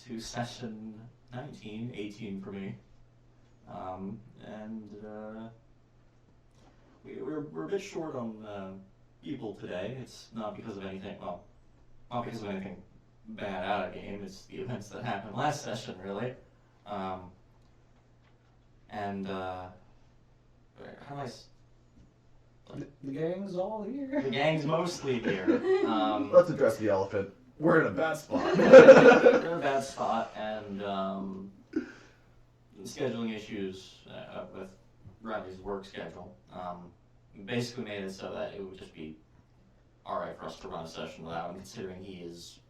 to session 19, 18 for me. We're a bit short on people today. It's not because of anything, well, not because of anything bad out of game. It's the events that happened last session, really. How do I... The gang's all here. The gang's mostly here. Let's address the elephant. We're in a bad spot. We're in a bad spot, and scheduling issues with Riley's work schedule basically made it so that it would just be alright for us to run a session without him, considering he is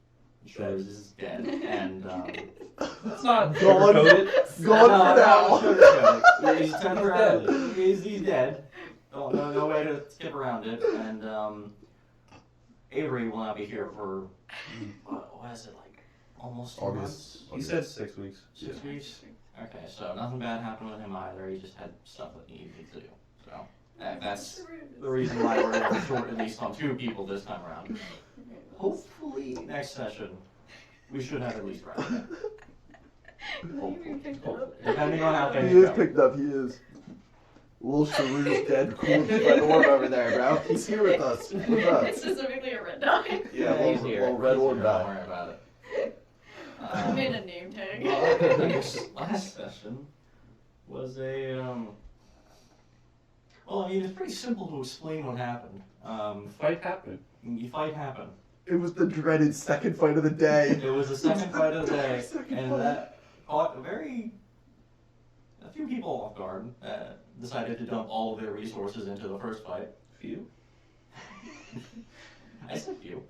dead. And That's not sugarcoated. Gone for now. He's temporarily. He's dead. No way to skip around it. And Avery will not be here for what is it, like almost 2 months? He said 6 weeks. 6 weeks. Okay, so nothing bad happened with him either. He just had stuff that he needed to do. So that's the reason why we're short at least on 2 people this time around. Hopefully next session we should have at least round. Depending on how things He is go. picked up, he is. Little Sharu's dead corpse red orb over there, bro. He's here with us. It's specifically a red dog. Yeah, he's here. little red He's orb here, guy. Don't worry about it. I made a name tag. Last session was a well, I mean, it's pretty simple to explain what happened. Fight happened. Fight happened. It was the dreaded second fight of the day. It was the second fight of the day, Second and fight. that caught a few people off guard. Decided to dump all of their resources into the first fight. Few. I said few.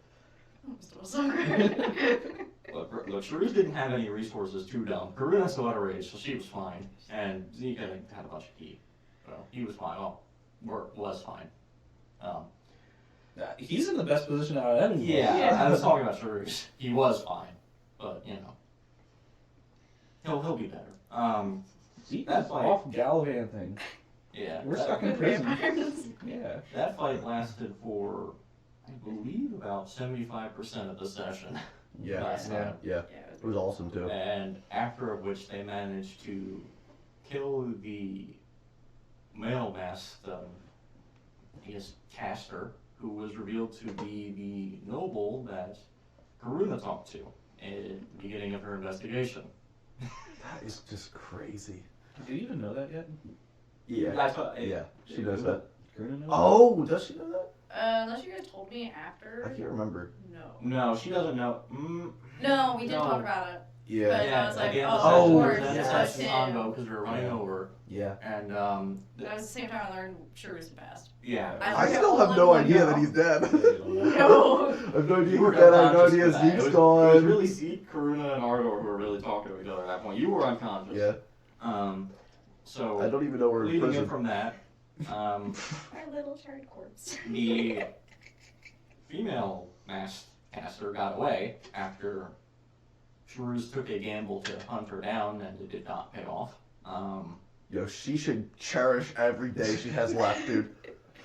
Still so good. Look, Shrews didn't have any resources to dump. Karuna still had a rage, so she was fine. And Zeke, I think, had a bunch of key. So he was fine. Well, was fine. He's in the best position out of anyone. Yeah, I was talking about Shrews. He was fine. But, he'll be better. He's That fight- off gallivanting. Yeah. We're that- stuck in prison. Yeah. That fight lasted for, I believe, about 75% of the session. Yeah, Last time. yeah. It was awesome too. And after which they managed to kill the male masked, caster, who was revealed to be the noble that Karuna talked to at the beginning of her investigation. That is just crazy. Do you even know that yet? Yeah. That's what, Yeah, she knows that. Karuna knows? Oh, does she know that? Unless you guys told me after. I can't remember. No. No, she doesn't know. No, we did No. talk about it. Yeah. But I Yeah, was like, at the end oh, of of the course, session, yeah, that's him. combo because we were running over. Yeah. And, That was the same time I learned Shrews passed. yeah. I Okay, still all have in no one idea go. that he's dead. No. I have no idea You were he's dead. I have no unconscious idea for that. Zeke's It was gone. really Zeke, Karuna, and Ardor who were really talking to each other at that point. You were unconscious. Yeah. So I don't even know where he's leading in prison. from that, Our little charred corpse. the female masked caster got away after Shrews took a gamble to hunt her down, and it did not pay off. Yo, she should cherish every day she has left, dude.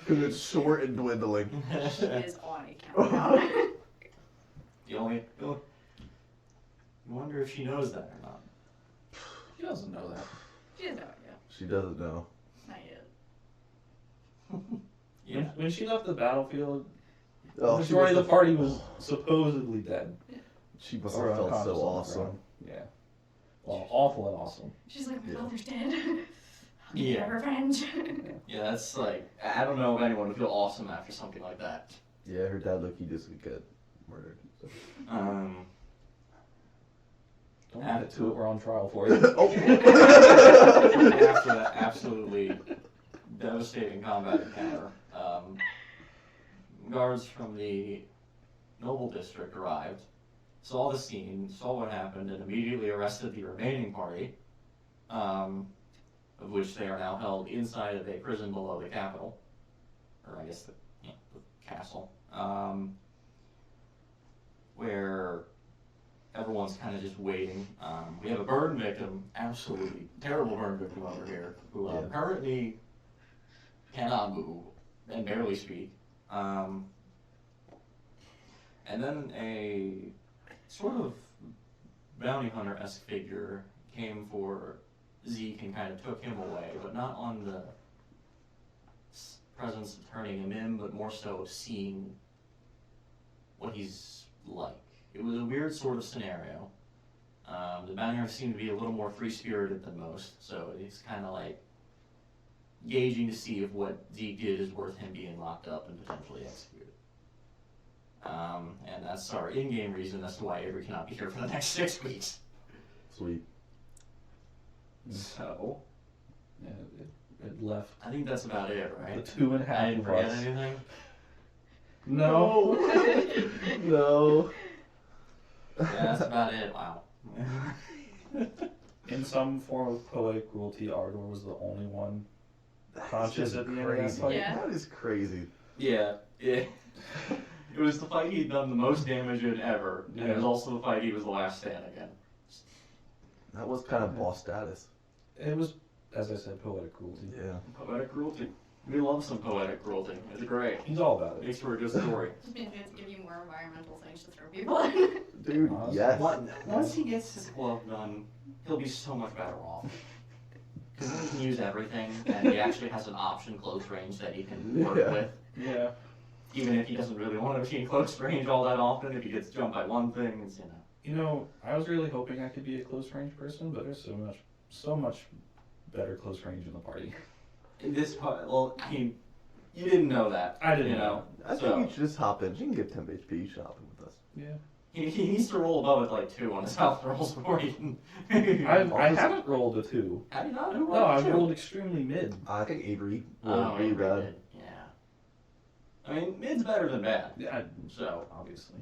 Because it's short and dwindling. She is on a countdown. You wonder if she knows that or not. She doesn't know that. She has no idea. She doesn't know. Not yet. Yeah. When she left the battlefield, the Oh, majority of the party was supposedly dead. She must Or have felt unconscious so on the awesome. ground. Yeah. Well, awful and awesome. She's like, my Yeah. father's dead. I'll Yeah. get revenge. Yeah, that's like, I don't know if anyone would feel awesome after something like that. Yeah, her dad looked, he just got murdered. So. Don't get to it. We're on trial for you. Oh. After that absolutely devastating combat encounter, guards from the Noble District arrived, saw the scene, saw what happened, and immediately arrested the remaining party, of which they are now held inside of a prison below the capital, or I guess the castle, where everyone's kind of just waiting. We have a burn victim, absolutely terrible burn victim over here, who Yeah. currently cannot move and barely speak. And then a sort of bounty hunter-esque figure came for Zeke and kind of took him away, but not on the presence of turning him in, but more so of seeing what he's like. It was a weird sort of scenario. The bounty hunters seem to be a little more free-spirited than most, so it's kind of like gauging to see if what Zeke did is worth him being locked up and potentially executed. And that's our in-game reason as to why Avery cannot be here for the next 6 weeks. Sweet. So, yeah, it left I think that's about it, right? the 2.5 I didn't of forget us. anything? No. No. Yeah, that's about it. Wow. In some form of poetic cruelty, Ardor was the only one That's conscious just at the end of that crazy. fight. Yeah. That is crazy. Yeah. It was the fight he'd done the most damage in ever, and it was also the fight he was the last standing in. That was kind of boss status. It was, as I said, poetic cruelty. Yeah. Poetic cruelty. We love some poetic cruelty. It's great. He's all about it. Makes for a good story. Just means we have to give you more environmental things to throw people in. Dude, Honestly. yes. Once he gets his glove done, he'll be so much better off. Because then he can use everything, and he actually has an option close range that he can work Yeah. with. Yeah. Even if he doesn't really want to be in close range all that often, if he gets jumped by one thing, it's, You know, I was really hoping I could be a close range person, but there's so much better close range in the party. In this part, well, I mean, you didn't know that. I didn't you know. I think So- you should just hop in. You can get 10 HP. You should hop in with us. Yeah. He needs to roll above it like 2 on his health rolls before he can. I haven't rolled a 2. How do you not? Who No, rolled I've 2? rolled extremely mid. I think Avery Oh, will be Avery bad. did. Yeah. I mean, mid's better than bad. Yeah, So, obviously.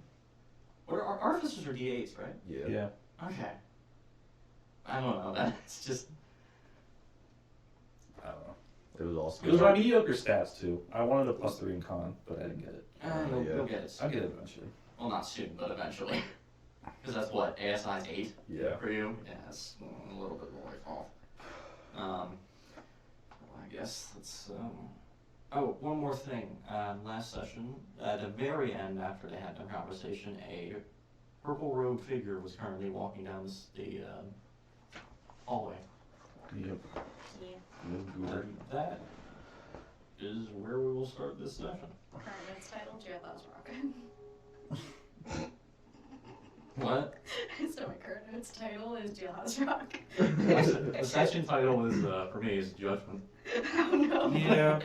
what are artificers are D8s, right? Yeah. Yeah. Okay. I don't know. That's just. I don't know. It was awesome. It was my mediocre stats too. I wanted a +3 in con, but I didn't get it. You'll get it. I'll get it eventually. Well, not soon, but eventually. Because that's what ASI's 8 Yeah. for you. Yeah, it's a little bit more off. I guess that's. Oh, one more thing. Last session, at the very end, after they had their conversation, a purple robed figure was currently walking down the hallway. Yep. Yeah. And that is where we will start this session. Current it's titled Jailhouse Rock. What? So my current notes title is Jailhouse Rock. The session title is, for me, is Judgment. Oh no. Yeah.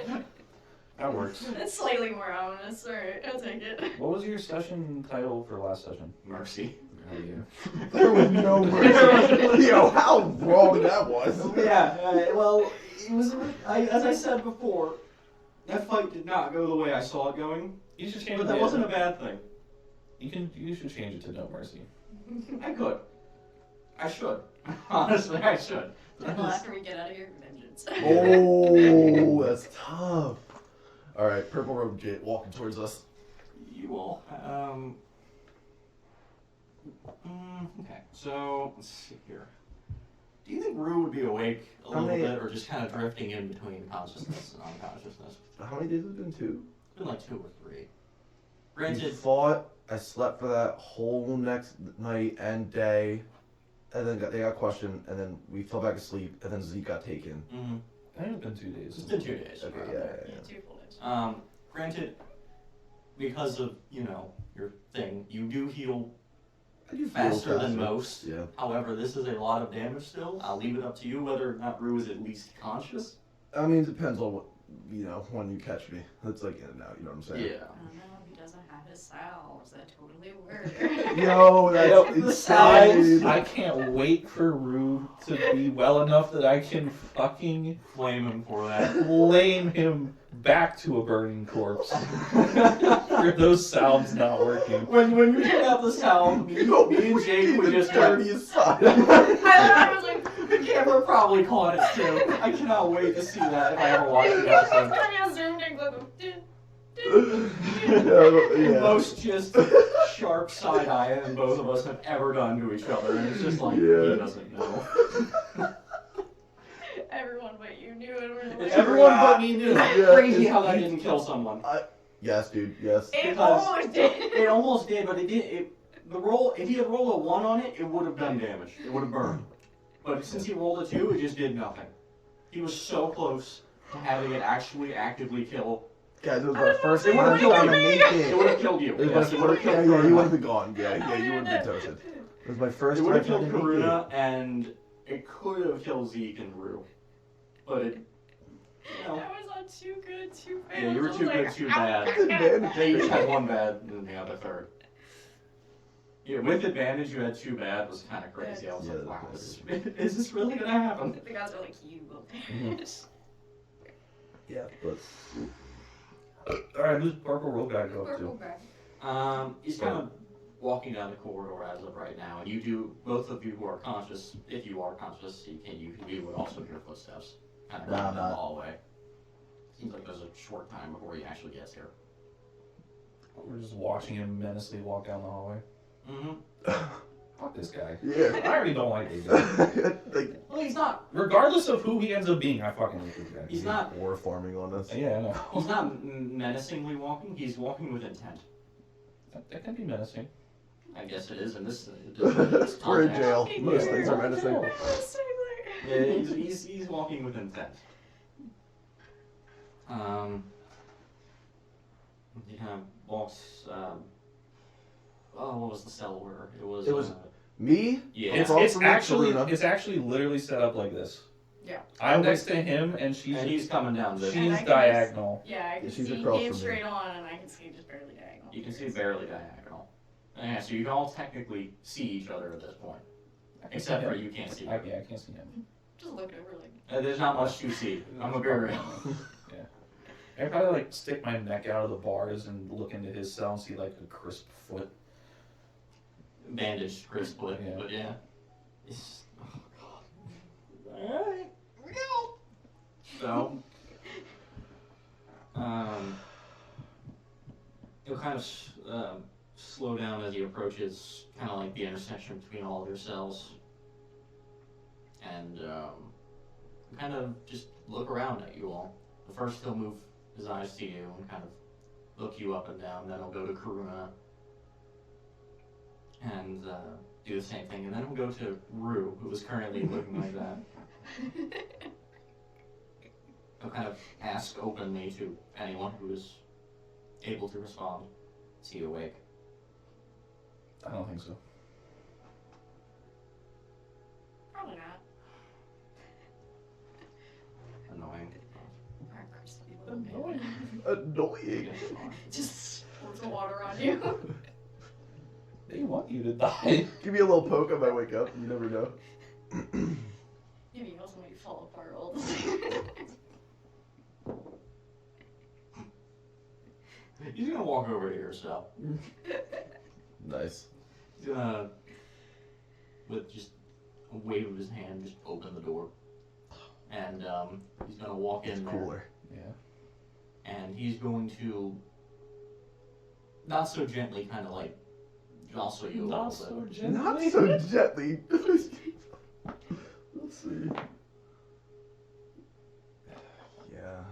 That works. That's slightly more ominous. Alright, I'll take it. What was your session title for last session? Mercy. Oh, yeah. There was no mercy. Yo, how wrong that was. Yeah, well, it was, as I said before, that fight did not go the way I saw it going, You should change but it. that wasn't a bad thing. You should change it to No Mercy. I could. I should. Honestly, I should. Well, after we get out of here, vengeance. Oh, that's tough. All right, purple robe Jade walking towards us. You all, okay, so, let's see here. Do you think Rue would be awake a How little many- bit, or just kind of drifting in between consciousness and unconsciousness? How many days has it been? 2? It's been like 2 or 3. You Granted, fought. I slept for that whole next night and day, and then they got questioned, and then we fell back asleep, and then Zeke got taken. I think it's been 2 days. it's been 2 days. Okay, around yeah, there. yeah, Yeah, 2 full days. Granted, because of, your thing, you do heal I do feel faster than most. Yeah. However, this is a lot of damage still. I'll leave it up to you whether or not Rue is at least conscious. I mean, it depends on what, when you catch me. It's like in and out, you know what I'm saying? I don't know, he doesn't have his salves. That totally works. Yo, that's Yo, the insane. I can't wait for Rue to be well enough that I can fucking Flame him for that. flame him back to a burning corpse for those salves not working. When you took out the sound, me and Jake would just go, dirtiest side. I was like, the camera probably caught it too. I cannot wait to see that if I ever watch the episode. I zoomed in, go, Yeah. Most just sharp side eye and both of us have ever done to each other, and it's just like, Yeah. he doesn't know. everyone but you knew it. We're like, Everyone but me knew. Yeah. Crazy how that didn't kill someone. Yes, dude. Yes. it because- almost did. It almost did, but it did. if he had rolled a 1 on it, it would have done damage. It would have burned. But since he rolled a 2, it just did nothing. He was so close to having it actually actively kill. Guys, it was my first It would have time killed trying you. to make It it. would have killed you. It was Yes, it would have killed yeah, you Karuna. would have been gone. Yeah, you would have been toasted. It was my first It time would have trying killed to make Karuna, it. and it could have killed Zeke and Rue. But it, I was on too good, too bad. yeah, you were I was too like, good, too "Ow." bad. They each had 1 bad, and then the other third. Yeah, with advantage, you had 2 bad was kind of crazy. I was Yeah, like, wow, that's is this really gonna happen? The guys are like, you will Mm-hmm. perish. Yeah, but Alright, who's Purple Road guy go up Purple to? guy. He's kind of walking down the corridor as of right now, and you do, both of you who are conscious, if you are conscious, you can do would also hear footsteps kind of Nah, running down the not. hallway. Seems like there's a short time before he actually gets here. We're just watching him menacingly walk down the hallway. Mm-hmm. Fuck this guy. yeah. I already don't like this guy. Like Well, he's not. Regardless of who he ends up being, I fucking hate this guy. He's not. war farming on us. Yeah, I know. He's not menacingly walking. He's walking with intent. That can be menacing. I guess it is in this. We're in jail. Fucking Most weird. things are menacing. Yeah, he's walking with intent. He kind of walks. What was the cell order? It was. Me? Yeah. It's actually literally set up like this. Yeah. I'm next to him and and he's coming down the. And she's I can diagonal. Yeah, I can She's see across him from me. straight on, and I can see just barely diagonal. You can see barely diagonal. Yeah, so you can all technically see each other at this point, except for you can't see. Yeah, I can't see him. Just look over like. There's not much to see. I'm a very. I probably like stick my neck out of the bars and look into his cell and see like a crisp foot. Bandaged crisply, Yeah. but yeah. It's, oh god. Alright, we go. So, he'll kind of slow down as he approaches kind of like the intersection between all of your cells. And kind of just look around at you all. But first he'll move his eyes to you and kind of look you up and down. Then he'll go to Karuna and do the same thing. And then he'll go to Rue, who is currently looking like that. He'll kind of ask openly to anyone who is able to respond. Is he awake? I don't think so. Probably not. Annoying. Our crispy little baby. Annoying. Just pours the water on you. They want you to die. Give me a little poke, I might wake up. You never know. Maybe you also make you fall apart all the time. He's gonna walk over to your cell. Nice. He's gonna, with just a wave of his hand, just open the door. And he's gonna walk in there. Cooler. Yeah. And he's going to, not so gently, kind of like jostle you a Not little so bit. gently. Not so gently. Let's see. Yeah.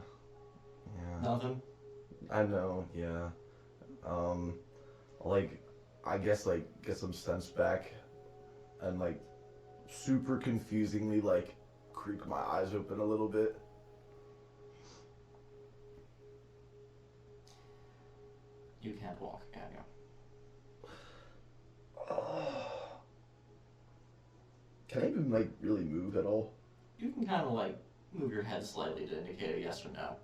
Yeah. Nothing. I know, yeah. Like, I guess, like, get some sense back and, like, super confusingly, like, creak my eyes open a little bit. You can't walk, can you? Can I even, like, really move at all? You can kind of like move your head slightly to indicate a yes or no.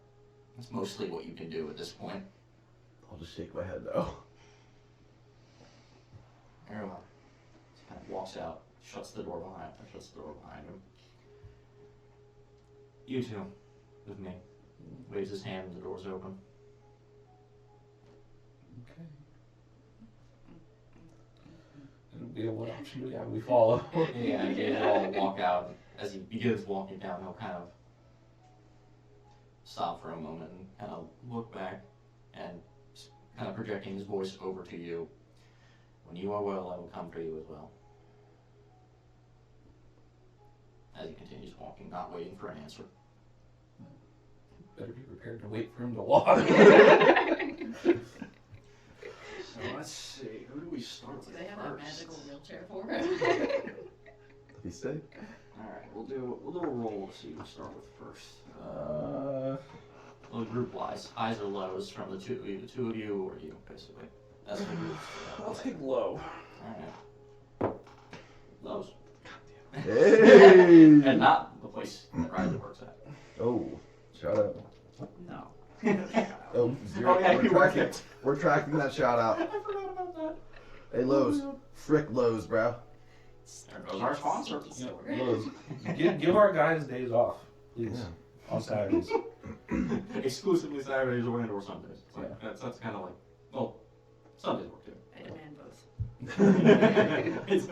That's mostly what you can do at this point. I'll just shake my head no. Very well. He kind of walks out, shuts the door behind him. You two, with me. Waves his hand and the door's open. Okay. Yeah, what option do we have? We follow. Yeah, you all walk out. As he begins walking down, he'll kind of stop for a moment and kind of look back and kind of projecting his voice over to you. When you are well, I will come for you as well. As he continues walking, not waiting for an answer. Better be prepared to wait for him to walk. So let's see, who do we start with Do they have that first? magical wheelchair for him? That'd be sick. Alright, we'll do a roll to see who we start with first. Well, group wise, highs or lows from the two of you or you, basically. That's the group. I'll take low. Alright. Lows. Hey! And not the place that Riley works at. Oh, shout out. No. Oh, zero. Oh yeah, you work it. We're tracking that shout out. I forgot about that. Hey, Lowe's. Frick Lowe's, bro. There goes our sponsor. You know, Lowe's. Give our guys days off, please. Yeah. On Saturdays. Exclusively Saturdays or Sundays. It's like, that's kind of like, well, Sundays work too. I demand both. It's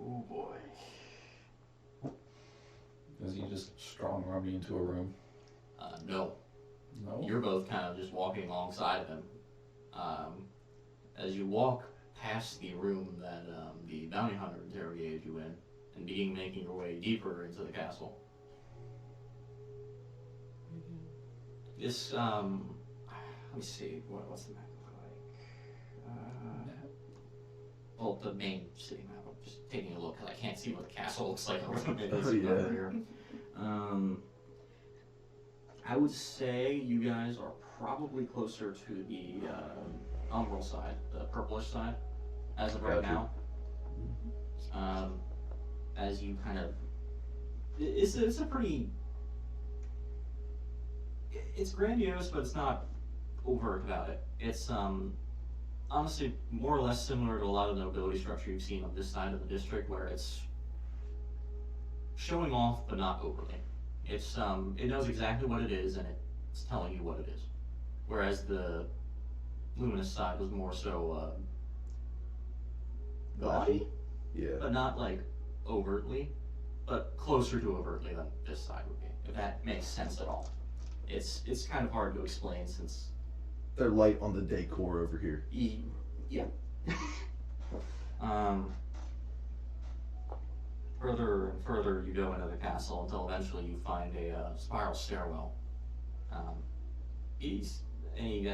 oh boy. Does he just strong arm you into a room? No. No. You're both kind of just walking alongside of him. As you walk past the room that the bounty hunter interrogated you in, and begin making your way deeper into the castle. This, let me see, what's the map look like? Well, the main city map. I'm just taking a look because I can't see what the castle looks like over the main city map yeah. here. I would say you guys are probably closer to the umbral side, the purplish side, as of right Gotcha. now. As you kind of, it's a pretty, it's grandiose, but it's not overt about it. It's honestly more or less similar to a lot of the nobility structure you've seen on this side of the district, where it's showing off but not overly. It's it knows exactly what it is and it's telling you what it is. Whereas the luminous side was more so gaudy, Yeah. but not like overtly, but closer to overtly than this side would be, if that makes sense at all. It's kind of hard to explain since They're light on the decor over here. yeah. Further and further you go into the castle until eventually you find a spiral stairwell. As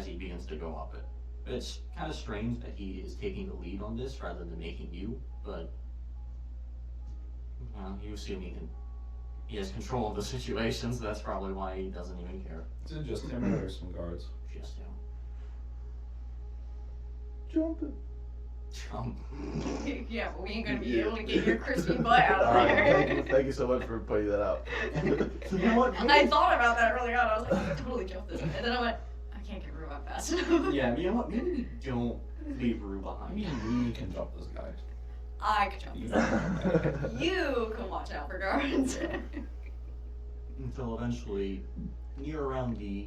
he begins to go up it. It's kind of strange that he is taking the lead on this rather than making you, but you assume he has control of the situation, so that's probably why he doesn't even care. Is it just him or there's some guards? Just him. Jumping. Jump. Yeah, but we ain't gonna be able to get your crispy butt out of Alright, there. thank you so much for pointing that out. You know what? I thought about that early on. I was like, I could totally jump this. And then I went, I can't get Rue up fast enough. Yeah, you know what? Maybe we don't leave Rue I behind. mean, we can jump this guy. I could jump You this. can jump that guy. You can watch out for guards. Until eventually, near around the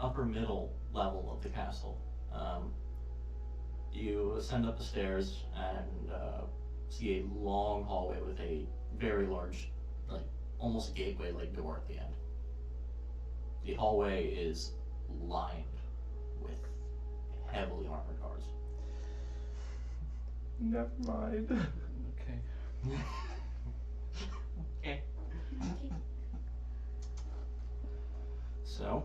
upper middle level of the castle, you ascend up the stairs and see a long hallway with a very large, like almost gateway-like door at the end. The hallway is lined with heavily armored guards. Never mind. Okay. Okay. So,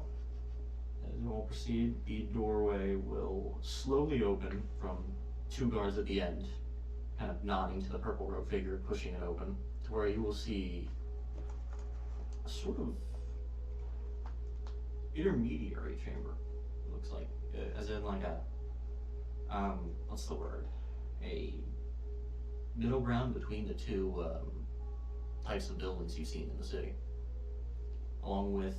as we will proceed, the doorway will slowly open from two guards at the end, kind of nodding to the purple robed figure, pushing it open, to where you will see a sort of intermediary chamber, it looks like, as in like a, what's the word? A middle ground between the two types of buildings you've seen in the city. Along with,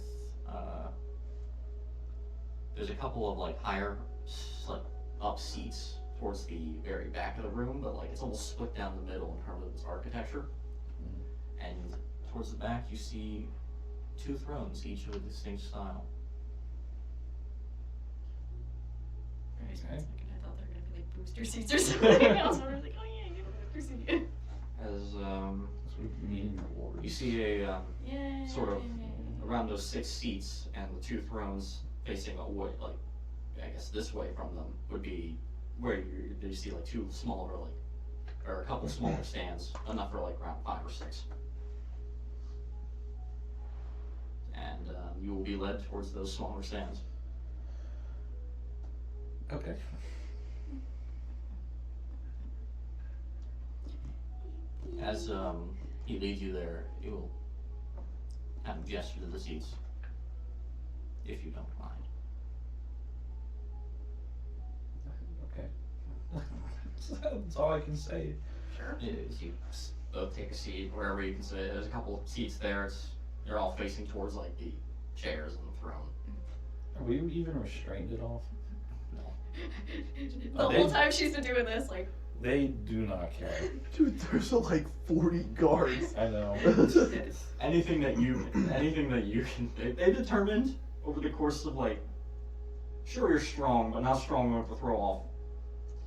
there's a couple of like higher, like up seats towards the very back of the room, but like it's almost split down the middle in terms of its architecture. And towards the back you see two thrones, each of a distinct style. Very Okay. specific. I thought they were gonna be like booster seats or something else. I was like, oh yeah, get a booster seat. As Sort of mean rewards. you see a Yeah. sort of around those 6 seats and the two thrones facing away, like I guess this way from them would be where you see like two smaller, like, or a couple smaller stands, enough for like around 5 or 6. and you will be led towards those smaller stands. Okay. As he leads you there, you will kind of gesture to the seats, if you don't mind. Okay. That's all I can say. Sure. You both take a seat wherever you can sit. There's a couple of seats there. They're all facing towards like the chairs and the throne. Are we even restrained at all? The whole time she's been doing this, like, They do not care. Dude, there's like 40 guards. I know. Anything that you can, they determined over the course of like, sure you're strong, but not strong enough to throw off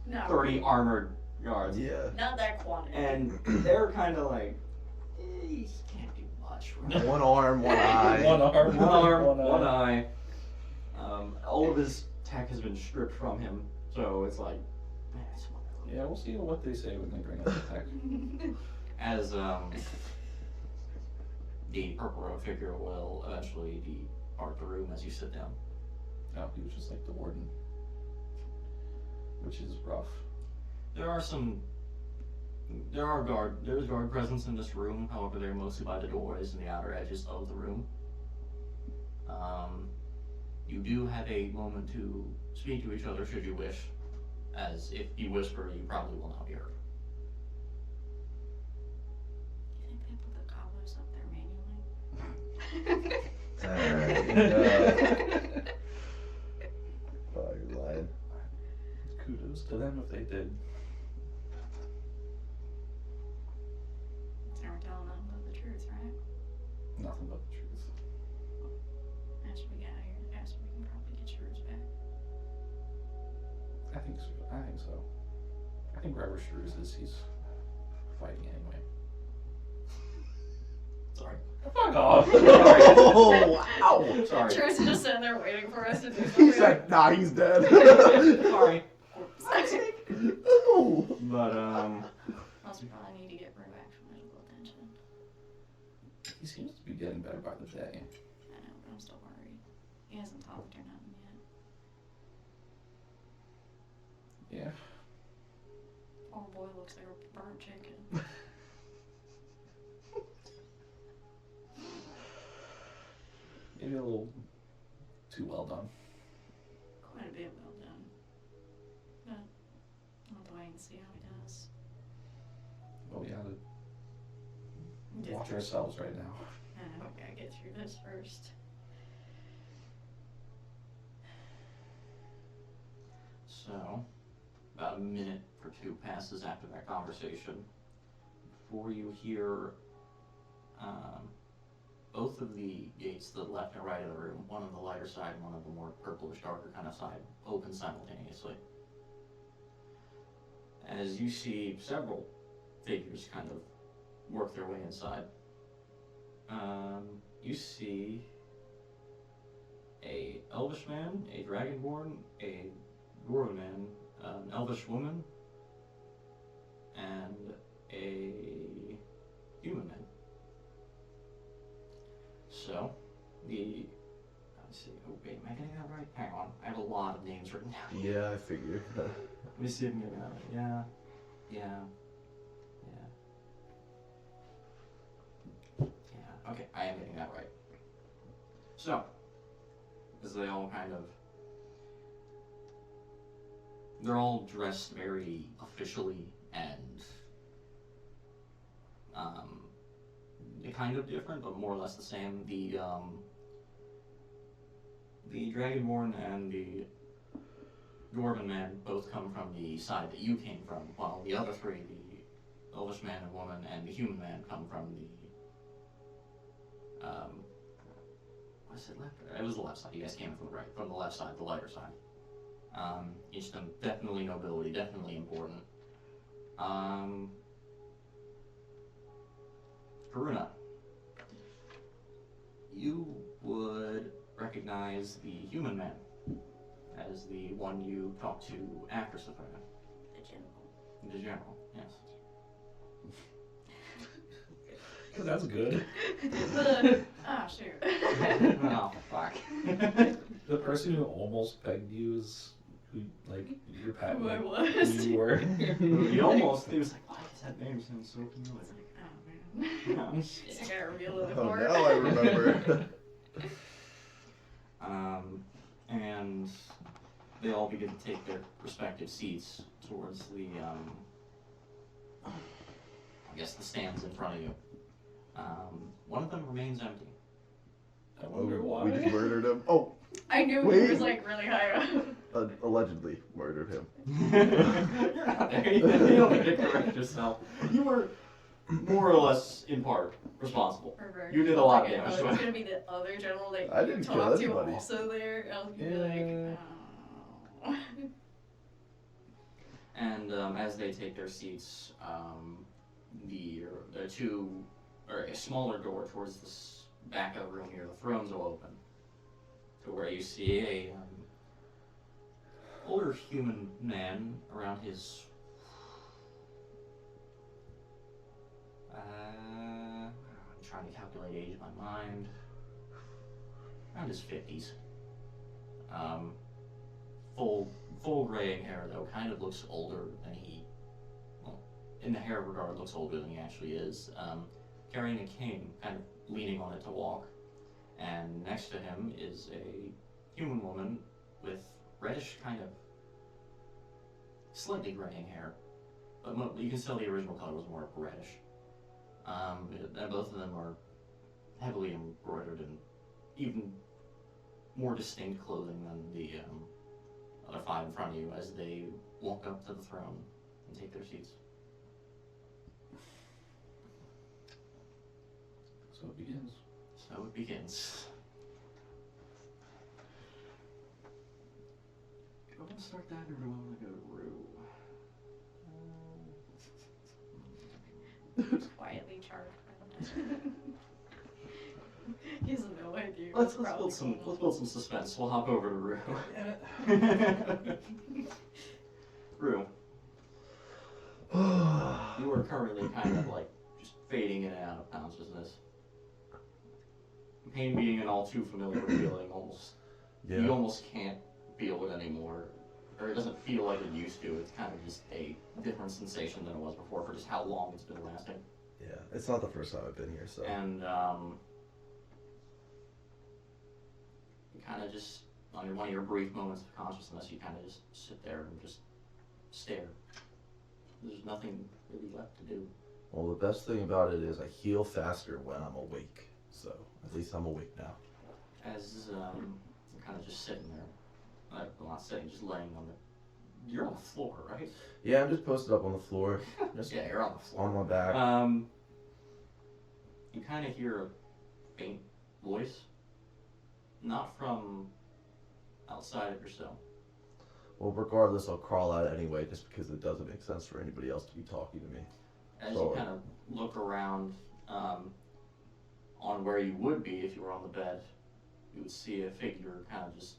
no, 30 armored guards. Yeah. not that quantity. And they're kind of like, you can't do much. Right? One arm, one eye. One arm, One eye. All of his tech has been stripped from him, so it's like, man, it's wonderful. Yeah, we'll see what they say when they bring up the tech. As the purple robed figure will eventually depart the room as you sit down. No, he was just like the warden, which is rough. There's guard presence in this room, however they're mostly by the doorways and the outer edges of the room. You do have a moment to speak to each other should you wish, as if you whisper, you probably will not be heard. You think they put the cobwebs up there manually? Oh, you're lying. Kudos to them if they did. So we're telling them the truth, right? Nothing but the truth. After we get out of here, after we can probably get yours back. I think so. I think wherever Shrews is, he's fighting anyway. Sorry. Fuck off! Oh, wow. Sorry. Truth's just sitting there waiting for us to do something. He's like, nah, he's dead. Sorry. Oh. But, Plus, we probably need to get Rue actual medical attention. He seems to be getting better by the day. I know, but I'm still worried. He hasn't talked or nothing yet. Yeah. Poor boy looks like a burnt chicken. Maybe a little too well done. Quite a bit well done. But I'll have to wait and see how he does. But we gotta Get watch through- ourselves right now. We gotta get through this first. so, about a minute or two passes after that conversation before you hear both of the gates to the left and right of the room, one on the lighter side and one on the more purplish darker kind of side, open simultaneously. As you see several figures kind of work their way inside. You see a elvish man, a dragonborn, a dwarven man, an elvish woman, and a human man. So, let's see, oh wait, am I getting that right? Hang on, I have a lot of names written down. Yeah, I figured. Let me see if I'm getting that right. Yeah. Okay, I am getting that right. So, as they all they're all dressed very officially and, they're kind of different, but more or less the same. The Dragonborn and the Dwarven man both come from the side that you came from, while the other three, the Elvish man and woman and the human man, come from the was it left? It was the left side. You guys came from the right, from the left side, the lighter side. Each of them definitely nobility, definitely important. Karuna, you would recognize the human man as the one you talked to after Saphira. The general. The general, yes. Because that's good. Shoot. Oh, fuck. The person who almost pegged you is who, like, your pet. Who I like, was. Who you were. He almost, he was like, why does that name sound so familiar? Oh man. Shit, I gotta reveal it Oh, more. now I remember. And they all begin to take their respective seats towards the, I guess the stands in front of you. One of them remains empty. I wonder why. We just murdered him. Oh, I knew Wait. he was like really high up. Allegedly murdered him. You're not there. You don't need to correct yourself. You were more or less, in part, responsible. You did a lot of Okay, damage oh, to it's it. gonna be the other general that I you didn't kill talked to anybody. also there. I was gonna be Yeah. like, oh. And as they take their seats, the two, or a smaller door towards this back of the room here, the thrones will open, to where you see a older human man around his I'm trying to calculate age in my mind. Around his 50s. Full graying hair though, kind of looks older than he, well, in the hair regard looks older than he actually is. Carrying a cane, kind of leaning on it to walk. And next to him is a human woman with reddish kind of slightly graying hair. But you can tell the original color was more reddish. And both of them are heavily embroidered and even more distinct clothing than the other five in front of you as they walk up to the throne and take their seats. So it begins. So it begins. Do I want to start that or do I want to go to Rue? Quietly charged. He has no idea. Let's what's probably build some suspense. We'll hop over to Rue. Rue, you are currently kind of like just fading in and out of consciousness. Pain being an all too familiar feeling, you almost can't feel it anymore, or it doesn't feel like it used to. It's kind of just a different sensation than it was before for just how long it's been lasting. Yeah, it's not the first time I've been here, so. And you kind of just, on one of your brief moments of consciousness, you kind of just sit there and just stare. There's nothing really left to do. Well, the best thing about it is I heal faster when I'm awake. So, at least I'm awake now. As you're kind of just sitting there, well, not sitting, just laying on the, you're on the floor, right? Yeah, I'm just posted up on the floor. Just Yeah, you're on the floor. on my back. You kind of hear a faint voice, not from outside of your cell. Well, regardless, I'll crawl out anyway, just because it doesn't make sense for anybody else to be talking to me. As you kind of look around on where you would be if you were on the bed, you would see a figure kind of just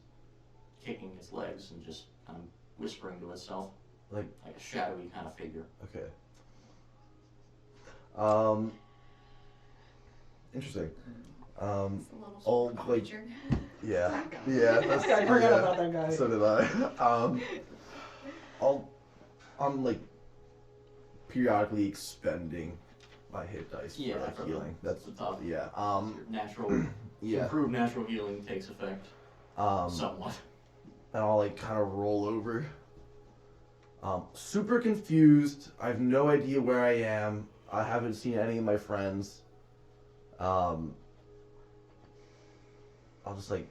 kicking its legs and just kind of whispering to itself. Like a shadowy kind of figure. Okay. Interesting. It's a little Oh, sort of like- creature. Yeah. Yeah. That's, I forgot yeah, about that guy. So did I. I'm like periodically expending my hit dice Yeah, for like for healing. the- That's the top. yeah. Your natural, Yeah. improved natural healing takes effect somewhat. And I'll like kind of roll over. Super confused. I have no idea where I am. I haven't seen any of my friends. I'll just like,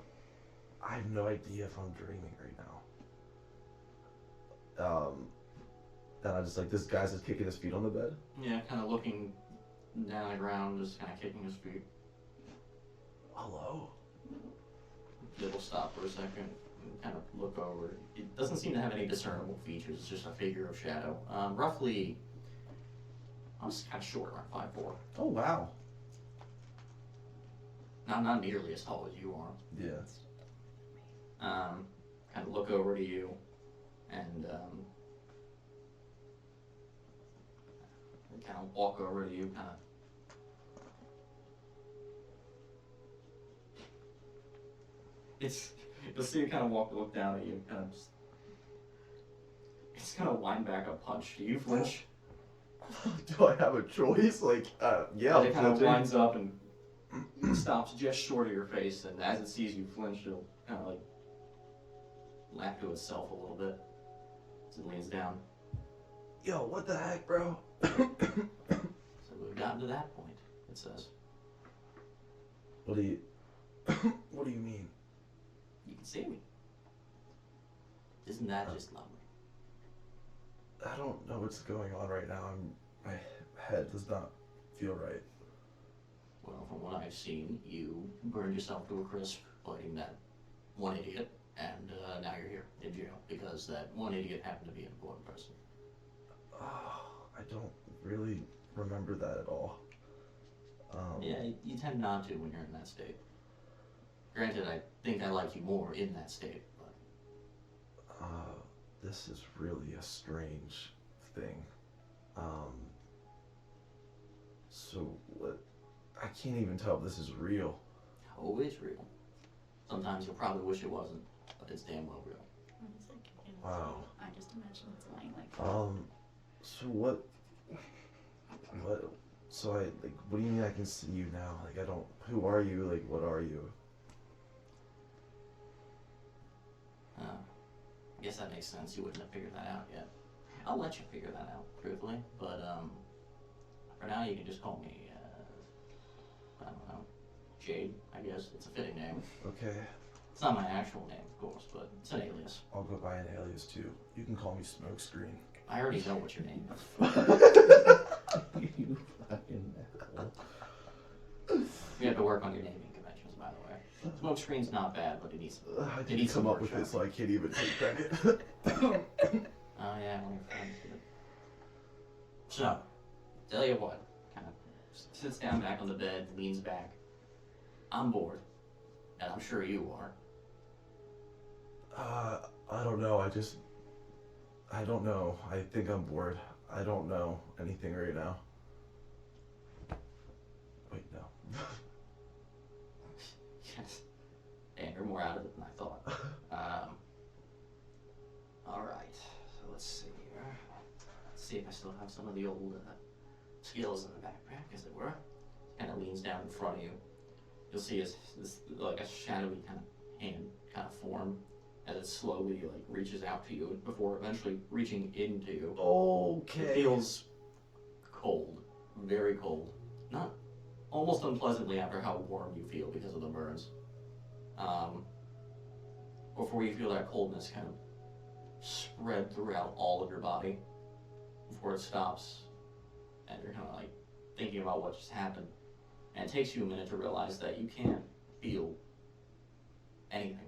I have no idea if I'm dreaming right now. And I just like, this guy's just kicking his feet on the bed. Yeah, kind of looking down the ground, just kind of kicking his feet. Hello? It'll stop for a second and kind of look over. It doesn't seem to have any discernible features. It's just a figure of shadow. Roughly, I'm just kind of short, around 5'4". Oh wow. Not nearly as tall as you are. Yeah. Kind of look over to you, and kind of walk over to you, kind of You'll see it kind of look down at you, kind of it's gonna wind back a punch. Do you flinch? Do I have a choice? Like, yeah. And it kind of winds up and stops just short of your face, and as it sees you flinch, it'll kind of like laugh to itself a little bit as it leans down. Yo, what the heck, bro? So we've gotten to that point, it says. What do you mean? You can see me. Isn't that just lovely? I don't know what's going on right now. My head does not feel right. Well, from what I've seen, you burned yourself to a crisp fighting that one idiot, and now you're here in jail because that one idiot happened to be an important person. Oh, I don't really remember that at all. Yeah, you tend not to when you're in that state. Granted, I think I like you more in that state, but... This is really a strange thing. So what? I can't even tell if this is real. Oh, it's real. Sometimes you'll probably wish it wasn't, but it's damn well real. Wow. I just imagine it's lying like So what? So what do you mean I can see you now? Like, I don't, who are you? Like, what are you? I guess that makes sense. You wouldn't have figured that out yet. I'll let you figure that out, truthfully, but, for now you can just call me, I don't know, Jade, I guess. It's a fitting name. Okay, It's not my actual name, of course, but it's an alias. I'll go by an alias too. You can call me Smokescreen. I already know what your name is. You fucking asshole. We have to work on your naming conventions, by the way. Smokescreen's not bad, but it needs I it didn't needs come some up with workshop. it, so I can't even take credit. Oh yeah, one of your friends did. So, tell you what, kind of sits down back on the bed, leans back. I'm bored, and I'm sure you are. I don't know. I don't know. I think I'm bored. I don't know anything right now. Wait, no. Yes. And you're more out of it than I thought. Alright, so let's see here. Let's see if I still have some of the old skills in the backpack, as it were. Kind of leans down in front of you. You'll see this like a shadowy kind of hand kind of form as it slowly like reaches out to you before eventually reaching into you. Okay. It feels cold, very cold. Not almost unpleasantly after how warm you feel because of the burns. Before you feel that coldness kind of spread throughout all of your body before it stops, and you're kind of like thinking about what just happened. And it takes you a minute to realize that you can't feel anything.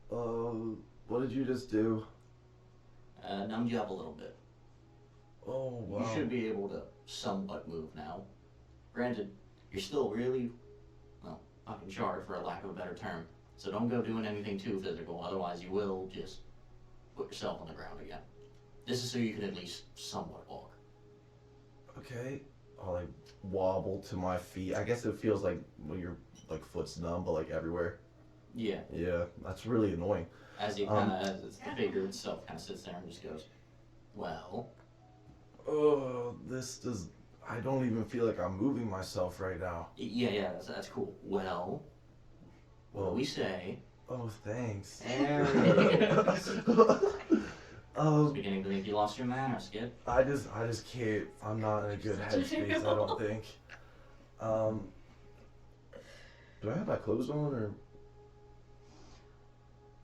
What did you just do? Numbed you up a little bit. Oh, wow. You should be able to somewhat move now. Granted, you're still really, well, fucking charred for a lack of a better term. So don't go doing anything too physical, otherwise you will just put yourself on the ground again. This is so you can at least somewhat walk. Okay. I'll like wobble to my feet. I guess it feels like when your like foot's numb, but like everywhere. Yeah, Yeah, that's really annoying. as you kind of, as the figure itself kind of sits there and just goes, well, Oh, this does. I don't even feel like I'm moving myself right now. yeah, that's cool. Well, what do we say? Oh, thanks. There it is. Um, Beginning to think you lost your manners, kid. I just can't. I'm not in a good headspace. I don't think. Do I have my clothes on or?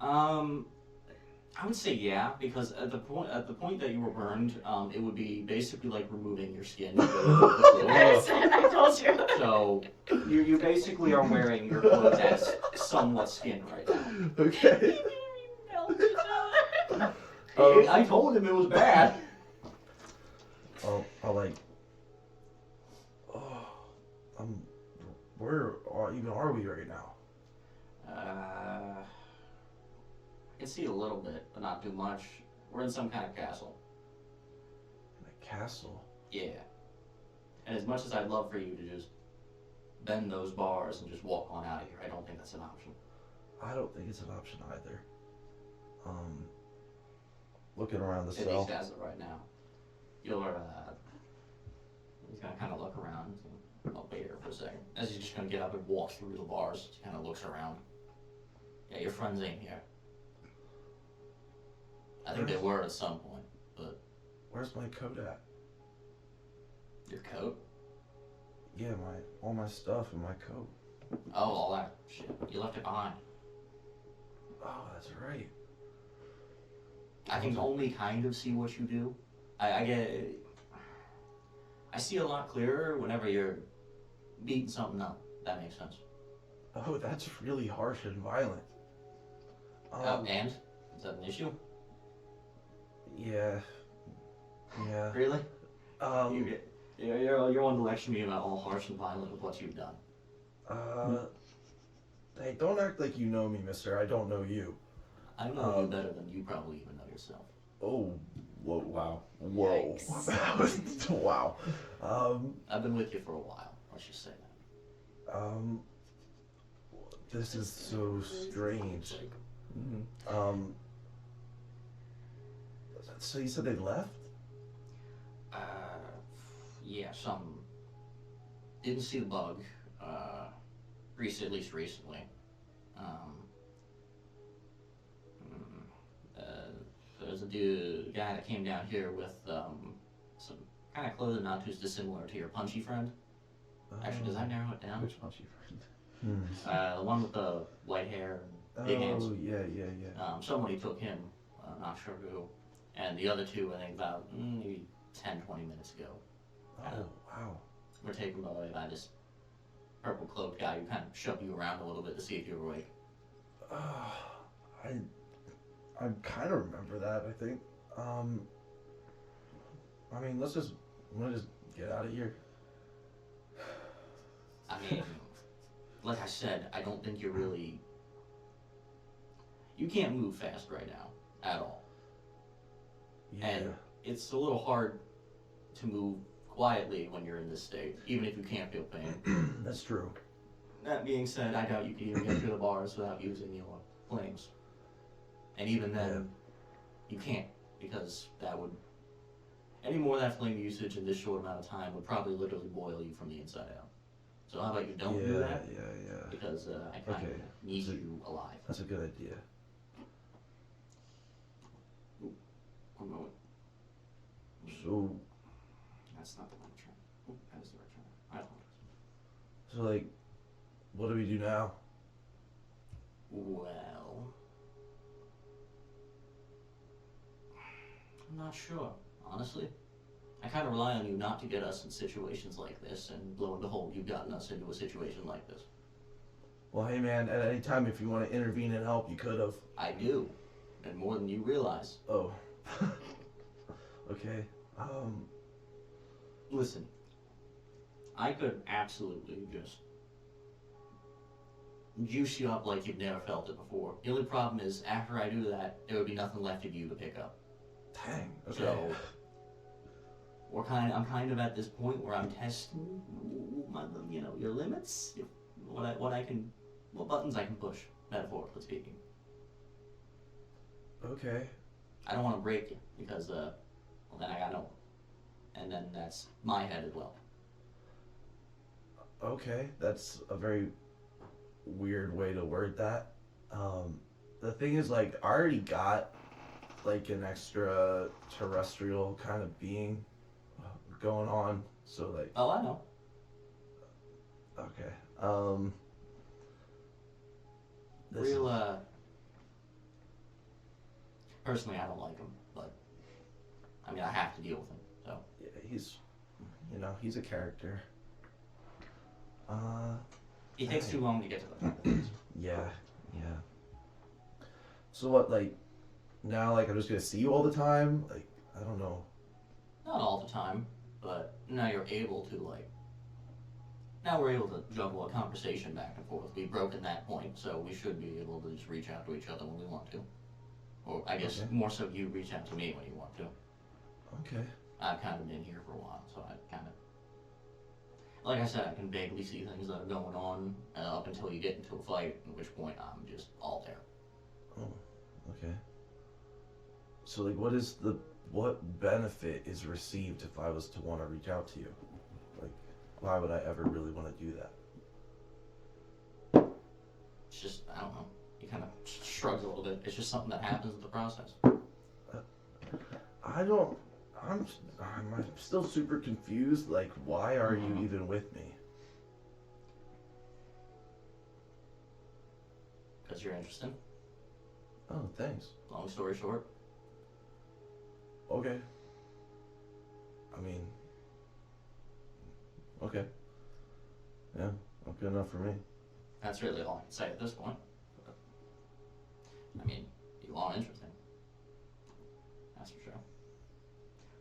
I would say yeah, because at the point that you were burned, it would be basically like removing your skin. I told you. So you basically are wearing your clothes as somewhat skin right now. Okay. I told him it was bad. I'll like. Oh, where even are we right now? I can see a little bit, but not too much. We're in some kind of castle. In a castle. Yeah. And as much as I'd love for you to just bend those bars and just walk on out of here, I don't think that's an option. I don't think it's an option either. Looking around the At cell. least as of right now. You're he's gonna kind of look around. I'll wait here for a second. As he's just gonna get up and walk through the bars, he kind of looks around. Yeah, your friends ain't here. I think they were at some point, but Where's my coat at? your coat? Yeah, all my stuff in my coat. Oh, all that shit. You left it behind. Oh, that's right. I can only kind of see what you do. I get. I see a lot clearer whenever you're beating something up. That makes sense. Oh, that's really harsh and violent. And is that an issue? Yeah. Yeah. Really? You're one to lecture me about all harsh and violent with what you've done. Hey, don't act like you know me, mister. I don't know you. I know you better than you probably even know yourself. Oh, whoa, wow. Whoa. Yikes. Wow. I've been with you for a while. Let's just say that. This is so strange. So you said they left? Yeah, some didn't see the bug. At least recently. There's a guy that came down here with some kind of clothing not too dissimilar to your punchy friend. Actually, does that narrow it down? Which punchy friend? The one with the white hair and big hands. Oh, yeah. Somebody took him, not sure who. And the other two, I think about maybe 10, 20 minutes ago. Oh, wow. Were taken by this purple cloaked guy who kind of shoved you around a little bit to see if you were awake. I kind of remember that, I think. I mean, let's just get out of here. I mean, like I said, I don't think you're really... You can't move fast right now, at all. Yeah. And it's a little hard to move quietly when you're in this state, even if you can't feel pain. That's true. That being said, I doubt you can even get to the bars without using your flames. And even then, you can't, because that would... Any more of that flame usage in this short amount of time would probably literally boil you from the inside out. So how about you don't do that? Yeah. Because I kind of need you alive. That's a good idea. One moment. So, That's not the right turn. Oh, that is the right turn. I apologize. so like, what do we do now? Well... I'm not sure, honestly. I kind of rely on you not to get us in situations like this, and lo and behold, you've gotten us into a situation like this. Well, hey man, at any time if you want to intervene and help, you could have. I do, and more than you realize. Oh. Okay. Listen, I could absolutely just juice you up like you've never felt it before. The only problem is, after I do that, there would be nothing left of you to pick up. Dang. Okay. So, I'm kind of at this point where I'm testing, your limits, what buttons I can push, metaphorically speaking. Okay. I don't want to break you because, then I got no one, and then that's my head as well. Okay. That's a very weird way to word that. The thing is, like, I already got like an extra terrestrial kind of being going on, so like. Oh, I know. Okay. Personally, I don't like him, but I mean, I have to deal with him. So Yeah, he's a character. he takes too long to get to the point of things. Yeah. So what, like, now, like, I'm just gonna see you all the time? Like, I don't know. Not all the time, but now you're able to Now we're able to juggle a conversation back and forth. We've broken that point, so we should be able to just reach out to each other when we want to. Or I guess more so you reach out to me when you want to. Okay. I've kind of been here for a while, so Like I said, I can vaguely see things that are going on up until you get into a fight, at which point I'm just all there. Oh, okay. So, like, what benefit is received if I was to want to reach out to you? Like, why would I ever really want to do that? It's just, I don't know. He kind of shrugs a little bit. It's just something that happens in the process. I'm still super confused. Like, why are you even with me? Because you're interested. Oh, thanks. Long story short. Okay. I mean, okay. Yeah, good enough for me. That's really all I can say at this point. I mean, you are interesting. That's for sure.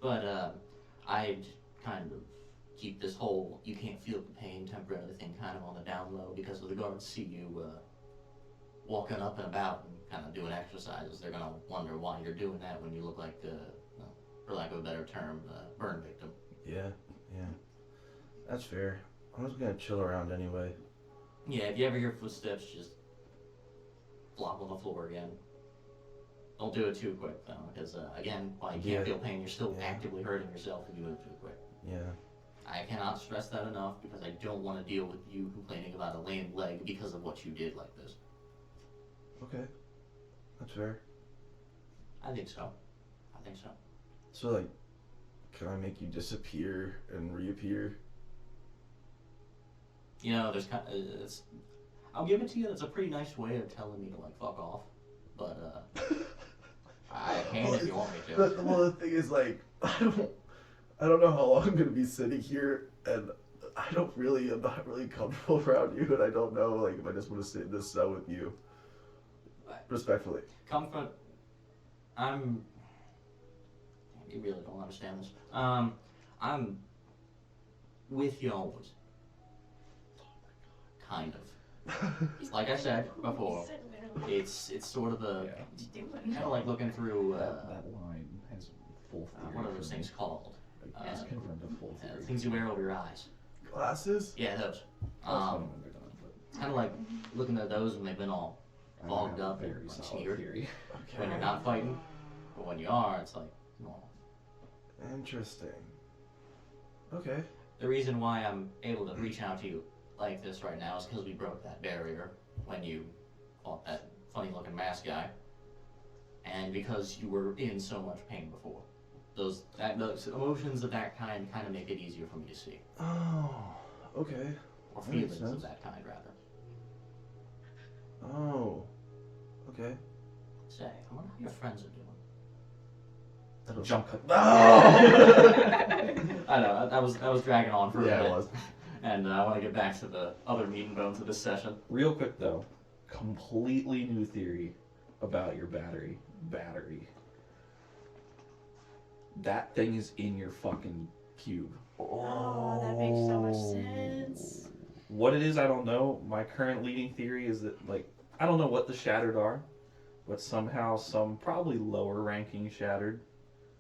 But I'd kind of keep this whole you can't feel the pain temporarily thing kind of on the down low, because if the guards see you walking up and about and kind of doing exercises, they're going to wonder why you're doing that when you look like, for lack of a better term, burn victim. Yeah. That's fair. I'm just gonna chill around anyway. Yeah, if you ever hear footsteps, just flop on the floor again. Don't do it too quick, though, because, again, while you can't feel pain, you're still actively hurting yourself if you move too quick. Yeah. I cannot stress that enough, because I don't want to deal with you complaining about a lame leg because of what you did like this. Okay. That's fair. I think so. So, like, can I make you disappear and reappear? You know, there's kind of, I'll give it to you, that's a pretty nice way of telling me to, like, fuck off. But, I can if you want me to. Well, the thing is, like, I don't know how long I'm gonna be sitting here, and I'm not really comfortable around you, and I don't know, like, if I just want to sit in this cell with you. Respectfully. Comfort. You really don't understand this. I'm with you always. Kind of. Like I said before, it's sort of the kind of like looking through. That line has full theory. What are those things called? It's confirmed a full theory. Things you wear over your eyes. Glasses? Yeah, those. That's funny when they're done, but Kind of like looking at those when they've been all I fogged have a up and very like solid smeared. theory. Okay. When you're not fighting, but when you are, it's like normal. Interesting. Okay. The reason why I'm able to reach out to you like this right now is because we broke that barrier when you fought that funny-looking mask guy, and because you were in so much pain before. Those emotions of that kind of make it easier for me to see, Oh, okay. or That makes feelings of sense. that kind, rather. Oh, okay. Say, I wonder how your friends are doing. Jump cut. Oh! I know that was dragging on for a Yeah, minute. it was. And I want to get back to the other meat and bones of this session. Real quick though, completely new theory about your battery. That thing is in your fucking cube. Oh, that makes so much sense. What it is, I don't know. My current leading theory is that, like, I don't know what the Shattered are, but somehow some probably lower ranking Shattered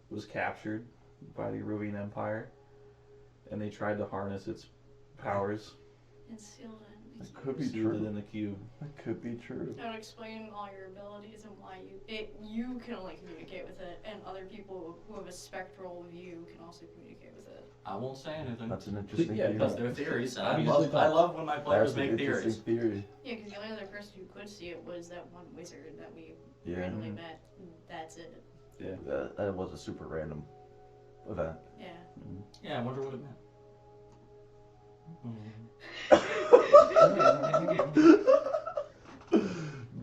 was captured by the Ruin Empire, and they tried to harness its powers. And sealed in. It could be Sealed it true. in the cube. That could be true. That would explain all your abilities and why you can only communicate with it, and other people who have a spectral view can also communicate with it. I won't say anything. That's an interesting Yeah, theory. Because they're theories, and Obviously I love when my players That's an make theories. interesting theory. Yeah, because the only other person who could see it was that one wizard that we Yeah. randomly met. That's it. Yeah. That was a super random event. Yeah. Yeah, I wonder what it meant.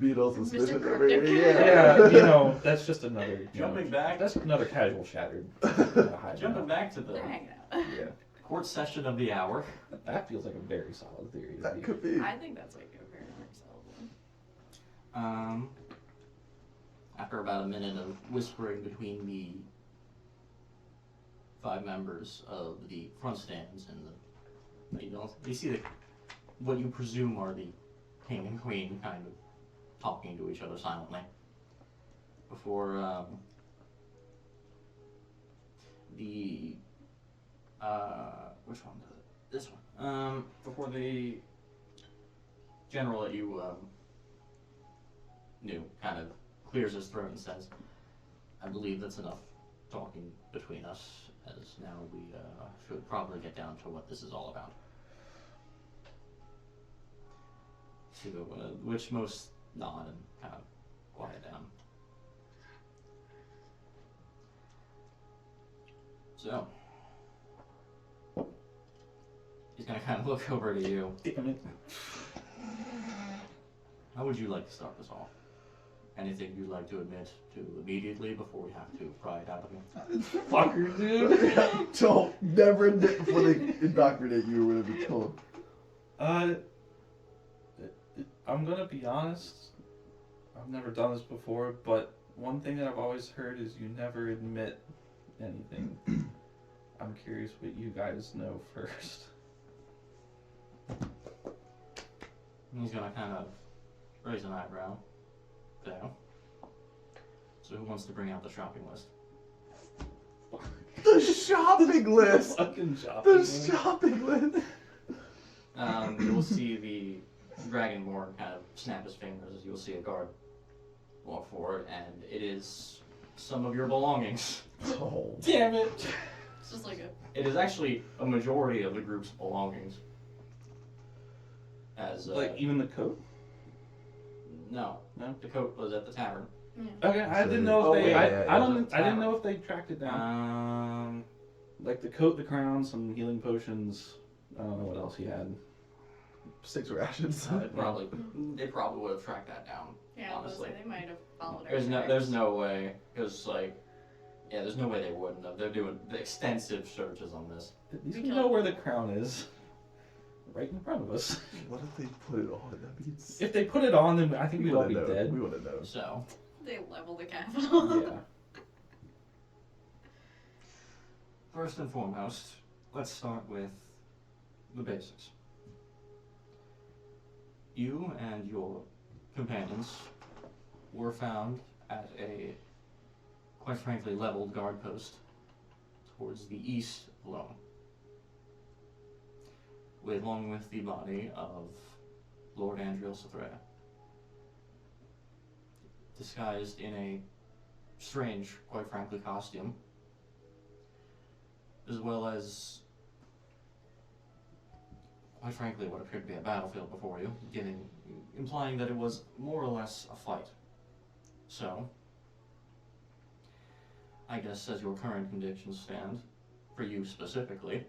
Beatles suspicion Mr. over here. Cryptic. Yeah, you know, that's just another Jumping back. That's another casual Shattered. Jumping back to the They're hanging out. Yeah, court session of the hour. that feels like a very solid theory. That could be. I think that's like a very solid one. After about a minute of whispering between the 5 members of the front stands and you see what you presume are the king and queen kind of talking to each other silently before which one does it? This one. Before the general that you knew kind of clears his throat and says, I believe that's enough talking between us, as now we should probably get down to what this is all about. To which most nod and kind of quiet down. So, he's gonna kind of look over to you. Damn it. How would you like to start this off? Anything you'd like to admit to immediately before we have to pry it out of you? Fucker, dude. Don't never admit before they indoctrinate you or whatever it's called. I'm gonna be honest. I've never done this before, but one thing that I've always heard is you never admit anything. I'm curious what you guys know first. He's gonna kind of raise an eyebrow. Down. So who wants to bring out the shopping list? The shopping list! Fucking shopping The list. shopping list! You'll see the Dragonborn kind of snap his fingers as you'll see a guard walk forward, and it is some of your belongings. Oh. Damn it! It's just like a. It is actually a majority of the group's belongings. As Like even the coat? no, the coat was at the tavern. Yeah. Okay, I So didn't know if they- they. oh, I, yeah, I yeah, don't. I didn't know if they tracked it down. Like the coat, the crown, some healing potions. I don't know what else he had. 6 rations. They probably would have tracked that down. Yeah, honestly. they might have followed our There's tracks. no way, because there's no way they wouldn't have. They're doing extensive searches on this. At least We we killed- know where the crown is. Right in front of us. What if they put it on? That means If they put it on, then I think we'd all be wouldn't know. dead. We wouldn't know. So, They leveled the capital. Yeah. first and foremost, let's start with the basics. You and your companions were found at a, quite frankly, leveled guard post towards the east alone, along with the body of Lord Andriel Sathrea, disguised in a strange, quite frankly, costume, as well as, quite frankly, what appeared to be a battlefield before you, implying that it was more or less a fight. So, I guess as your current convictions stand, for you specifically,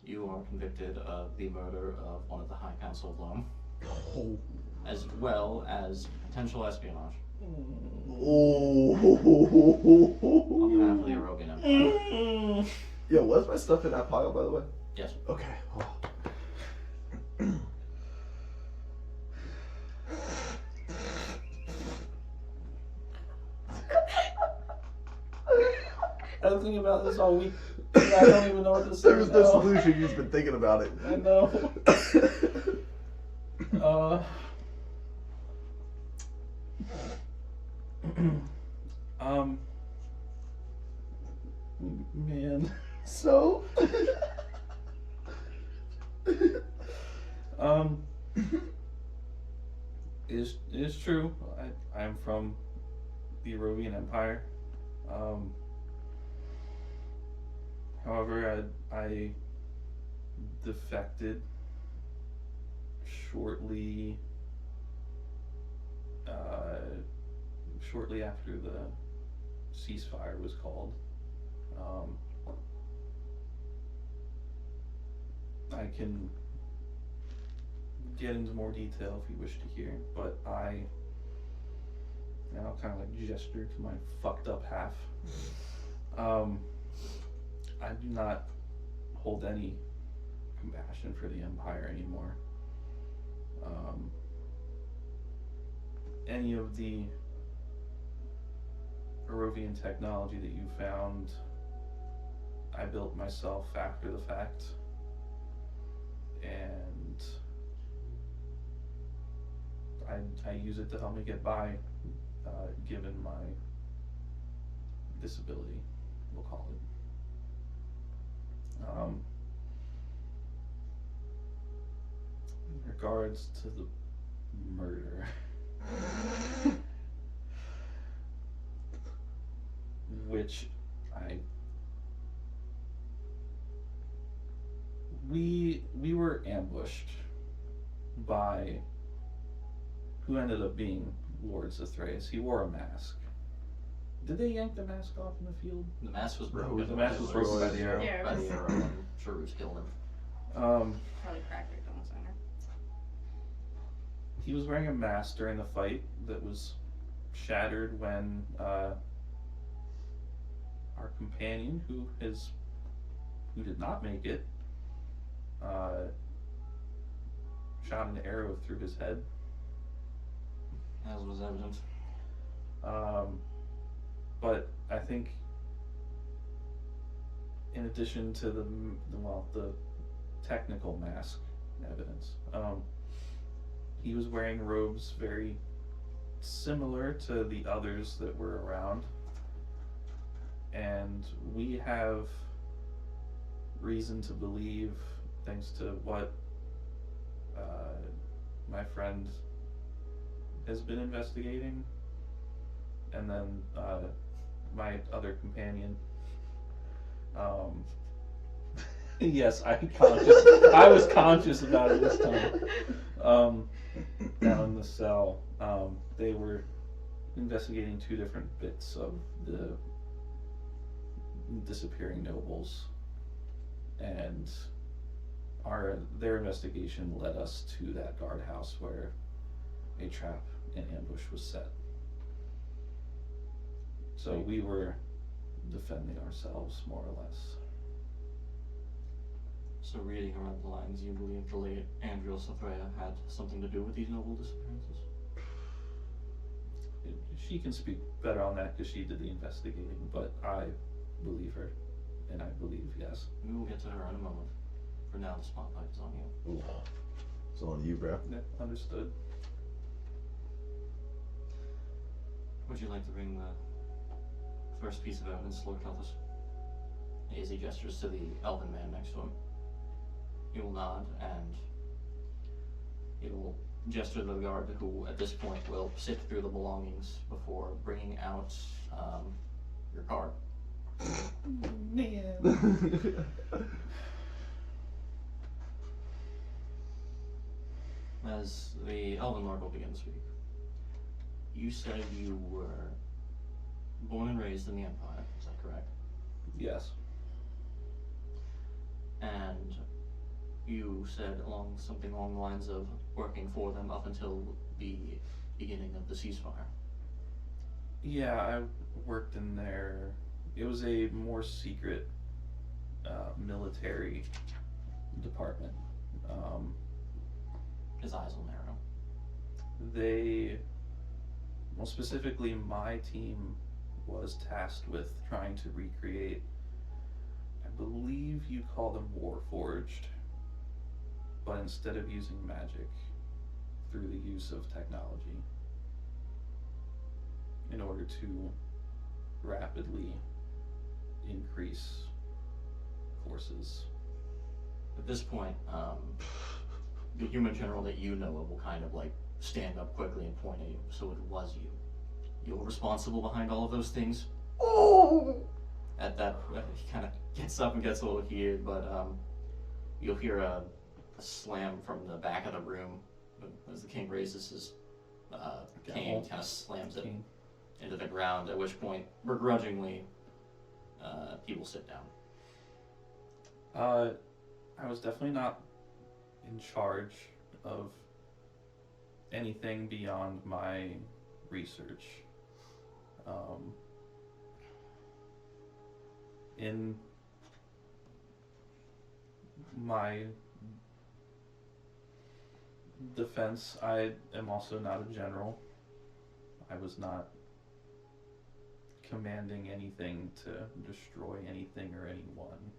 you are convicted of the murder of one of the High Council of Loam, Oh. as well as potential espionage Oh. on behalf of the Arogan Empire. Yo, was my stuff in that pile, by the way? Yes. Okay. Oh. I've been thinking about this all week. I don't even know what to say. There was no now. solution. You've been thinking about it. I know. Man. So. It is true. I'm from the Arovian Empire. However, I defected shortly after the ceasefire was called. I can get into more detail if you wish to hear, but and I'll kind of like gesture to my fucked up half. I do not hold any compassion for the Empire anymore. Any of the Arovian technology that you found, I built myself after the fact. And I use it to help me get by, given my disability, we'll call it. regards to the murder, which we were ambushed by who ended up being Lord Zithraeus. He wore a mask. Did they yank the mask off in the field? The mask was No, broken. the mask was broken by the arrow. Yeah, it By was the arrow, and Sharus killed him. probably cracked it on the center. He was wearing a mask during the fight that was shattered when our companion, who did not make it, shot an arrow through his head. As was evident. But I think, in addition to the technical mask evidence, he was wearing robes very similar to the others that were around, and we have reason to believe, thanks to what my friend has been investigating, and then my other companion. Yes, I was conscious about it this time. Down in the cell, they were investigating 2 different bits of the disappearing nobles, and their investigation led us to that guardhouse where a trap and ambush was set. So we were defending ourselves, more or less. So reading around the lines, you believe the late Andrew Sothrea had something to do with these noble disappearances? She can speak better on that because she did the investigating, but I believe her, and I believe yes. We will get to her in a moment. For now, the spotlight is on you. Ooh. It's on you, bro. Yeah, understood. Would you like to bring the first piece of evidence, Lord Kelthus? As he gestures to the elven man next to him. He will nod, and he will gesture to the guard, who at this point will sift through the belongings before bringing out your card. Man. As the elven lord will begin to speak, you said you were born and raised in the Empire, is that correct? Yes. And you said something along the lines of working for them up until the beginning of the ceasefire. Yeah, I worked in there. It was a more secret military department. His eyes will narrow. Specifically my team was tasked with trying to recreate, I believe you call them Warforged, but instead of using magic, through the use of technology, in order to rapidly increase forces. At this point, the human general that you know of will kind of like stand up quickly and point at you. So it was you. You're responsible behind all of those things? Oh! At that, he kind of gets up and gets a little heated, but you'll hear a slam from the back of the room as the king raises his cane, kind of slams it into the ground, at which point, begrudgingly, he will sit down. I was definitely not in charge of anything beyond my research. In my defense, I am also not a general. I was not commanding anything to destroy anything or anyone.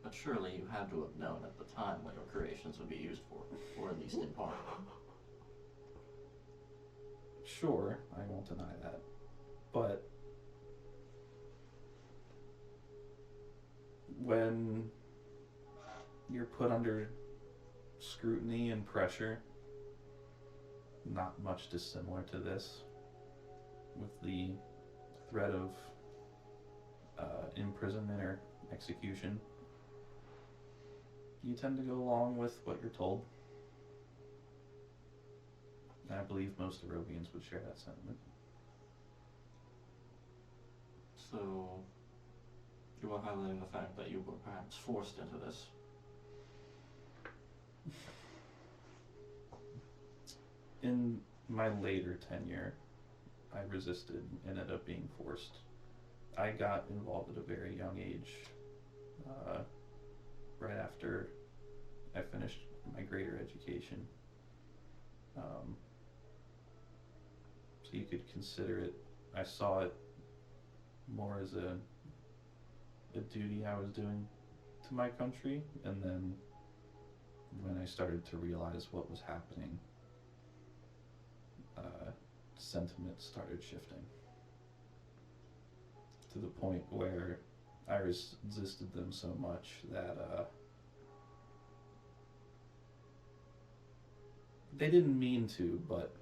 But surely you had to have known at the time what your creations would be used for, or at least in part. Sure, I won't deny that. But when you're put under scrutiny and pressure. Not much dissimilar to this, with the threat of imprisonment or execution. You tend to go along with what you're told. And I believe most Arovians would share that sentiment. So, you are highlighting the fact that you were perhaps forced into this. In my later tenure, I resisted and ended up being forced. I got involved at a very young age, right after I finished my greater education. So you could consider it, I saw it more as a duty I was doing to my country, and then when I started to realize what was happening, sentiment started shifting to the point where I resisted them so much that they didn't mean to, but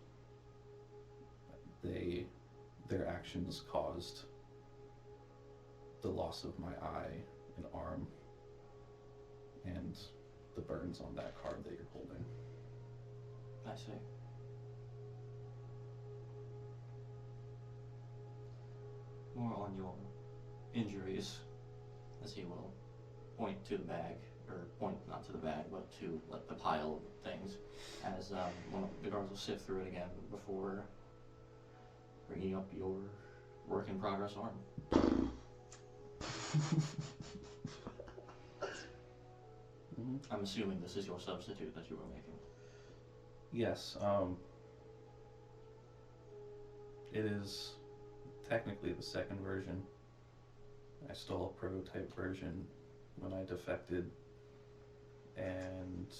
their actions caused the loss of my eye and arm and the burns on that card that you're holding. I see. More on your injuries, as he will point to the bag, or point not to the bag, but to like the pile of things, as one of the guards will sift through it again before bringing up your work in progress arm. I'm assuming this is your substitute that you were making. Yes, it is technically the second version. I stole a prototype version when I defected, and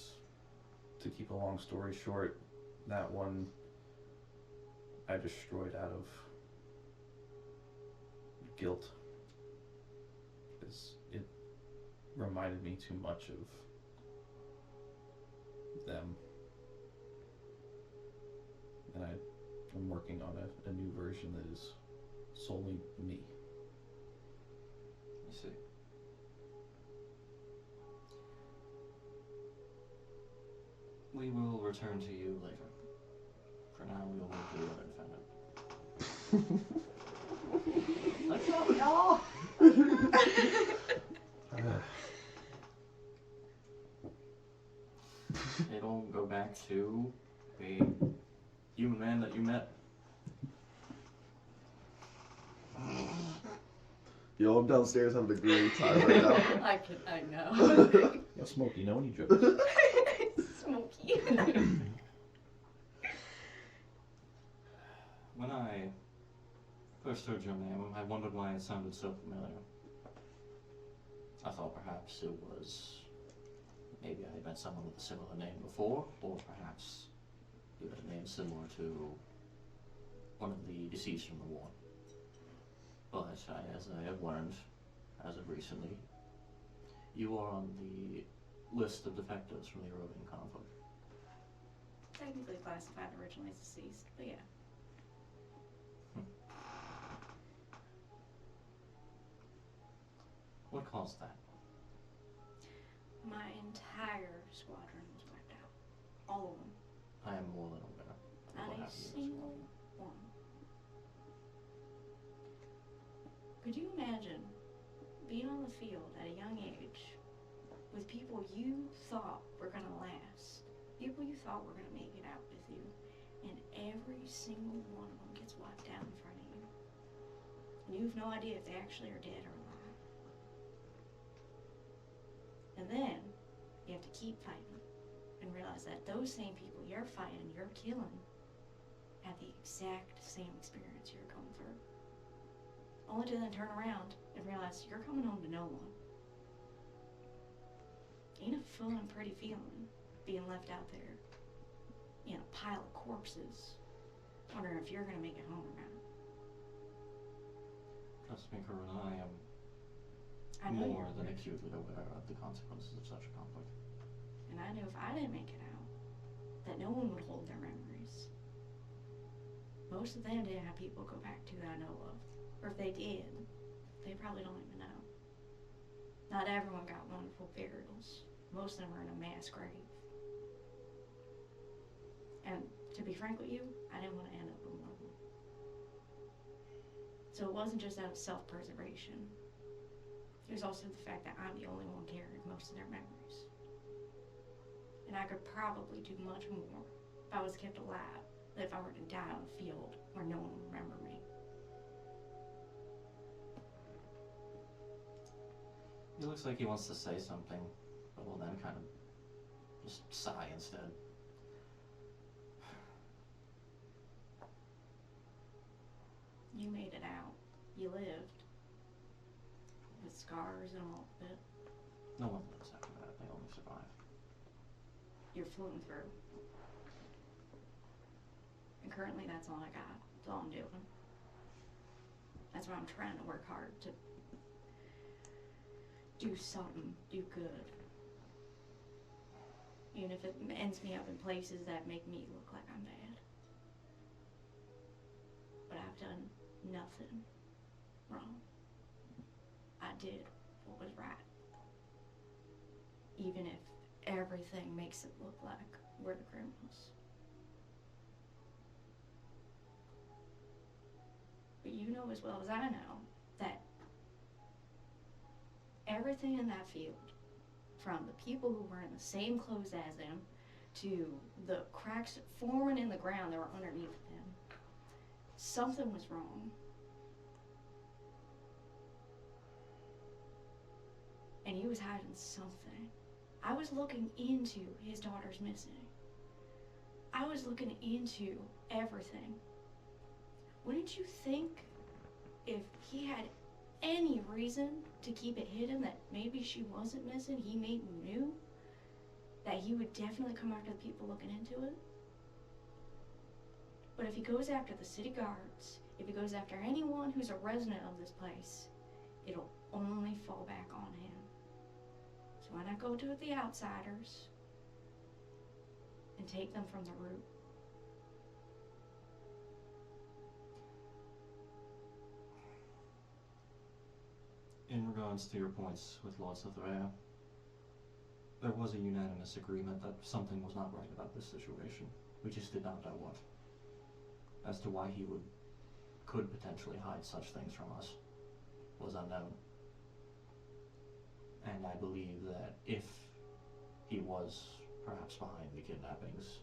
to keep a long story short, that one I destroyed out of guilt, because it reminded me too much of them, and I'm working on a new version that is solely me. I see. We will return to you later. For now, we will move to the other defendant. Let's go, y'all! It'll go back to the human man that you met. Yo, I'm downstairs having a great time right now. I know. Yo, Smokey, know any jokes? Smokey. When I first heard your name, I wondered why it sounded so familiar. I thought perhaps it was... maybe I had met someone with a similar name before, or perhaps you had a name similar to one of the deceased from the war. But as I have learned, as of recently, you are on the list of defectives from the European conflict. Technically classified originally as deceased, but yeah. What caused that? My entire squadron was wiped out. All of them. I am more than aware of Not what a happened to this single woman. one. Could you imagine being on the field at a young age with people you thought were going to last, people you thought were going to make it out with you, and every single one of them gets wiped out in front of you? And you have no idea if they actually are dead or alive. And then you have to keep fighting and realize that those same people you're fighting, you're killing, had the exact same experience you're going through. Only to then turn around and realize you're coming home to no one. Ain't a fun and pretty feeling being left out there in a pile of corpses, wondering if you're gonna make it home or not. Trust me, Karuna, I I am know more you're than acutely aware of the consequences of such a conflict. And I knew if I didn't make it out, that no one would hold their memories. Most of them didn't have people to go back to that I know of. Or if they did, they probably don't even know. Not everyone got wonderful burials. Most of them are in a mass grave. And to be frank with you, I didn't want to end up in one of them. So it wasn't just out of self-preservation. It was also the fact that I'm the only one carrying most of their memories. And I could probably do much more if I was kept alive than if I were to die on a field where no one would remember me. He looks like he wants to say something, but will then kind of just sigh instead. You made it out. You lived. With scars and all of it. No one lives after that. They only survive. You're floating through. And currently that's all I got. That's all I'm doing. That's why I'm trying to work hard to do something, do good. Even if it ends me up in places that make me look like I'm bad. But I've done nothing wrong. I did what was right. Even if everything makes it look like we're the criminals. But you know as well as I know that everything in that field, from the people who were in the same clothes as them, to the cracks forming in the ground that were underneath them, something was wrong. And he was hiding something. I was looking into his daughter's missing. I was looking into everything. Wouldn't you think if he had any reason to keep it hidden that maybe she wasn't missing, he maybe knew, that he would definitely come after the people looking into it? But if he goes after the city guards, if he goes after anyone who's a resident of this place, it'll only fall back on him. So why not go to the outsiders and take them from the root? In regards to your points with Lord Cytherea, there was a unanimous agreement that something was not right about this situation. We just did not know what. As to why he could potentially hide such things from us was unknown. And I believe that if he was perhaps behind the kidnappings,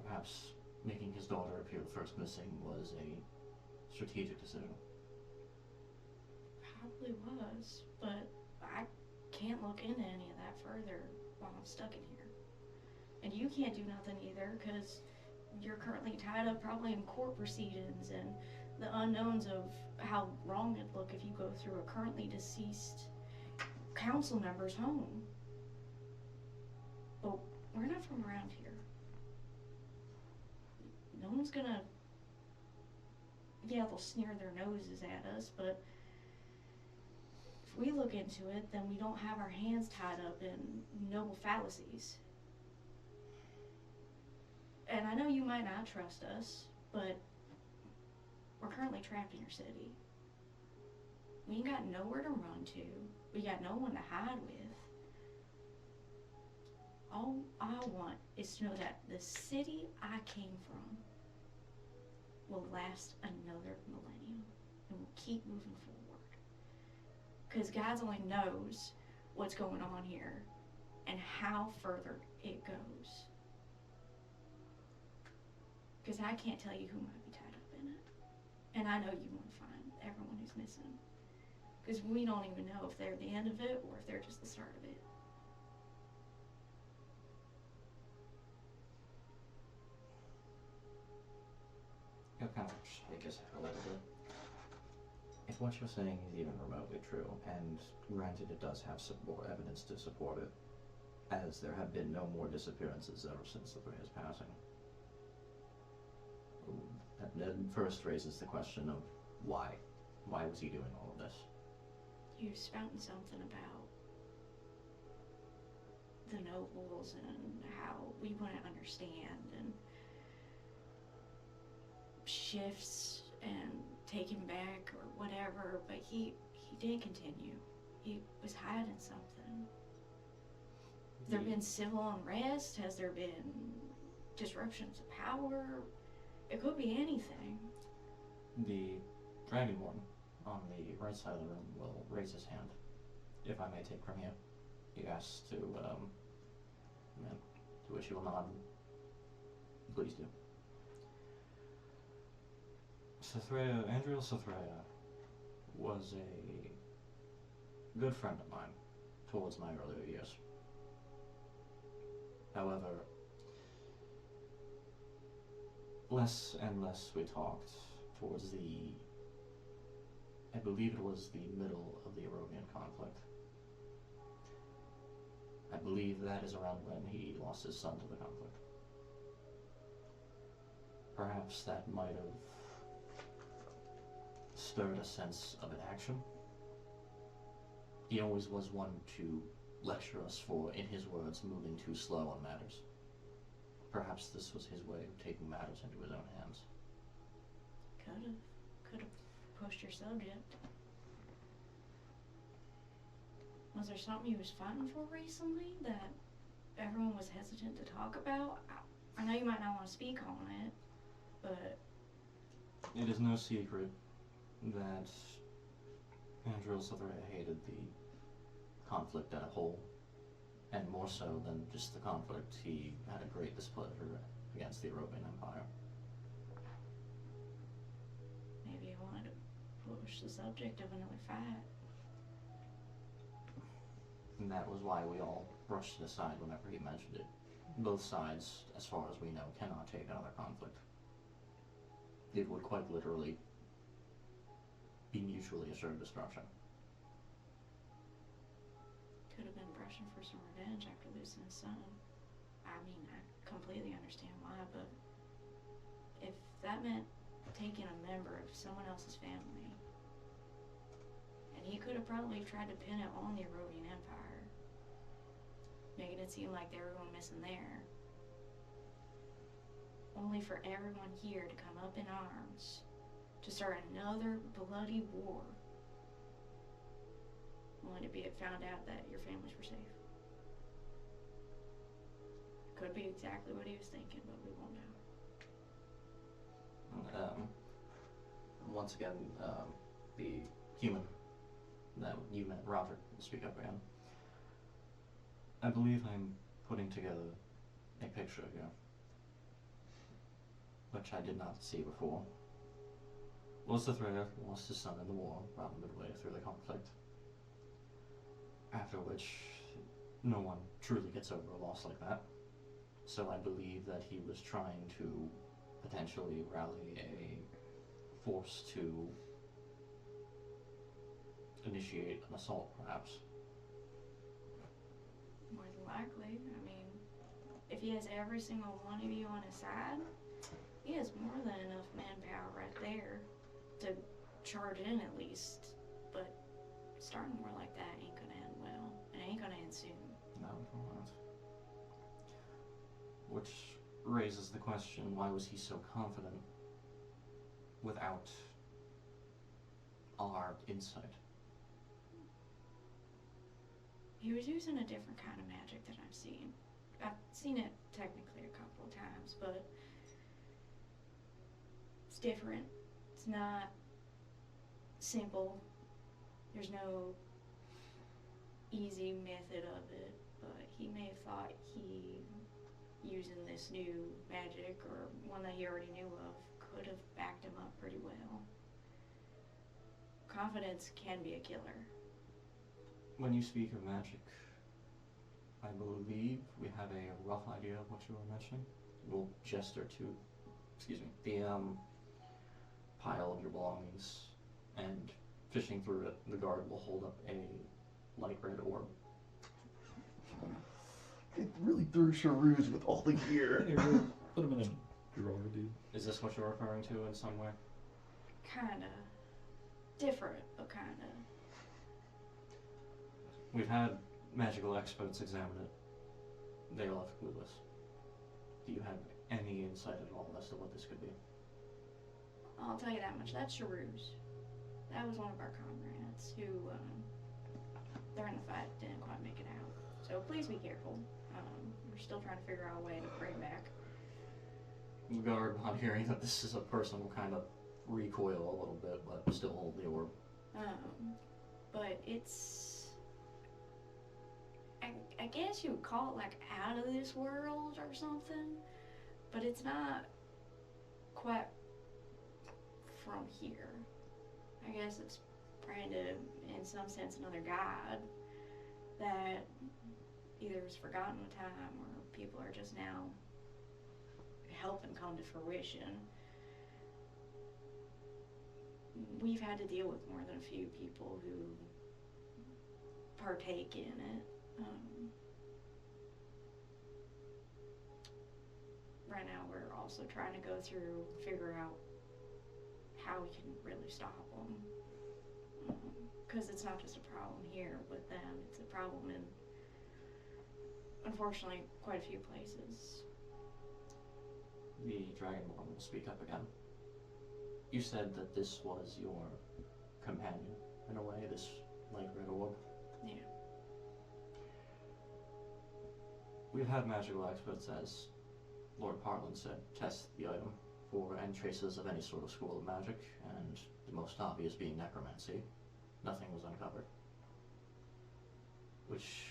perhaps making his daughter appear first missing was a strategic decision. Probably was, but I can't look into any of that further while I'm stuck in here. And you can't do nothing either, because you're currently tied up probably in court proceedings and the unknowns of how wrong it'd look if you go through a currently deceased council member's home. But we're not from around here. No one's gonna, yeah, they'll sneer their noses at us, but if we look into it, then we don't have our hands tied up in noble fallacies. And I know you might not trust us, but we're currently trapped in your city. We ain't got nowhere to run to. We got no one to hide with. All I want is to know that the city I came from will last another millennium and will keep moving forward. Because God only knows what's going on here and how further it goes. Because I can't tell you who might be tied up in it. And I know you want to find everyone who's missing. Because we don't even know if they're the end of it or if they're just the start of it. He'll kind of shake his head a little bit. If what you're saying is even remotely true, and granted it does have some more evidence to support it, as there have been no more disappearances ever since Cytherea's passing, that then first raises the question of why. Why was he doing all of this? You're spouting something about the nobles and how we wouldn't understand, and shifts and take him back or whatever, but he did continue. He was hiding something. Has there been civil unrest? Has there been disruptions of power? It could be anything. The Dragonborn on the right side of the room will raise his hand, if I may take from you. He asks to which you will nod. Please do. Andriel Sithrea was a good friend of mine towards my earlier years. However, less and less we talked towards I believe it was the middle of the Erovian conflict. I believe that is around when he lost his son to the conflict. Perhaps that might have stirred a sense of an action. He always was one to lecture us for, in his words, moving too slow on matters. Perhaps this was his way of taking matters into his own hands. Could have pushed your subject. Was there something you was fighting for recently that everyone was hesitant to talk about? I know you might not want to speak on it, but... It is no secret that Andriel Sithrea hated the conflict as a whole, and more so than just the conflict, he had a great displeasure against the Erovian Empire. Maybe he wanted to push the subject of another fight. And that was why we all brushed it aside whenever he mentioned it. Both sides, as far as we know, cannot take another conflict. It would quite literally be mutually assured destruction. Could have been brushing for some revenge after losing his son. I mean, I completely understand why, but if that meant taking a member of someone else's family, and he could have probably tried to pin it on the Erovian Empire, making it seem like they were going missing there, only for everyone here to come up in arms to start another bloody war, only to be found out that your families were safe. Could be exactly what he was thinking, but we won't know. Once again, the human that you met, Roger, will speak up again. I believe I'm putting together a picture here, which I did not see before. Sithrea lost his son in the war about midway through the conflict, after which no one truly gets over a loss like that. So I believe that he was trying to potentially rally a force to initiate an assault, perhaps. More than likely. I mean, if he has every single one of you on his side, he has more than enough manpower right there to charge in at least. But starting more like that ain't gonna end well. And it ain't gonna end soon. No, it won't. Which raises the question, why was he so confident without our insight? He was using a different kind of magic that I've seen. I've seen it technically a couple of times, but it's different. It's not simple. There's no easy method of it, but he may have thought he, using this new magic, or one that he already knew of, could have backed him up pretty well. Confidence can be a killer. When you speak of magic, I believe we have a rough idea of what you were mentioning. We'll gesture to, the pile of your belongings, and fishing through it, the guard will hold up a light red orb. It really threw Sharoos with all the gear. Hey, really, put him in a drawer, dude. Is this what you're referring to in some way? Kinda. Different, but kinda. We've had magical experts examine it, They are left clueless. Do you have any insight at all as to what this could be? I'll tell you that much. That's Sharouz. That was one of our comrades who, during the fight, didn't quite make it out. So please be careful. We're still trying to figure out a way to bring him back. The guard, on hearing that this is a person, will kind of recoil a little bit, but still hold the orb. But it's... I guess you would call it like out of this world or something, but it's not quite from here. I guess it's kind of, in some sense, another god that either was forgotten with time or people are just now helping come to fruition. We've had to deal with more than a few people who partake in it. Right now we're also trying to go through, figure out how we can really stop them. Because it's not just a problem here with them, it's a problem in, unfortunately, quite a few places. The Dragonborn will speak up again. You said that this was your companion, in a way, this light red orb. Yeah. We've had magical experts, as Lord Parlin said, test the item for any traces of any sort of school of magic, and the most obvious being necromancy. Nothing was uncovered. Which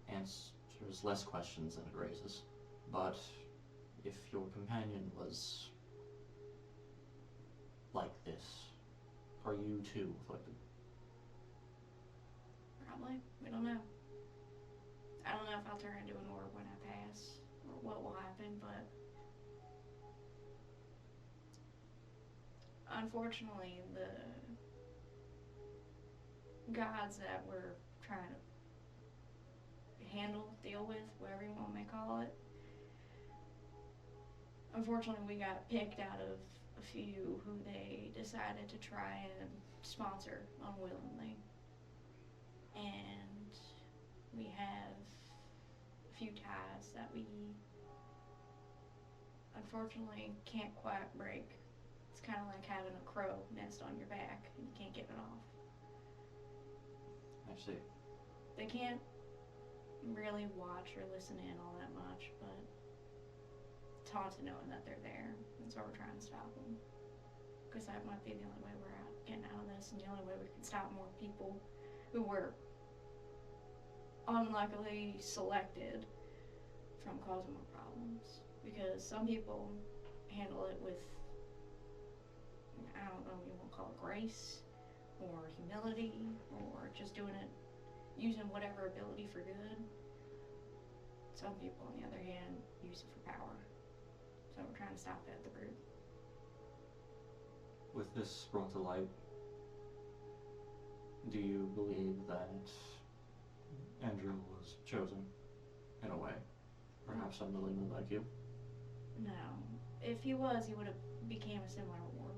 answers less questions than it raises. But if your companion was like this, are you too afflicted? Probably. We don't know. I don't know if I'll turn into an orb when I pass, or what will happen, but unfortunately, the gods that we're trying to deal with, whatever you want to call it, unfortunately we got picked out of a few who they decided to try and sponsor unwillingly. And we have a few ties that we unfortunately can't quite break. It's kind of like having a crow nest on your back and you can't get it off. I see. They can't really watch or listen in all that much, but it's haunted knowing that they're there, and so we're trying to stop them. Because that might be the only way we're getting out of this, and the only way we can stop more people who were unluckily selected from causing more problems. Because some people handle it with, I don't know, you want to call it grace, or humility, or just doing it, using whatever ability for good. Some people, on the other hand, use it for power. So we're trying to stop that at the root. With this brought to light, do you believe that Andrew was chosen, in a way? Perhaps unwillingly like you? No. If he was, he would have became a similar orb.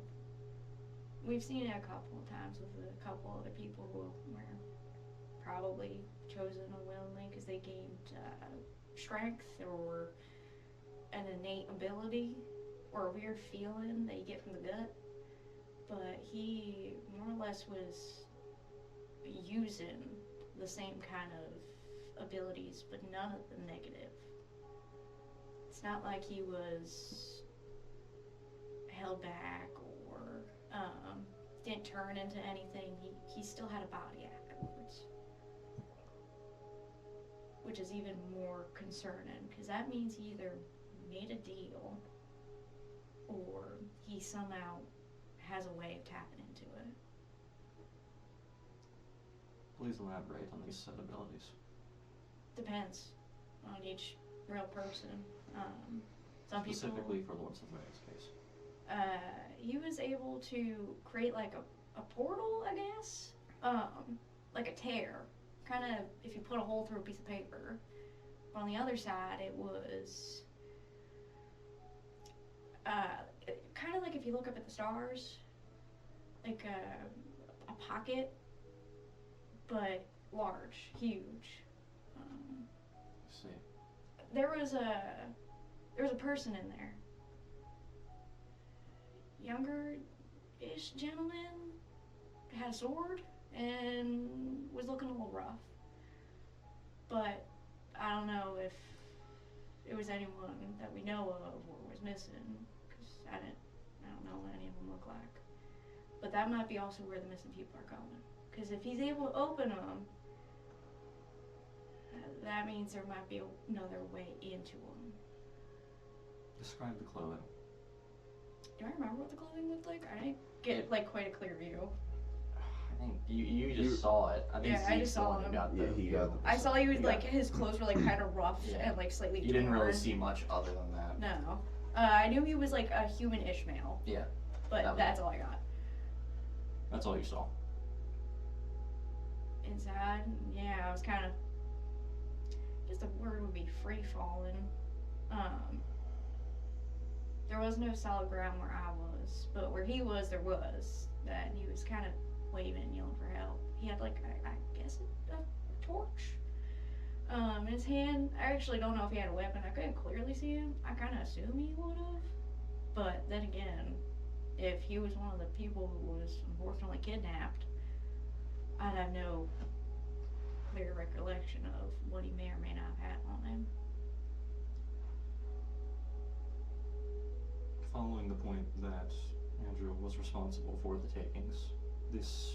We've seen it a couple of times with a couple other people who were probably chosen unwillingly because they gained strength or an innate ability or a weird feeling that you get from the gut. But he more or less was using the same kind of abilities, but none of them negative. It's not like he was held back or didn't turn into anything. He still had a body afterwards, which is even more concerning because that means he either made a deal or he somehow has a way of tapping into it. Please elaborate on these set abilities. Depends on each real person. Some Specifically people, for Lords of Ray's case. he was able to create like a portal, I guess, like a tear, kind of if you put a hole through a piece of paper. But on the other side, it was kind of like if you look up at the stars, like a pocket, but large, huge. see. There was a person in there. Younger-ish gentleman, had a sword, and was looking a little rough. But I don't know if it was anyone that we know of or was missing, because I don't know what any of them look like. But that might be also where the missing people are going. Because if he's able to open them, that means there might be another way into them. Describe the clothing. Do I remember what the clothing looked like? I didn't get like quite a clear view. I think you just saw it. I think Yeah, I Zeke's just the saw one who him. got the Yeah, he got the I saw he was Yeah. like his clothes were like kind of rough Yeah. and like slightly You didn't really torn. see much other than that. No. I knew he was like a human Ishmael. Yeah. But That was that's all I got. That's all you saw. Inside, yeah, I was kind of. I guess the word would be free falling. There was no solid ground where I was, but where he was, there was. That he was kind of waving and yelling for help. He had like I guess a torch. In his hand. I actually don't know if he had a weapon. I couldn't clearly see him. I kind of assume he would have, but then again, if he was one of the people who was unfortunately kidnapped, I'd have no clear recollection of what he may or may not have had on him. Following the point that Andrew was responsible for the takings, this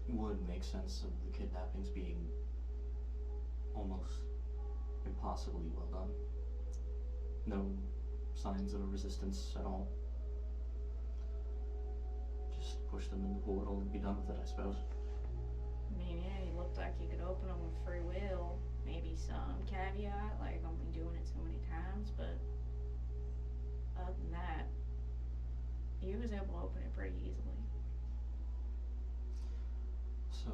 would make sense of the kidnappings being almost impossibly well done. No signs of a resistance at all. Just push them in the portal and be done with it, I suppose. I mean, yeah, he looked like he could open them with free will. Maybe some caveat, like only doing it so many times, but other than that, he was able to open it pretty easily. So,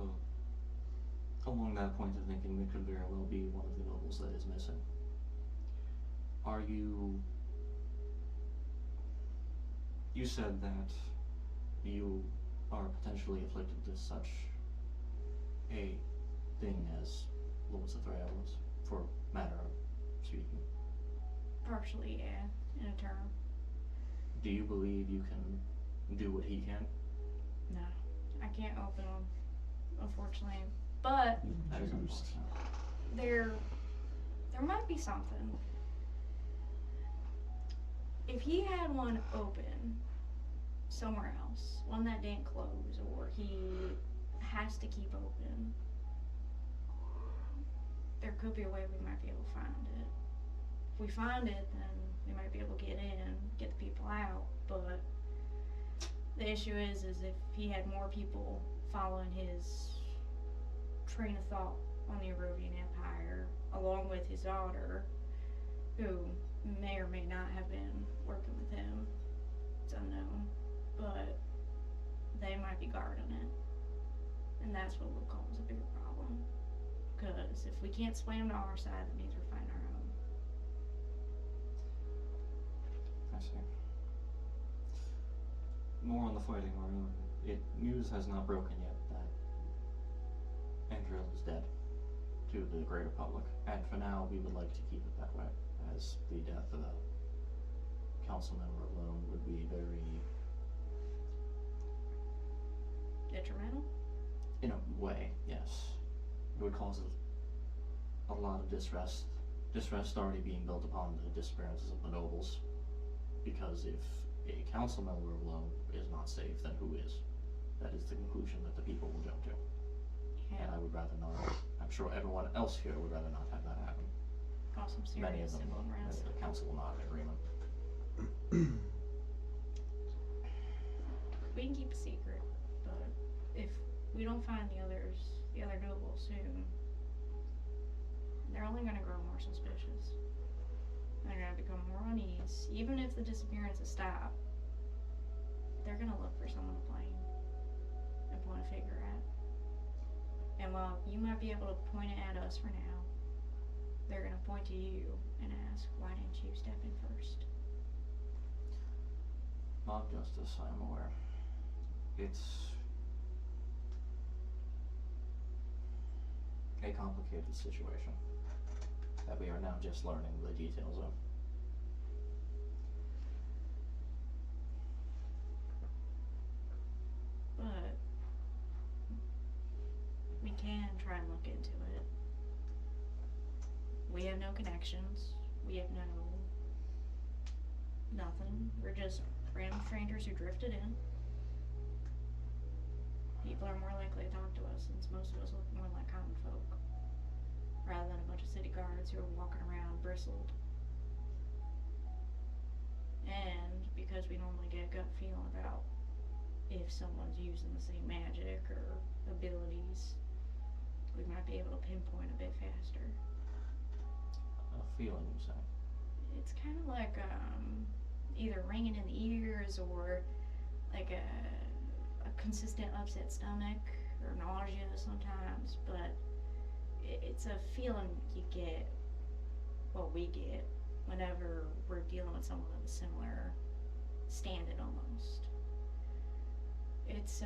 along that point of thinking, it could very well be one of the nobles that is missing. Are you... You said that you are potentially afflicted with such a thing as Lord Threa was, for matter of speaking. Partially, yeah, in a term. Do you believe you can do what he can? No, I can't open them, unfortunately. But That is Juiced. unfortunate. there might be something. If he had one open somewhere else, one that didn't close, or he has to keep open, there could be a way we might be able to find it. If we find it, then we might be able to get in, get the people out, but the issue is if he had more people following his train of thought on the Erovian Empire, along with his daughter, who may or may not have been working with him, it's unknown, but they might be guarding it, and that's what would cause a bigger problem, because if we can't sway them to our side, that means we're fighting our own. I see. More on the fighting our own. News has not broken yet that Andriel is dead to the greater public, and for now we would like to keep it that way, as the death of a council member alone would be very, Detrimental? in a way, yes. It would cause a lot of distress. Distress already being built upon the disappearances of the nobles, because if a council member alone is not safe, then who is? That is the conclusion that the people will jump to. Yeah. And I would rather not. I'm sure everyone else here would rather not have that happen. Cause some Many of serious them, civil unrest. the council will not have agreement. We can keep a secret, but if we don't find the other nobles soon, they're only gonna grow more suspicious. They're gonna become more uneasy. Even if the disappearances stop, they're gonna look for someone to blame and point a finger at. And while you might be able to point it at us for now, they're gonna point to you and ask, why didn't you step in first? Mob justice, I am aware. a complicated situation that we are now just learning the details of. But we can try and look into it. We have no connections. We have nothing. We're just random strangers who drifted in. People are more likely to talk to us since most of us look more like common folk, rather than a bunch of city guards who are walking around bristled. And because we normally get a gut feeling about if someone's using the same magic or abilities, we might be able to pinpoint a bit faster. A feeling, you say? It's kind of like either ringing in the ears or like a consistent upset stomach or nausea sometimes, but it's a feeling you get, well, we get whenever we're dealing with someone of a similar standing almost. It's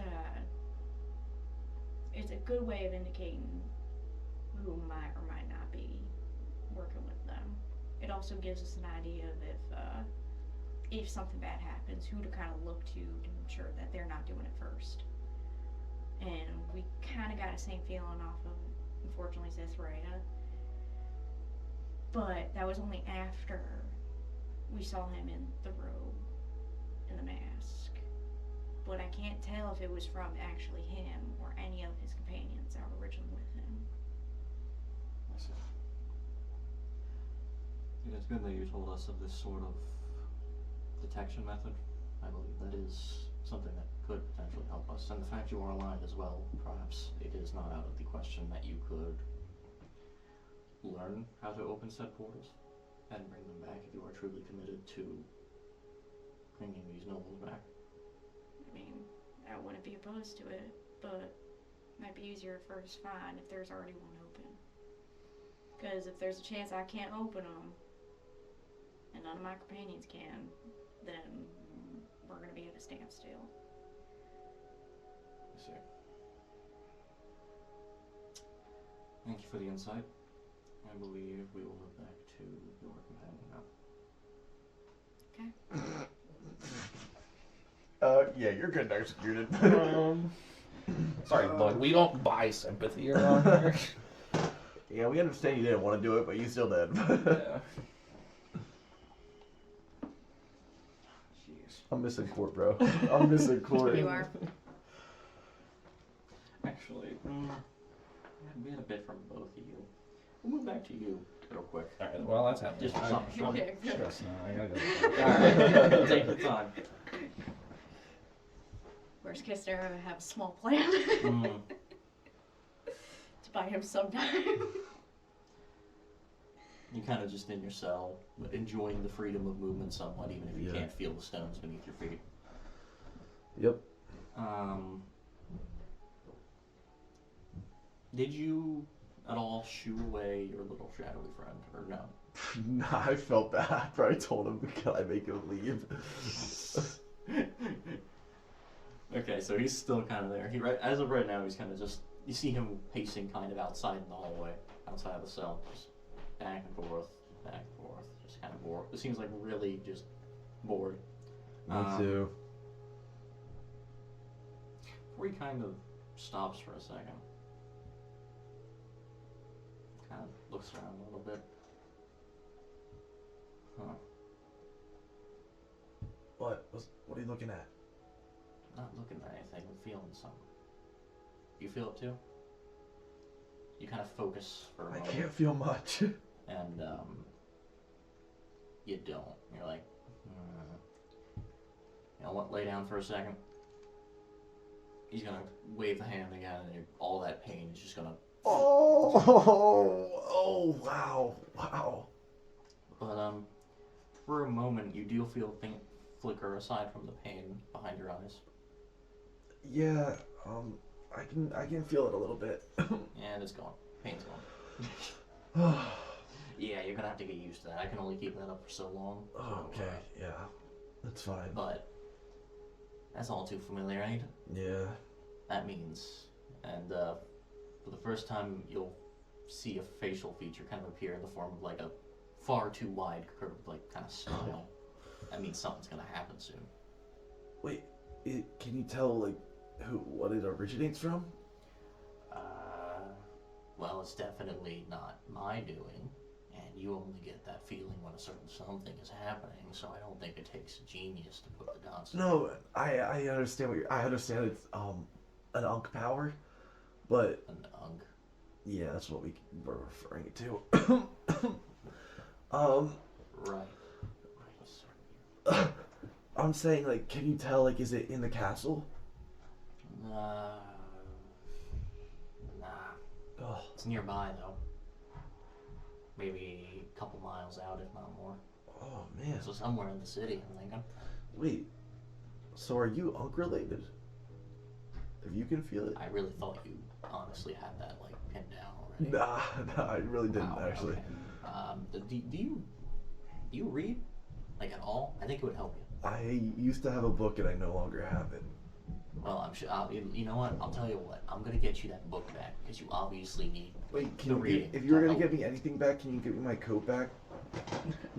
a good way of indicating who might or might not be working with them. It also gives us an idea of if something bad happens, who to kind of look to ensure that they're not doing it first. And we kind of got the same feeling off of, unfortunately, Zethraia. But that was only after we saw him in the robe and the mask. But I can't tell if it was from actually him or any of his companions that were originally with him. I see. It's good that you told us of this sort of detection method. I believe that is something that could potentially help us. And the fact you are aligned as well, perhaps it is not out of the question that you could learn how to open said portals and bring them back if you are truly committed to bringing these nobles back. I mean, I wouldn't be opposed to it, but it might be easier to first find if there's already one open. Because if there's a chance I can't open them, and none of my companions can, then we're going to be at a standstill. I see. Thank you for the insight. I believe we will move back to your companion now. Okay. Yeah, you're good executed. Sorry, look, we don't buy sympathy around here. Yeah, we understand you didn't want to do it, but you still did. Yeah. Jeez. I'm missing court, bro. I'm missing court. You are. Actually, we had a bit from both of you. We'll move back to you real quick. Alright, well, that's happening. Just for something fun. Okay. Stress now, I gotta go. Alright, take the time. Worst case scenario, I have a small plan to buy him sometime. You kind of just in your cell, but enjoying the freedom of movement somewhat, even if you Yeah. can't feel the stones beneath your feet. Yep. Did you at all shoo away your little shadowy friend, or no? Nah, I felt bad after I told him, can I make him leave? Okay, so he's still kind of there. As of right now, he's kind of just, you see him pacing kind of outside in the hallway, outside of the cell, just back and forth, just kind of bored. It seems like really just bored. Me too. Before he kind of stops for a second, kind of looks around a little bit. Huh. What are you looking at? Not looking at anything, I'm feeling something. You feel it too? You kind of focus for a I moment. can't feel much. And you don't. You're like, you know what? Lay down for a second. He's gonna wave the hand again, and all that pain is just gonna. Oh, wow. But for a moment, you do feel a faint flicker aside from the pain behind your eyes, Yeah, I can feel it a little bit. and it's gone. Pain's gone. Yeah, you're gonna have to get used to that. I can only keep that up for so long. Oh, okay, yeah, that's fine. But that's all too familiar, ain't it? Yeah. That means, and for the first time, you'll see a facial feature kind of appear in the form of like a far too wide curved like kind of smile. That means something's gonna happen soon. Wait, can you tell like what it originates from? Well, it's definitely not my doing, and you only get that feeling when a certain something is happening. So I don't think it takes a genius to put the dots. No, I understand I understand it's an Unk power, but An unk. yeah, that's what we're referring it to. Right. I'm saying like, can you tell like, is it in the castle? Nah. Oh, It's nearby though. Maybe a couple miles out, if not more. oh man. So somewhere in the city, I'm thinking. Wait, so are you Unk related? If you can feel it? I really thought you honestly had that like pinned down already. Nah, I really didn't Wow, actually. okay. Do you read like at all? I think it would help you. I used to have a book and I no longer have it. Well, I'm sure. You know what? I'll tell you what. I'm gonna get you that book back because you obviously need. Wait, The reading if you were to gonna help. give me anything back, can you give me my coat back?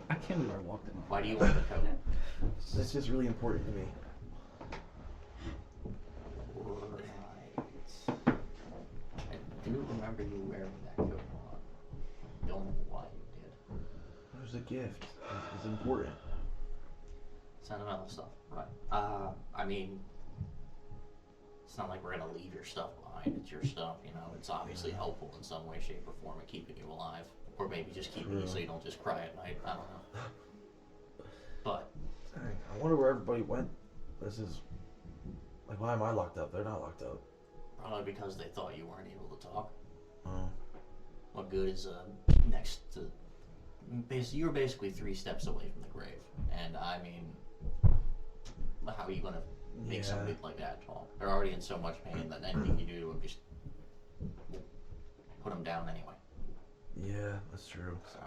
I can't believe I walked in. Why do you want the coat? That's just really important to me. Right. I do remember you wearing that coat a lot. Don't know why you did. It was a gift. It's important. Sentimental stuff, right? I mean, it's not like we're gonna leave your stuff behind. It's your stuff, you know. It's obviously helpful in some way, shape, or form at keeping you alive, or maybe just keeping you so you don't just cry at night. I don't know. But Dang, I wonder where everybody went. This is like, why am I locked up? They're not locked up. probably because they thought you weren't able to talk. Oh. What good is next to? You're basically 3 steps away from the grave, and I mean, how are you gonna make somebody like that talk? They're already in so much pain that anything you do would just put them down anyway. Yeah, that's true. So,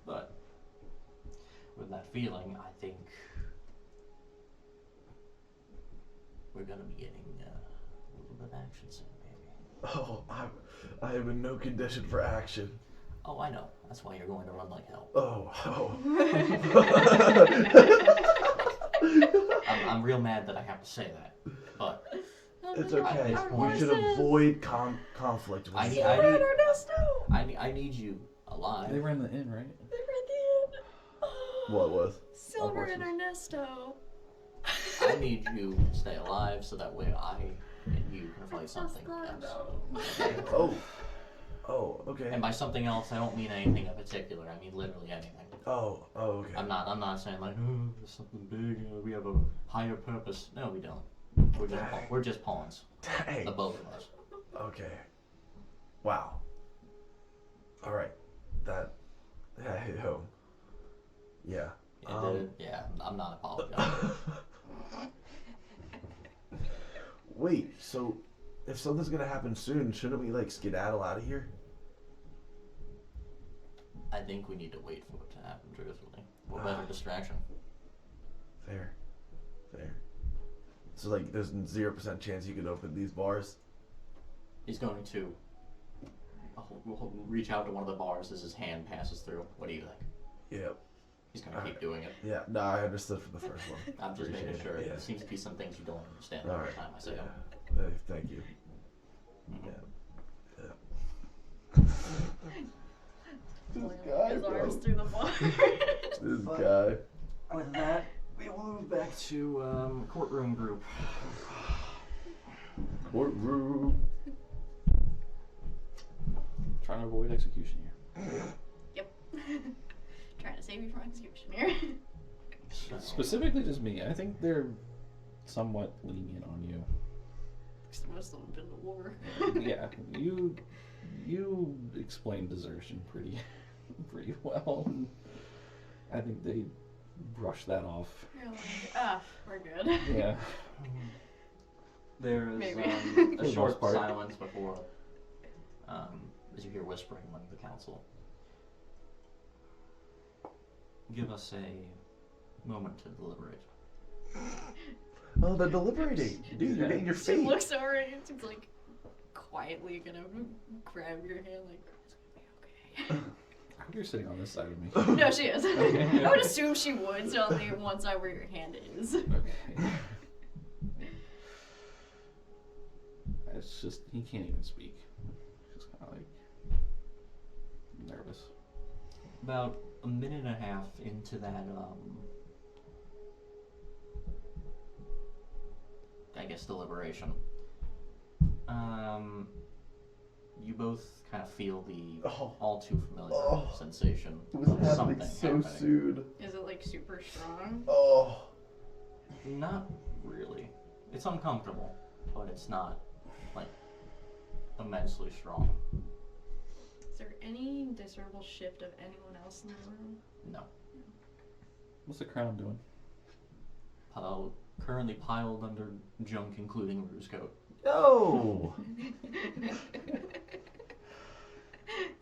but with that feeling, I think we're gonna be getting a little bit of action soon, maybe. Oh, I am in no condition for action. Oh, I know. That's why you're going to run like hell. Oh. I'm real mad that I have to say that, but It's okay. Our You horses. should avoid conflict. I need I need you alive. They were in the inn, right? What was? Silver horses. and Ernesto. I need you to stay alive so that way I and you can fight something else. Oh, okay. And by something else, I don't mean anything in particular. I mean literally anything. Oh, okay. I'm not saying like, oh, there's something big. We have a higher purpose. No, we don't. We're just pawns. Dang. The both of us. Okay. Wow. All right. That hit home. Yeah. Yeah, I'm not apologizing. Wait. So, if something's gonna happen soon, shouldn't we like skedaddle out of here? I think we need to wait for it to happen. Truthfully, what better distraction? Fair. So like, there's 0% chance you can open these bars. He's going to reach out to one of the bars as his hand passes through. What do you think? Yep. He's going to keep doing it. Yeah. No, I understood from the first one. I'm just making Appreciate sure. it. Yeah. There seems to be some things you don't understand All every right. time I say Yeah. them. Thank you. Mhm. Yeah. His arms through the bar. This guy. With that, we will move back to courtroom group. Courtroom. Trying to avoid execution here. Yep. Trying to save you from execution here. So, Specifically just me. I think they're somewhat lenient on you. Most of them have been to war. Yeah, you explained desertion pretty well. And I think they brushed that off. You're like, we're good. Yeah. there is Maybe. For a the short most part. silence before, as you hear whispering among the council. Give us a moment to deliberate. Oh, they're deliberating. Dude, you're getting your She fate. looks over and she's like, quietly gonna grab your hand, like, it's gonna be I hope you're sitting on this side of me. okay. No, she is. Okay. I would assume she would, so on the one side where your hand is. Okay. It's just, he can't even speak. Just kind of like nervous. About a minute and a half into that, I guess, deliberation, you both kind of feel the all too familiar sensation It was of happening something so happening. soon. Is it like super strong? Oh. Not really. It's uncomfortable, but it's not like immensely strong. Is there any discernible shift of anyone else in the room? No. What's the crown doing? Currently piled under junk, including Rue's coat. No.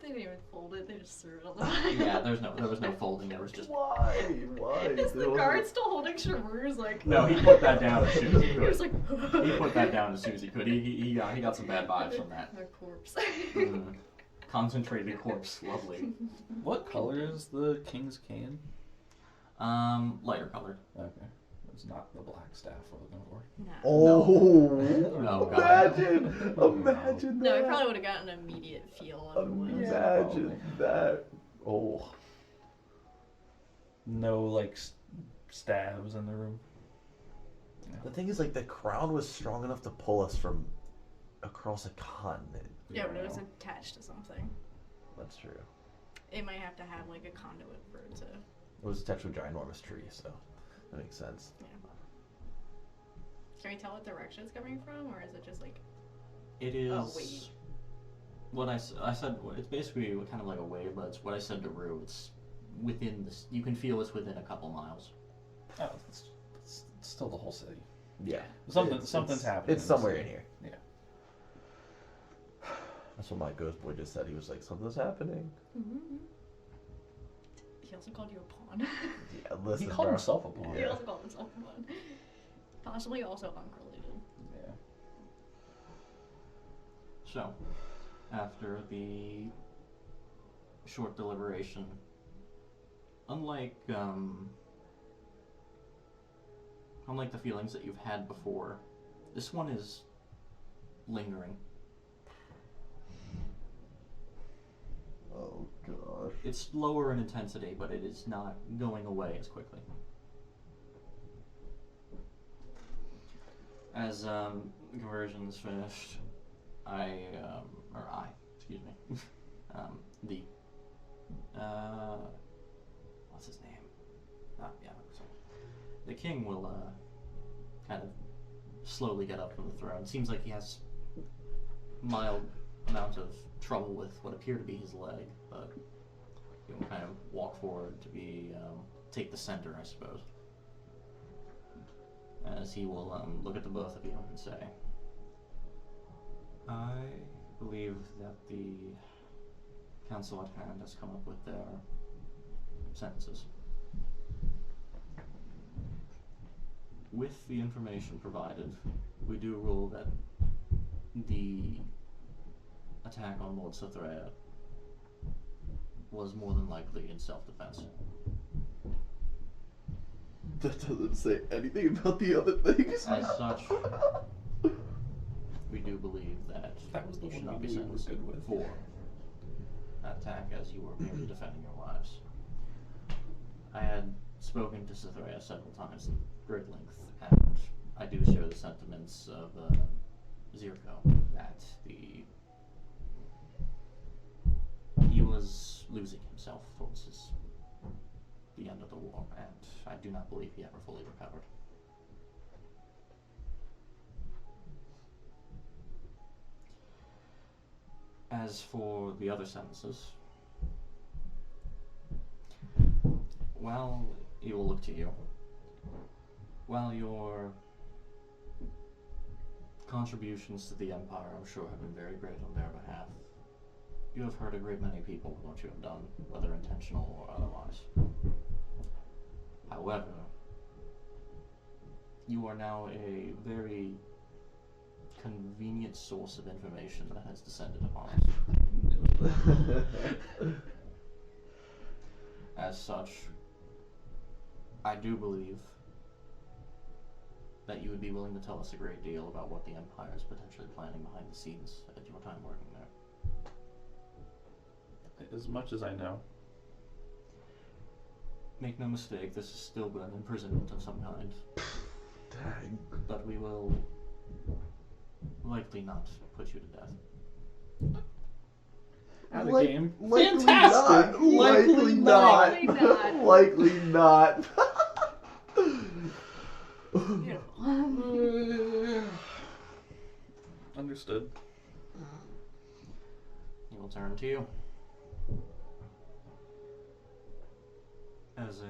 They didn't even fold it, they just threw it on the fire. Yeah, there was no folding. There was just. Why? Is the guard still holding Shamu's like? No, he put that down as soon as he He was could. like. He put that down as soon as he could. He got some bad vibes from that. A corpse. Concentrated corpse, lovely. What color is the king's cane? Lighter colored. Okay. It's not the black staff we're looking for. No. Oh. No, God. Imagine No, I that. probably would have gotten an immediate feel of it was. Imagine that. Oh. No, like, stabs in the room. The thing is, like, the crown was strong enough to pull us from across a continent. Yeah, but it was attached to something. That's true. It might have to have like a conduit for it to. It was attached to a ginormous tree, so that makes sense. Yeah. Can we tell what direction it's coming from, or is it just like? It is. Oh, wait. What I said, it's basically kind of like a wave, but it's what I said to Rue. It's within this. You can feel it's within a couple miles. Oh, it's still the whole city. Yeah. Something's happening. It's somewhere in here. Yeah. That's what my ghost boy just said. He was like, something's happening. Mm-hmm. He also called you a pawn. Yeah, listen, He called bro. himself a pawn. He also called himself a pawn. Possibly also unrelated. Yeah. So, after the short deliberation, unlike the feelings that you've had before, this one is lingering. Oh gosh. It's lower in intensity, but it is not going away as quickly. As conversion is finished, excuse me, what's his name? So the king will kind of slowly get up from the throne. Seems like he has mild amount of trouble with what appear to be his leg, but he will kind of walk forward to take the center, I suppose. As he will look at the both of you and say, I believe that the council at hand has come up with their sentences. With the information provided, we do rule that the attack on Lord Cytherea was more than likely in self-defense. That doesn't say anything about the other things. As such, we do believe that That was the you should one not we be knew you were sentenced good with. for that attack, as you were merely defending your lives. I had spoken to Cytherea several times in great length, and I do share the sentiments of Zirko that he was losing himself towards the end of the war, and I do not believe he ever fully recovered. As for the other sentences, well, he will look to you. While your contributions to the Empire, I'm sure, have been very great on their behalf, you have hurt a great many people with what you have done, whether intentional or otherwise. However, you are now a very convenient source of information that has descended upon us. As such, I do believe that you would be willing to tell us a great deal about what the Empire is potentially planning behind the scenes at your time working there. As much as I know. Make no mistake, this is still an imprisonment of some kind. Dang. But we will likely not put you to death. Out of game. Likely Fantastic! not. Likely not. Likely not. Likely not. Beautiful. Understood. He will turn to you. As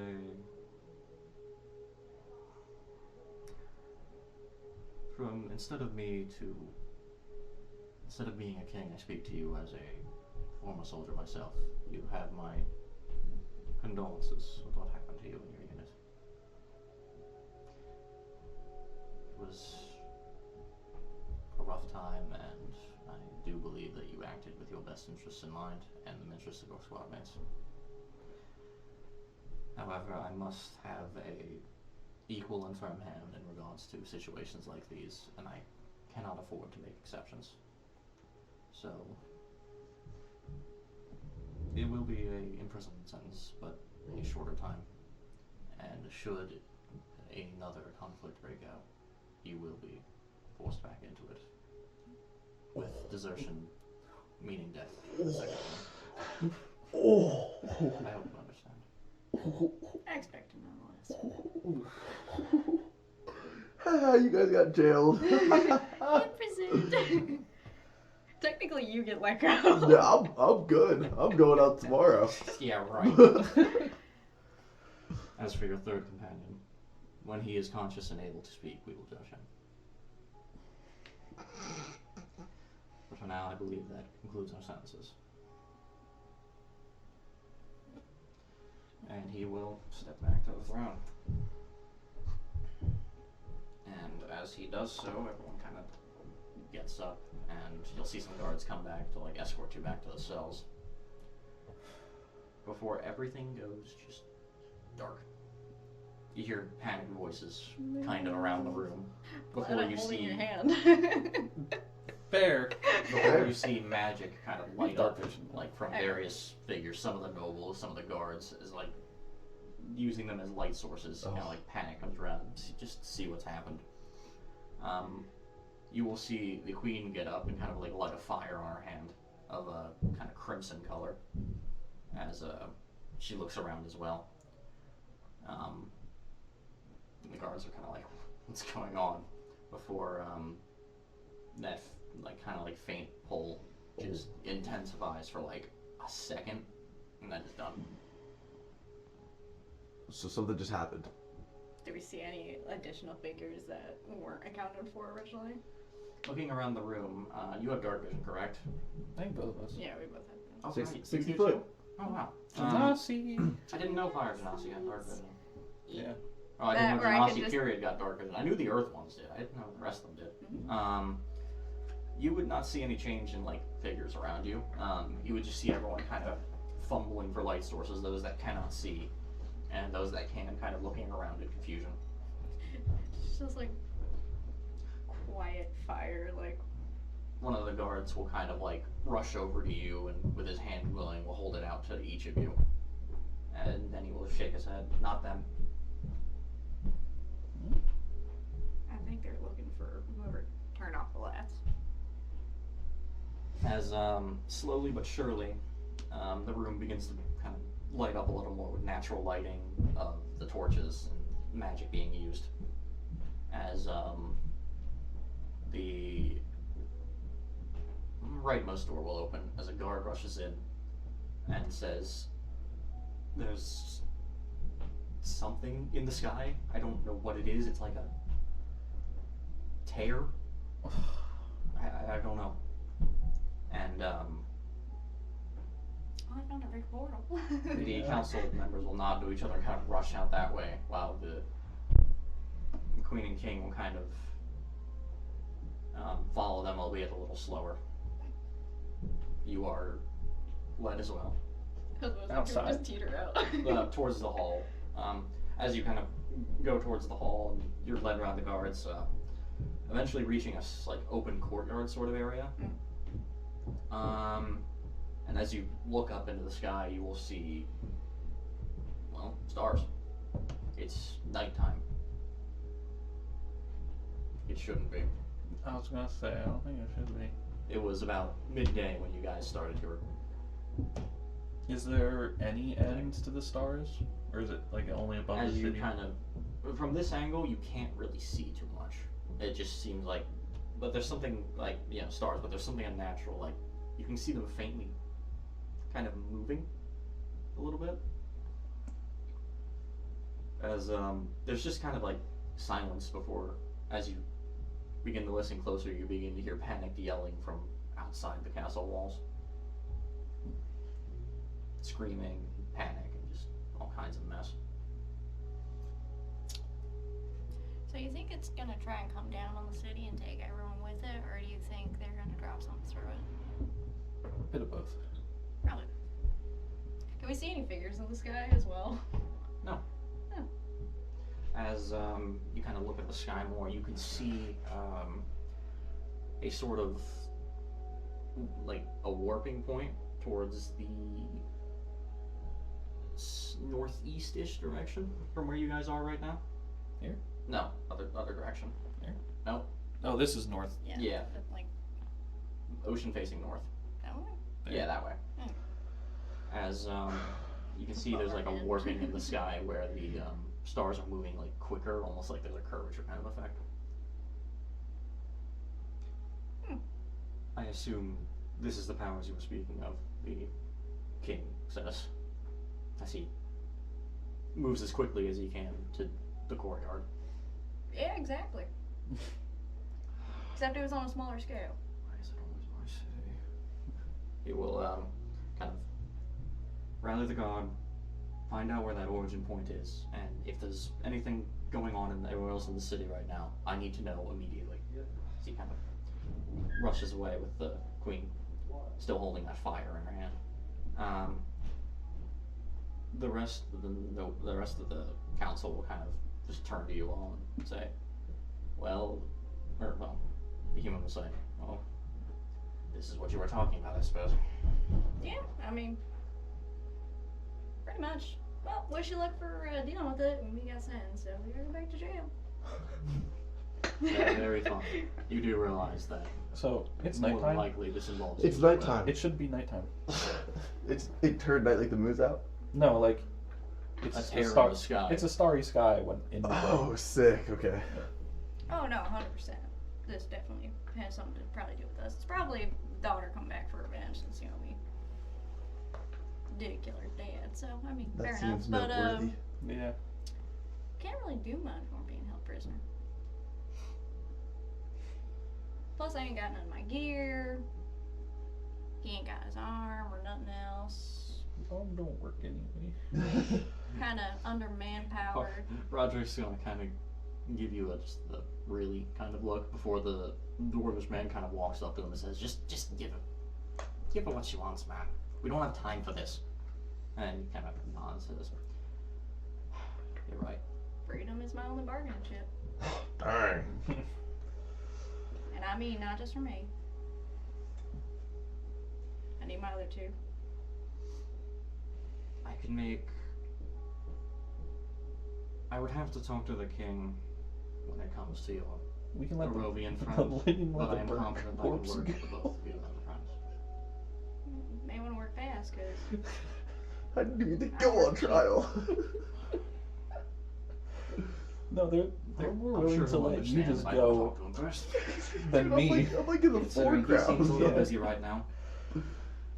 instead of being a king, I speak to you as a former soldier myself. You have my condolences with what happened to you in your unit. It was a rough time, and I do believe that you acted with your best interests in mind and the interests of your squad mates. However, I must have a equal and firm hand in regards to situations like these, and I cannot afford to make exceptions. So, it will be a imprisonment sentence, but a shorter time. And should another conflict break out, you will be forced back into it. With desertion, meaning death. The second one. Oh. I hope you understand. I expect to nonetheless. You guys got jailed. Imprisoned. Technically, you get let go. Yeah, I'm good. I'm going out tomorrow. Yeah, right. As for your third companion, when he is conscious and able to speak, we will judge him. But for now, I believe that concludes our sentences. And he will step back to the throne. And as he does so, everyone kind of gets up, and you'll see some guards come back to like escort you back to the cells. Before everything goes just dark. You hear panicked voices kind of around the room. Before Glad I'm you holding see your hand. Fair. before you see magic kind of light Dark up, vision. like from various figures. Some of the nobles, some of the guards is like using them as light sources. Kind of like panic comes around, just to see what's happened. You will see the queen get up and kind of like light a fire on her hand of a kind of crimson color as she looks around as well. The guards are kind of like, what's going on? Before that like kind of like faint pull just intensifies for like a second, and then it's done. So something just happened. Do we see any additional figures that weren't accounted for originally? Looking around the room, you have dark vision, correct? I think both of us. Yeah, we both have them. Oh, 60 right. 60 You foot. too? Oh wow. Nazi. I didn't know Fire Genasi had dark vision. Yeah. Oh, I That, didn't know or I could Genasi just- period got dark vision. I knew the Earth ones did. I didn't know the rest of them did. Mhm. You would not see any change in like figures around you. You would just see everyone kind of fumbling for light sources, those that cannot see, and those that can kind of looking around in confusion. It's just like quiet fire, like One of the guards will kind of like rush over to you and with his hand willing will hold it out to each of you. And then he will shake his head. Not them. I think they're looking for whoever turned off the lights. As slowly but surely, the room begins to kind of light up a little more with natural lighting of the torches and magic being used. As the rightmost door will open as a guard rushes in and says, "There's something in the sky. I don't know what it is. It's like a tear. I don't know." And Oh, I found a big portal. the council members will nod to each other and kind of rush out that way, while the queen and king will kind of follow them a albeit a little slower. You are led as well. Outside. Just teeter out. Towards the hall. As you kind of go towards the hall, and you're led around the guards, eventually reaching a like open courtyard sort of area. And as you look up into the sky, you will see, well, stars. It's nighttime. It shouldn't be. I was gonna say, I don't think it should be. It was about midday when you guys started your. Is there any end to the stars? Or is it like only above As the you city? kind of, from this angle, you can't really see too much. It just seems like, but there's something like, stars, but there's something unnatural. Like, you can see them faintly kind of moving a little bit. As, there's just kind of like silence before, as you begin to listen closer, you begin to hear panicked yelling from outside the castle walls. Screaming, panic, and just all kinds of mess. So you think it's gonna try and come down on the city and take everyone with it, or do you think they're gonna drop something through it? A bit of both. Probably. Can we see any figures in the sky as well? No. Oh. As you kind of look at the sky more, you can see a sort of like a warping point towards the northeast-ish direction from where you guys are right now. Here? No, other direction. Here? No, Oh, this is north. Yeah. But like ocean facing north. that way? There. Yeah, that way. Hmm. As you can see, there's like a warping in the sky where the stars are moving like quicker, almost like there's a curvature kind of effect. I assume this is the powers you were speaking of. The king says, as he moves as quickly as he can to the courtyard. Yeah, exactly. Except it was on a smaller scale. Why is it always my city? He will kind of rally the guard, find out where that origin point is, and if there's anything going on in everywhere else in the city right now, I need to know immediately. So he kind of rushes away with the queen still holding that fire in her hand. The rest of the council will kind of just turn to you all and say, the human will say, well, this is what you were talking about, I suppose. Yeah, I mean, pretty much. Well, wish you luck for dealing with it when we got sentenced, so we gotta go back to jail. Yeah, very fun. You do realize that So it's more than nighttime. likely this involves It's you as nighttime. It should be nighttime. It turned night like the moon's out. No, like it's A a tear in star. the sky. It's a starry sky when in the Oh, sick. Okay. Oh no, 100%. This definitely has something to probably do with us. It's probably daughter come back for revenge since, we did kill her dad, so, I mean, That fair seems enough. But, noteworthy. Yeah. can't really do much when we're being held prisoner. Plus, I ain't got none of my gear. He ain't got his arm or nothing else. Arm don't work anyway. Kind of under manpower. Roderick's gonna kind of give you just a really kind of look before the dwarvish man kind of walks up to him and says, just give her what she wants, man. We don't have time for this. And he kind of nods and says, you're right. Freedom is my only bargaining chip. Dang. And I mean, not just for me. I need my other two. I would have to talk to the king when it comes to your We can let Barovian the friends, lady but let the I am burnt confident I can corpse work with the go. both of you as a friends. May want to work fast, cause I need to go on trial. No, they're more I'm willing sure to he'll let you understand just if I don't go talk to him first. than Dude, me. I'm like in the Considering he seems a foreground. little Yeah. busy right now.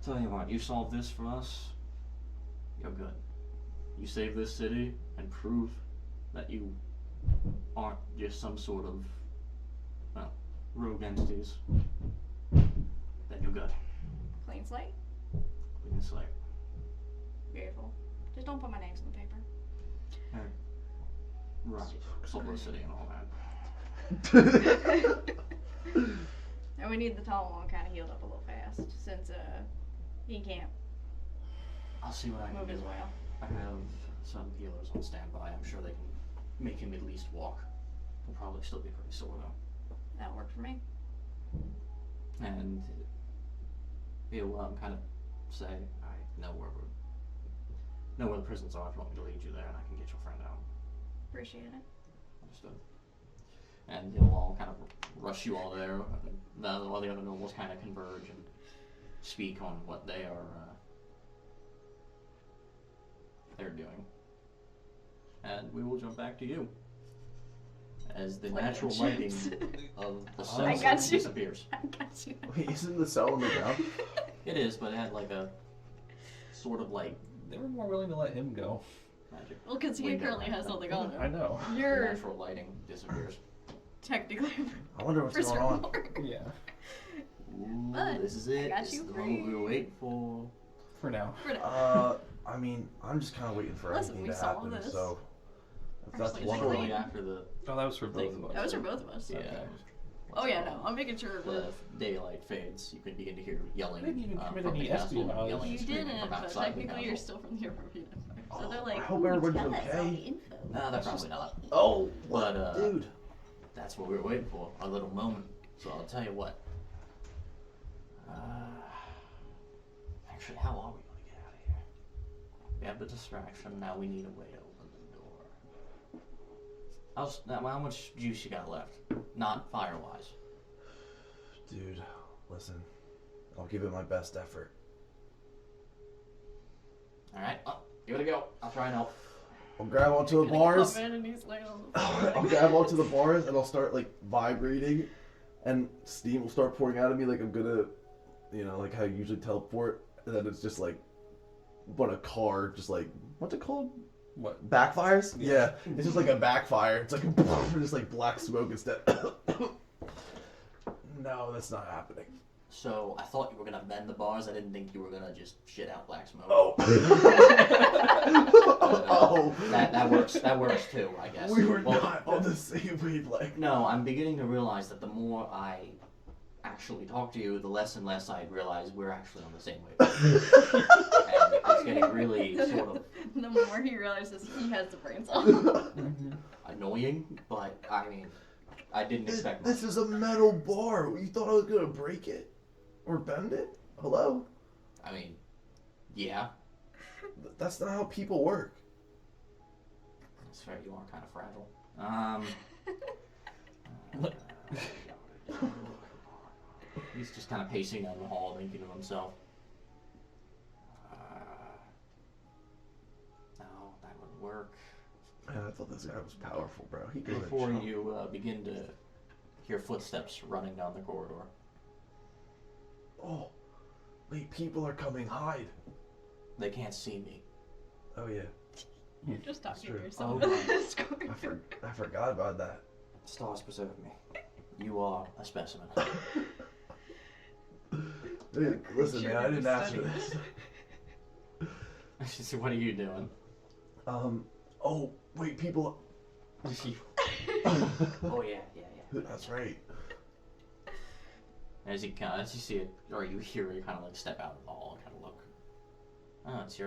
Tell you what, you solve this for us, you're good. You save this city and prove that you aren't just some sort of, rogue entities, then you're good. clean slate. Clean slate. Beautiful. Just don't put my names in the paper. Right. Publicity and all that. And we need the tall one kind of healed up a little fast since he can't I'll see what I can move do. as well. I have some healers on standby. I'm sure they can make him at least walk. He'll probably still be pretty sore though. That'll work for me. And he'll kind of say, I know where the prisons are. If you want me to lead you there, and I can get your friend out. Appreciate it. Understood. And he'll all kind of rush you all there. All the other nobles kind of converge and speak on what they're doing. And we will jump back to you. As the Like natural engines. lighting of the I cell got you. disappears. I got you. Wait, isn't the cell on the ground? It is, but it had like a sort of like They were more willing to let him go. magic. Well, because he window currently kind has of something thing. on I him. know. The You're natural lighting disappears. technically I wonder what's for going on. survival. Yeah. Ooh, But this is it. got This you is the moment we were free. waiting for. For now. For now. I mean, I'm just kind of waiting for Listen, everything we to saw happen. this. So if that's Actually, one it's like- thing. Shortly after the Oh, that was for both of us. That was for both of us. yeah, Oh yeah, no, I'm making sure the with. daylight fades, you can begin to hear yelling. I didn't even from commit the any castle, espionage. yelling You and screaming didn't, from but outside the technically you're castle. still from the European Empire. So Oh, they're like, I hope "Ooh, everyone's tell us all okay." the info. No, they're probably not. Oh, But dude. that's what we were waiting for, a little moment. So I'll tell you what. Actually, how are we going to get out of here? We have the distraction. Now we need a way to open the door. How much juice you got left? Not fire-wise. Dude, listen. I'll give it my best effort. All right, give it a go. I'll try and help. I'll grab onto the Gonna bars. come in and he's laying on the floor. I'll grab onto the bars and I'll start like vibrating, and steam will start pouring out of me like I'm gonna, like how you usually teleport. And then it's just like, but a car just like, what's it called? What? Backfires? Yeah, it's just like a backfire. It's like just like black smoke instead. No, that's not happening. So I thought you were gonna bend the bars. I didn't think you were gonna just shit out black smoke. Oh. Oh. That works. That works too, I guess. We were Well, not on the same wavelength. No, I'm beginning to realize that the more I actually talk to you, the less and less I realize we're actually on the same wavelength. And it's getting really sort of The more he realizes he has the brain cell. annoying, but I mean, I didn't expect This is a metal bar. You thought I was gonna break it or bend it? Hello? I mean, yeah, That's not how people work. that's fair. You are kind of fragile. He's just kind of pacing down the hall, thinking to himself. No, that wouldn't work. Man, I thought this guy was powerful, bro. He could Before you begin to hear footsteps running down the corridor. Oh, wait, people are coming. Hide. They can't see me. Oh yeah, You're just talking to true. yourself. Oh, It's going through. I forgot about that. Stars preserve me. You are a specimen. Dude, listen, Sure man, I did didn't the ask for study. this. So what are you doing? Oh, wait, people. Oh yeah. That's right. As you see it, or you hear it, kind of like step out of the hall and kind of look. Oh, it's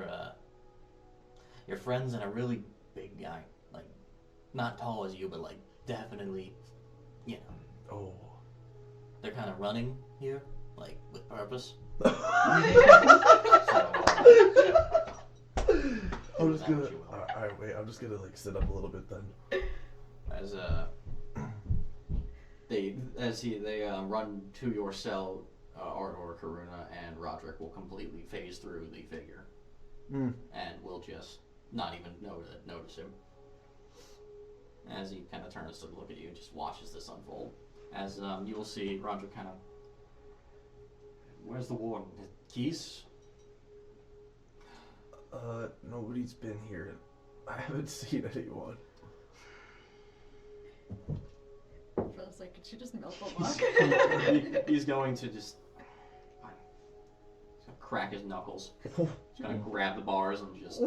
your friends and a really big guy, like not tall as you, but like definitely, Oh. they're kind of running here, like with purpose. I'm just That gonna. what you will. Alright, wait. I'm just gonna like sit up a little bit then. As they run to your cell, Ardor, Karuna, and Roderick will completely phase through the figure, and will just not even notice him. As he kind of turns to look at you and just watches this unfold. As you will see, Roderick kind of, where's the warden? His keys? Nobody's been here. I haven't seen anyone. I was like, could you just melt the lock? He's going to just crack his knuckles. He's gonna grab the bars and just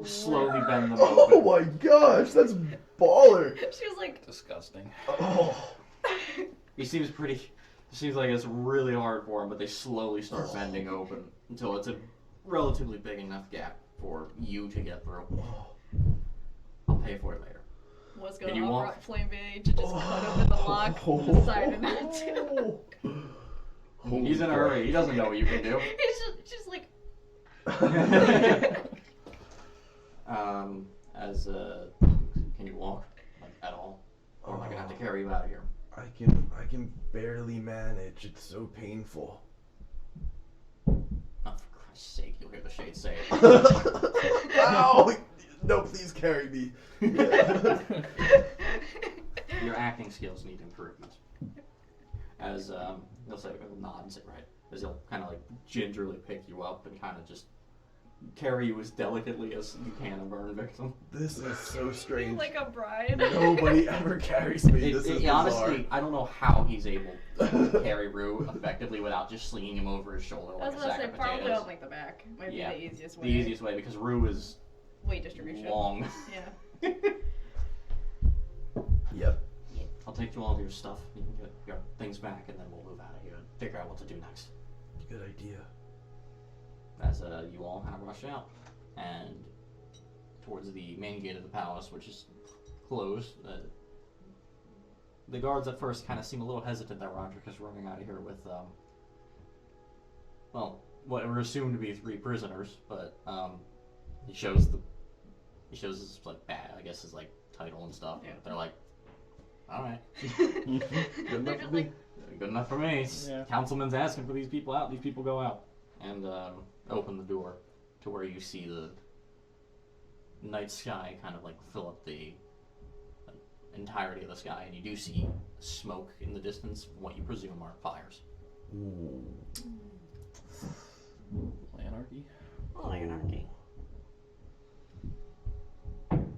slowly bend them Oh open. my gosh, that's baller. She was like, Disgusting. Oh. He seems pretty seems like it's really hard for them, but they slowly start bending open until it's a relatively big enough gap for you to get through. I'll pay for it later. Was Can going you to walk? offer up Flame Bay to just cut open the lock and decided not to. He's in a hurry. He doesn't know what you can do. He's just like, Can you walk like at all, or am I gonna have to carry you out of here? I can barely manage. It's so painful. Oh, for Christ's sake! You'll hear the shade say it. Ow! No, please carry me. Your acting skills need improvement. As he'll say, nods it right. As he'll kind of like gingerly pick you up and kind of just carry you as delicately as you can a burn victim. This is so strange. like a bride. Nobody ever carries me. This is bizarre. Honestly, I don't know how he's able to carry Rue effectively without just slinging him over his shoulder I like was a gonna sack say, of probably potatoes. on like the back. Might Yeah, be the easiest way. The easiest way, because Rue is Weight distribution. long. Yeah. Yep. I'll take you all of your stuff. You can get your things back, and then we'll move out of here and figure out what to do next. Good idea. As you all kind of rush out, and towards the main gate of the palace, which is closed. The guards at first kind of seem a little hesitant that Roderick is running out of here with, well, what were assumed to be 3 prisoners, but he shows his like bad, I guess his like title and stuff. Yeah. They're like, all right, Good enough for me. good enough for me. Yeah. Councilman's asking for these people out. These people go out, and open the door to where you see the night sky kind of like fill up the entirety of the sky, and you do see smoke in the distance from what you presume are fires. Ooh. Anarchy. Oh, anarchy.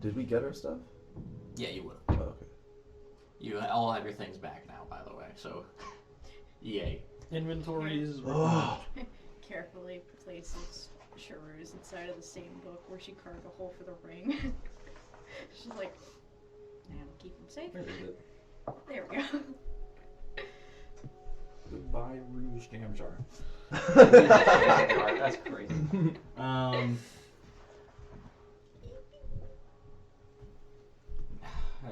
Did we get our stuff? Yeah, you would. Oh, okay. You all have your things back now, by the way. So, yay. Inventories. Oh. Carefully places Sharu's inside of the same book where she carved a hole for the ring. She's like, and keep them safe. Where is it? There we go. Goodbye, Rouge Jam Jar. That's crazy.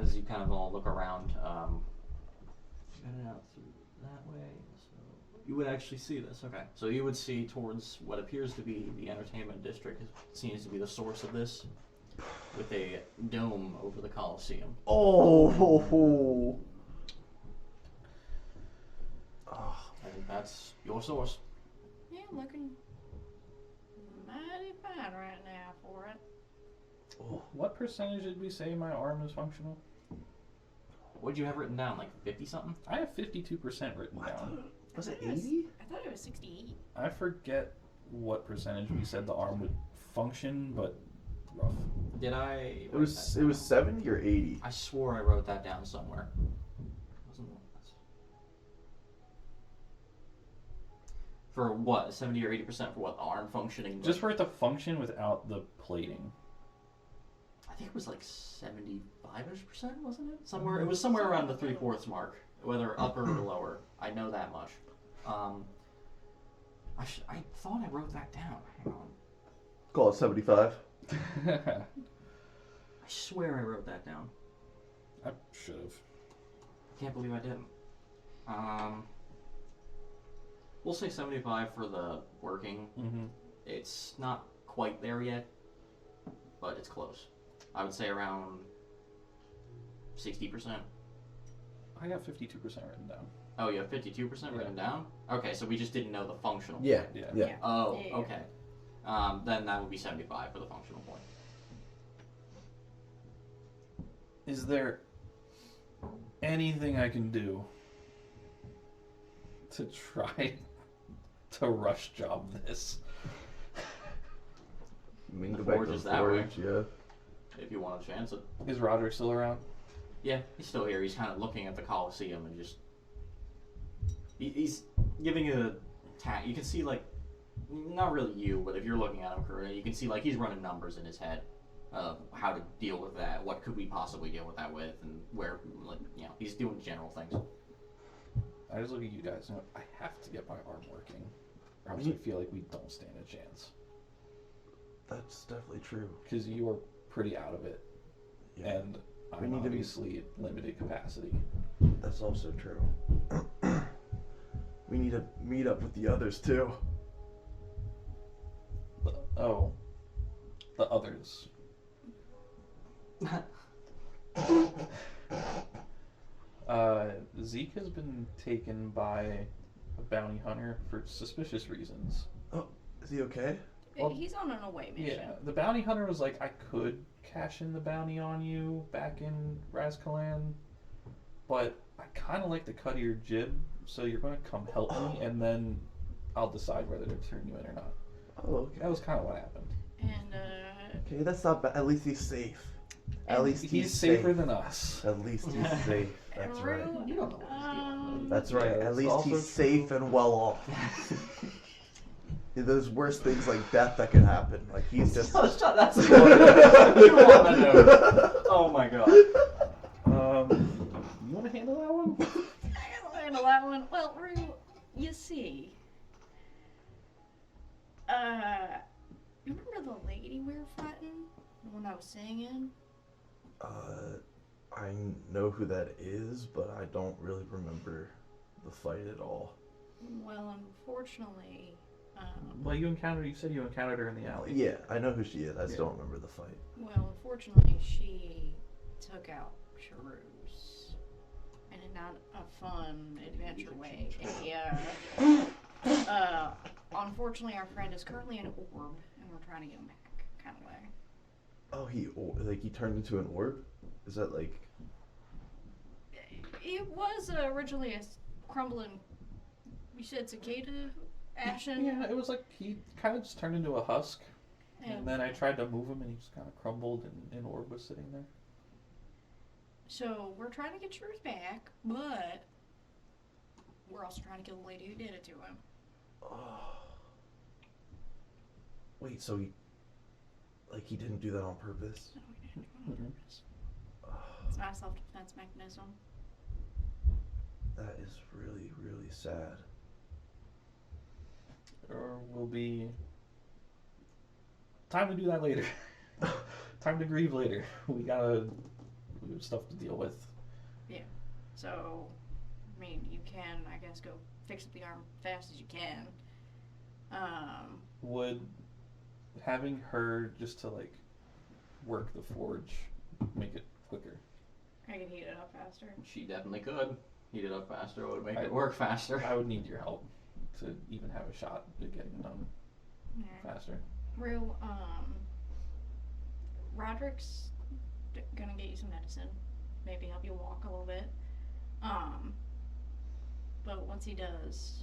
As you kind of all look around, heading out through that way, so you would actually see this. Okay, so you would see towards what appears to be the entertainment district. It seems to be the source of this, with a dome over the Colosseum. Oh. And that's your source. Yeah, looking mighty fine right now for it. What percentage did we say my arm is functional? What'd you have written down? Like 50 something? I have 52% written down. Was it I thought 80? I thought it was 68. I forget what percentage we said the arm would function, but rough. Did I? It was 70 or 80. I swore I wrote that down somewhere. Wasn't it? For what? 70 or 80% for what? The arm functioning? Just for it to function without the plating. I think it was like 75-ish%, wasn't it? Somewhere. It was somewhere around the 3/4 mark, whether upper or lower. I know that much. I thought I wrote that down. Hang on. Call it 75. I swear I wrote that down. I should have. Can't believe I didn't. We'll say 75 for the working. Mm-hmm. It's not quite there yet, but it's close. I would say around 60%. I got 52% written down. Oh, you have 52% written down? Okay, so we just didn't know the functional Yeah. point. Yeah. Yeah. Oh, Yeah. okay. Then that would be 75 for the functional point. Is there anything I can do to try to rush job this? I mean, The go back forge to is the that way. forge, yeah. If you want to chance it. Is Roderick still around? Yeah, he's still here. He's kind of looking at the Colosseum and just... He's giving it a tap. You can see, like, not really you, but if you're looking at him correctly, you can see, like, he's running numbers in his head of how to deal with that, what could we possibly deal with that with, and where, like, you know, he's doing general things. I just look at you guys and I have to get my arm working. Or else I feel like we don't stand a chance. That's definitely true. Because you are pretty out of it. Yeah. And We I'm need to be- obviously at limited capacity. That's also true. We need to meet up with the others too. Oh. The others. Zeke has been taken by a bounty hunter for suspicious reasons. Is he okay? Well, He's on an away mission. Yeah, the bounty hunter was like, I could cash in the bounty on you back in Razkalan, but I kind of like the cut of your jib, so you're going to come help me, and then I'll decide whether to turn you in or not. Oh, okay. That was kind of what happened. And Okay, that's not bad. At least he's safe. At least He's safe. safer than us. At least he's safe. That's right. You don't know what he's dealing with. That's right. Yeah, At that's least also he's safe and well off. There's worse things like death that can happen. Like he's just. Oh, shut, that's the one. You want to know. Oh my god. You want to handle that one? I don't handle that one. Well, Rue, you see, you remember the lady we were fighting? The one I was singing? I know who that is, but I don't really remember the fight at all. Well, unfortunately, Well, you said you encountered her in the alley. Yeah, I know who she is. I just Yeah. don't remember the fight. she took out Charus. And in not a fun adventure way. Unfortunately, our friend is currently an orb, and we're trying to get him back, kind of way. Oh, he turned into an orb? Is that like? It was originally a crumbling, you said cicada ashen? Yeah, it was like he kind of just turned into a husk, and then I tried to move him, and he just kind of crumbled, and an orb was sitting there. So we're trying to get yours back, but we're also trying to kill the lady who did it to him. Oh. Wait, so he didn't do that on purpose? No, we didn't do it on purpose. It's not a self-defense mechanism. That is really, really sad. Or will be time to do that later. Time to grieve later. We have stuff to deal with. So, I mean, you can, I guess, go fix up the arm fast as you can. Would having her just to like work the forge make it quicker? I can heat it up faster. She definitely could. Heat it up faster, would make I- it work faster. I would need your help to even have a shot at getting it done faster. Real, Roderick's gonna get you some medicine. Maybe help you walk a little bit. But once he does,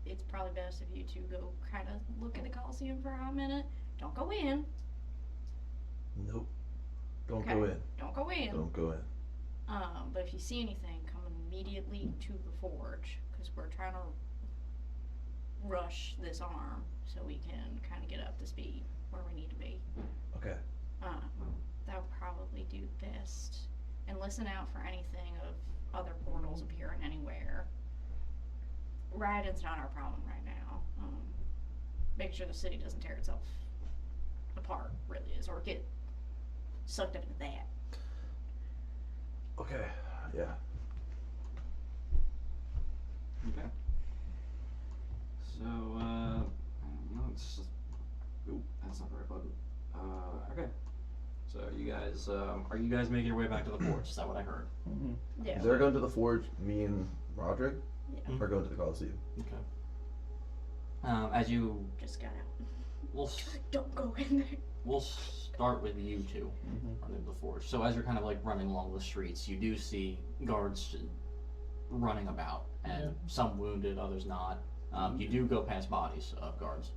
it's probably best if you two go kind of look at the Coliseum for a minute. Don't go in. Nope. Don't Okay. go in. Don't go in. Don't go in. But if you see anything, come immediately to the forge, because we're trying to rush this arm so we can kind of get up to speed where we need to be. Okay. That would probably do best. And listen out for anything of other portals appearing anywhere. Rydon's not our problem right now. Make sure the city doesn't tear itself apart, really is, or get sucked up into that. Okay. Yeah. Okay. So, it's just... Oop, that's not the right button. Okay. So, are you guys making your way back to the forge? Is that what I heard? Mm-hmm. Yeah. They're going to the forge, me and Roderick? Yeah. Or going to the Coliseum? Okay. As you... Just got out. Don't go in there. We'll start with you two running the forge. So as you're kind of like running along the streets, you do see guards running about, and some wounded, others not. You do go past bodies of guards.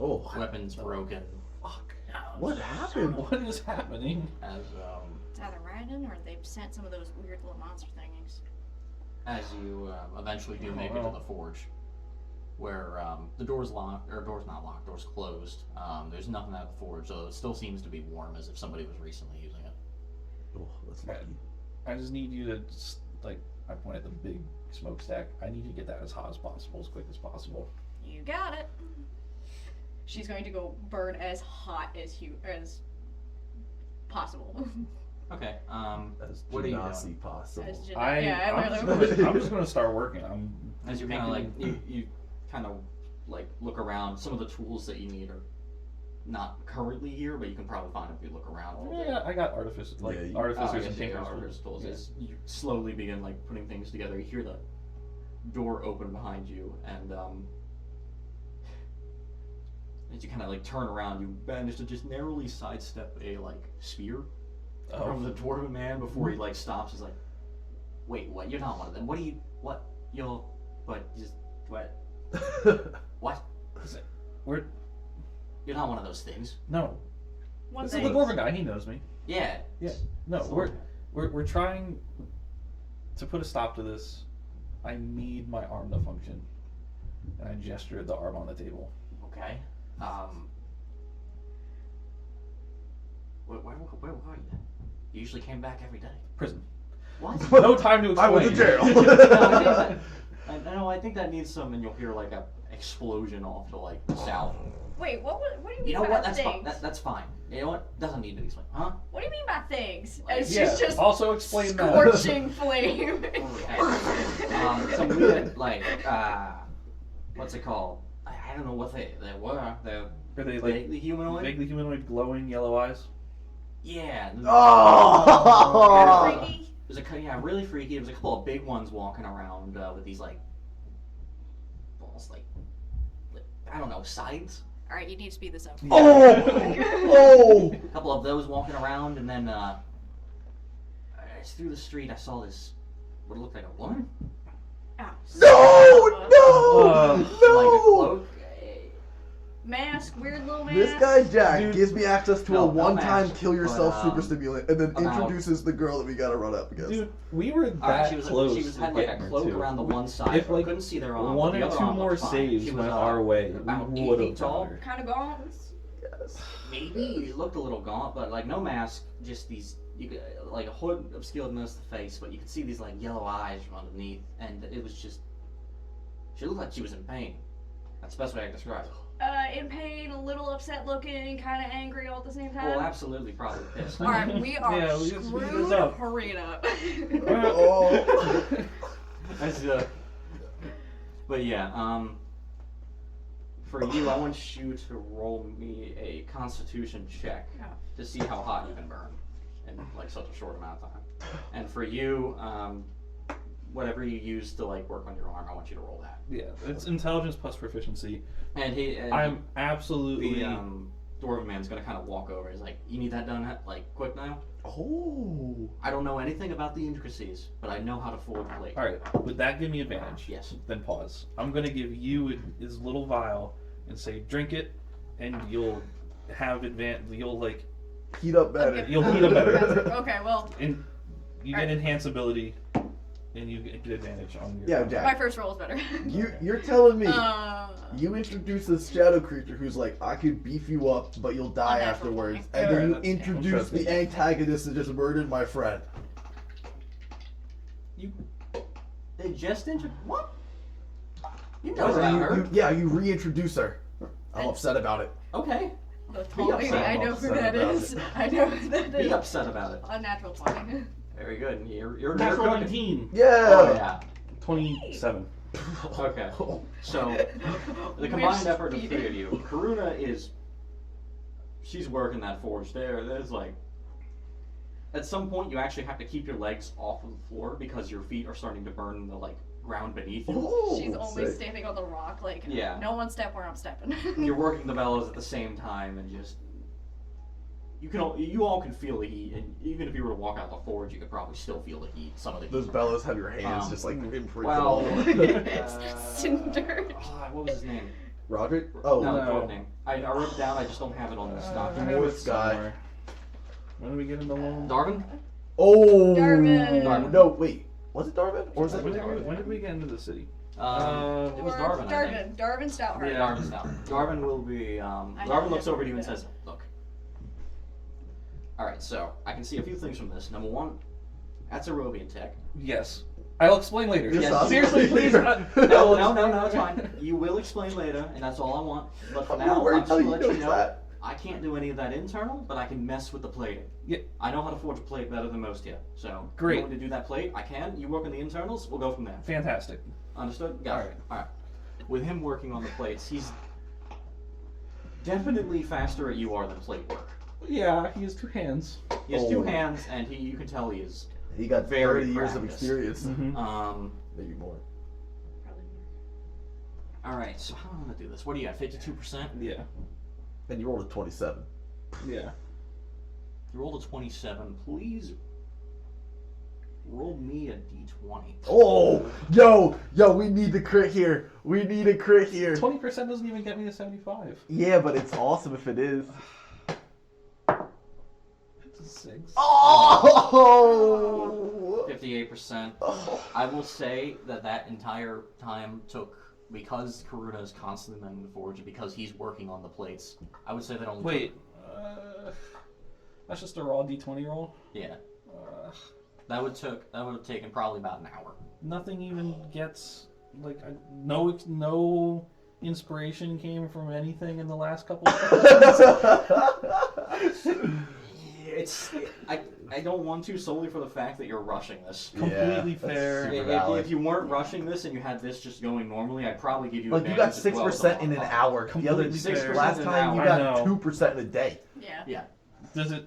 Oh. Weapons broken. Fuck. What happened? What is happening? As It's either Rydon or they've sent some of those weird little monster thingies. as you eventually do make it to the forge, where the door's locked, or door's not locked, door's closed. There's nothing at the forge, so it still seems to be warm, as if somebody was recently using it. Oh, that's lucky. I just need you to, I point at the big smokestack. I need to get that as hot as possible, as quick as possible. You got it. She's going to go burn as hot as possible. Okay. As What are you Genasi doing? possible. I'm just gonna start working. As you kind of like you kind of like look around, some of the tools that you need are not currently here, but you can probably find them if you look around a little bit. I got artificers, like Yeah, artificers I and guess tinkers. artificers tools. Yeah. As you slowly begin like putting things together, you hear the door open behind you, and as you kind of like turn around, you manage to just narrowly sidestep a like spear from the dwarven man before he like stops. He's like, "Wait, what? You're not one of them. What do you? What? You're? What? Just what? What? We're You're not one of those things." no. One This thing. is the dwarven guy. He knows me. Yeah. Yeah. No, So- we're trying to put a stop to this. I need my arm to function, and I gestured the arm on the table. Okay. Where were you? You usually came back every day. Prison. What? No time to explain. I was in jail. I think that needs some, and you'll hear like a explosion off to like the south. Wait, what do you mean You know by what? That's things? that's fine. You know what? Doesn't need to be explained, huh? What do you mean by things? As Yeah. she's just Also explain that. scorching flame. Okay. Some weird like what's it called? I don't know what they were. They're Are they like vaguely humanoid. vaguely humanoid, glowing yellow eyes? Yeah. Oh! Freaky. It was really freaky. There was a couple of big ones walking around with these like almost like I don't know, sides. All right, you need to speed this up. Oh! A couple of those walking around, and then through the street I saw this what looked like a woman, Oh, No! like a No! cloak. mask, weird little mask. This guy Jack Dude. gives me access to No, a no one-time mask, kill yourself but, super stimulant, and then about- introduces the girl that we gotta run up against. Dude, we were Alright, that she was close. she to had like a getting her, cloak too. around the one side. If, like, couldn't see their arm. One the or other two arm more looked fine. saves She was, went our way, about we 8 would feet have tall. done her. Kind of gaunt. Yes. Maybe it looked a little gaunt, but like no mask, just these like a hood obscured most of the face, but you could see these like yellow eyes from underneath, and it was just she looked like she was in pain. That's the best way I can describe it. In pain, a little upset looking, kind of angry all at the same time. Well, absolutely, probably pissed. All right, we are Yeah, we just speed this screwed. up. Hurry it up. Oh. That's, but yeah, for you, I want you to roll me a Constitution check Oh. to see how hot you can burn in like such a short amount of time. And for you, whatever you use to like work on your arm, I want you to roll that. Yeah, it's intelligence plus proficiency. And I'm absolutely. the dwarven man's gonna kind of walk over. He's like, "You need that done like quick now." Oh. I don't know anything about the intricacies, but I know how to forge plate. All right, would that give me advantage? Yes. Then pause. I'm gonna give you his little vial and say, drink it, and you'll have You'll like, Heat up better. Okay. You'll heat up better. Okay, well, and you get enhance ability, and you get advantage on your. Yeah, my Jack. first roll is better. You're telling me You you introduce this shadow creature who's like, I could beef you up, but you'll die Unnatural afterwards, twenty. and then Yeah, you that's- introduce trust me. the antagonist that just murdered my friend. They just what? You No, know about her. you reintroduce her. I'm upset about it. Okay. Totally, I know who that is. I know who that Be is. upset about it. Unnatural 20. Very good. You're Natural cooking. 19. Yeah. Oh yeah. 27. Okay. So the combined effort of the three of you, Karuna she's working that forge there. There's like at some point you actually have to keep your legs off of the floor because your feet are starting to burn the like ground beneath you. Oh, She's only sick. standing on the rock, like, Yeah. no one step where I'm stepping. You're working the bellows at the same time, and just you all can feel the heat, and even if you were to walk out the forge, you could probably still feel the heat. Some of the Those heat. bellows have your hands just like imprinted Well, all over. Cindered. what was his name? Roderick? Oh, No, No. the dwarf name. I wrote it down. I just don't have it on this I document. have it North guy. somewhere. When do we get into loan? Darvin? Oh. Darvin. No, wait. Was it Darvin? Or was it? When did we get into the city? It was Darvin. I think. Darvin Stoutheart. Yeah, Darvin's down. Darvin will be. Darvin looks over to you and says, "Look. All right, so I can see a few things from this. Number one, that's a Robian tech. Yes. I'll explain later. Yes, Yes, I'll seriously, please. explain No, it's fine. You will explain later, and that's all I want. But for now, I'm just how gonna you let know you know, that. I can't do any of that internal, but I can mess with the plating. Yeah. I know how to forge a plate better than most here. So, Great. you want me to do that plate? I can. You work on the internals, we'll go from there. Fantastic. Understood? Got it. Alright. Alright. With him working on the plates, he's definitely faster at you are than plate work. Yeah, he has 2 hands. He has 2 Oh. hands, and you can tell he is. He got Very 30 years of practiced. experience. Mm-hmm. Maybe more. Probably more. Alright, so how am I gonna do this? What do you got? 52%? Yeah. And you rolled a 27. Yeah. You rolled a 27. Please roll me a d20. Oh, yo, we need the crit here. We need a crit here. 20% doesn't even get me to 75. Yeah, but it's awesome if it is. It's a 6. Oh! 58%. I will say that entire time took, because Karuna is constantly mending the forge, and because he's working on the plates, I would say that only Wait. That's just a raw d20 roll? Yeah. Uh, That would have taken probably about an hour. nothing even gets, like, no inspiration came from anything in the last couple of I don't want to, solely for the fact that you're rushing this. Completely that's fair. super If, valid. if you weren't rushing this and you had this just going normally, I'd probably give you Like you got advantage as well as 6% in the an modifier. hour. The other Completely fair. last 6% time you I got know. 2% in a day. Yeah. Yeah. Does it,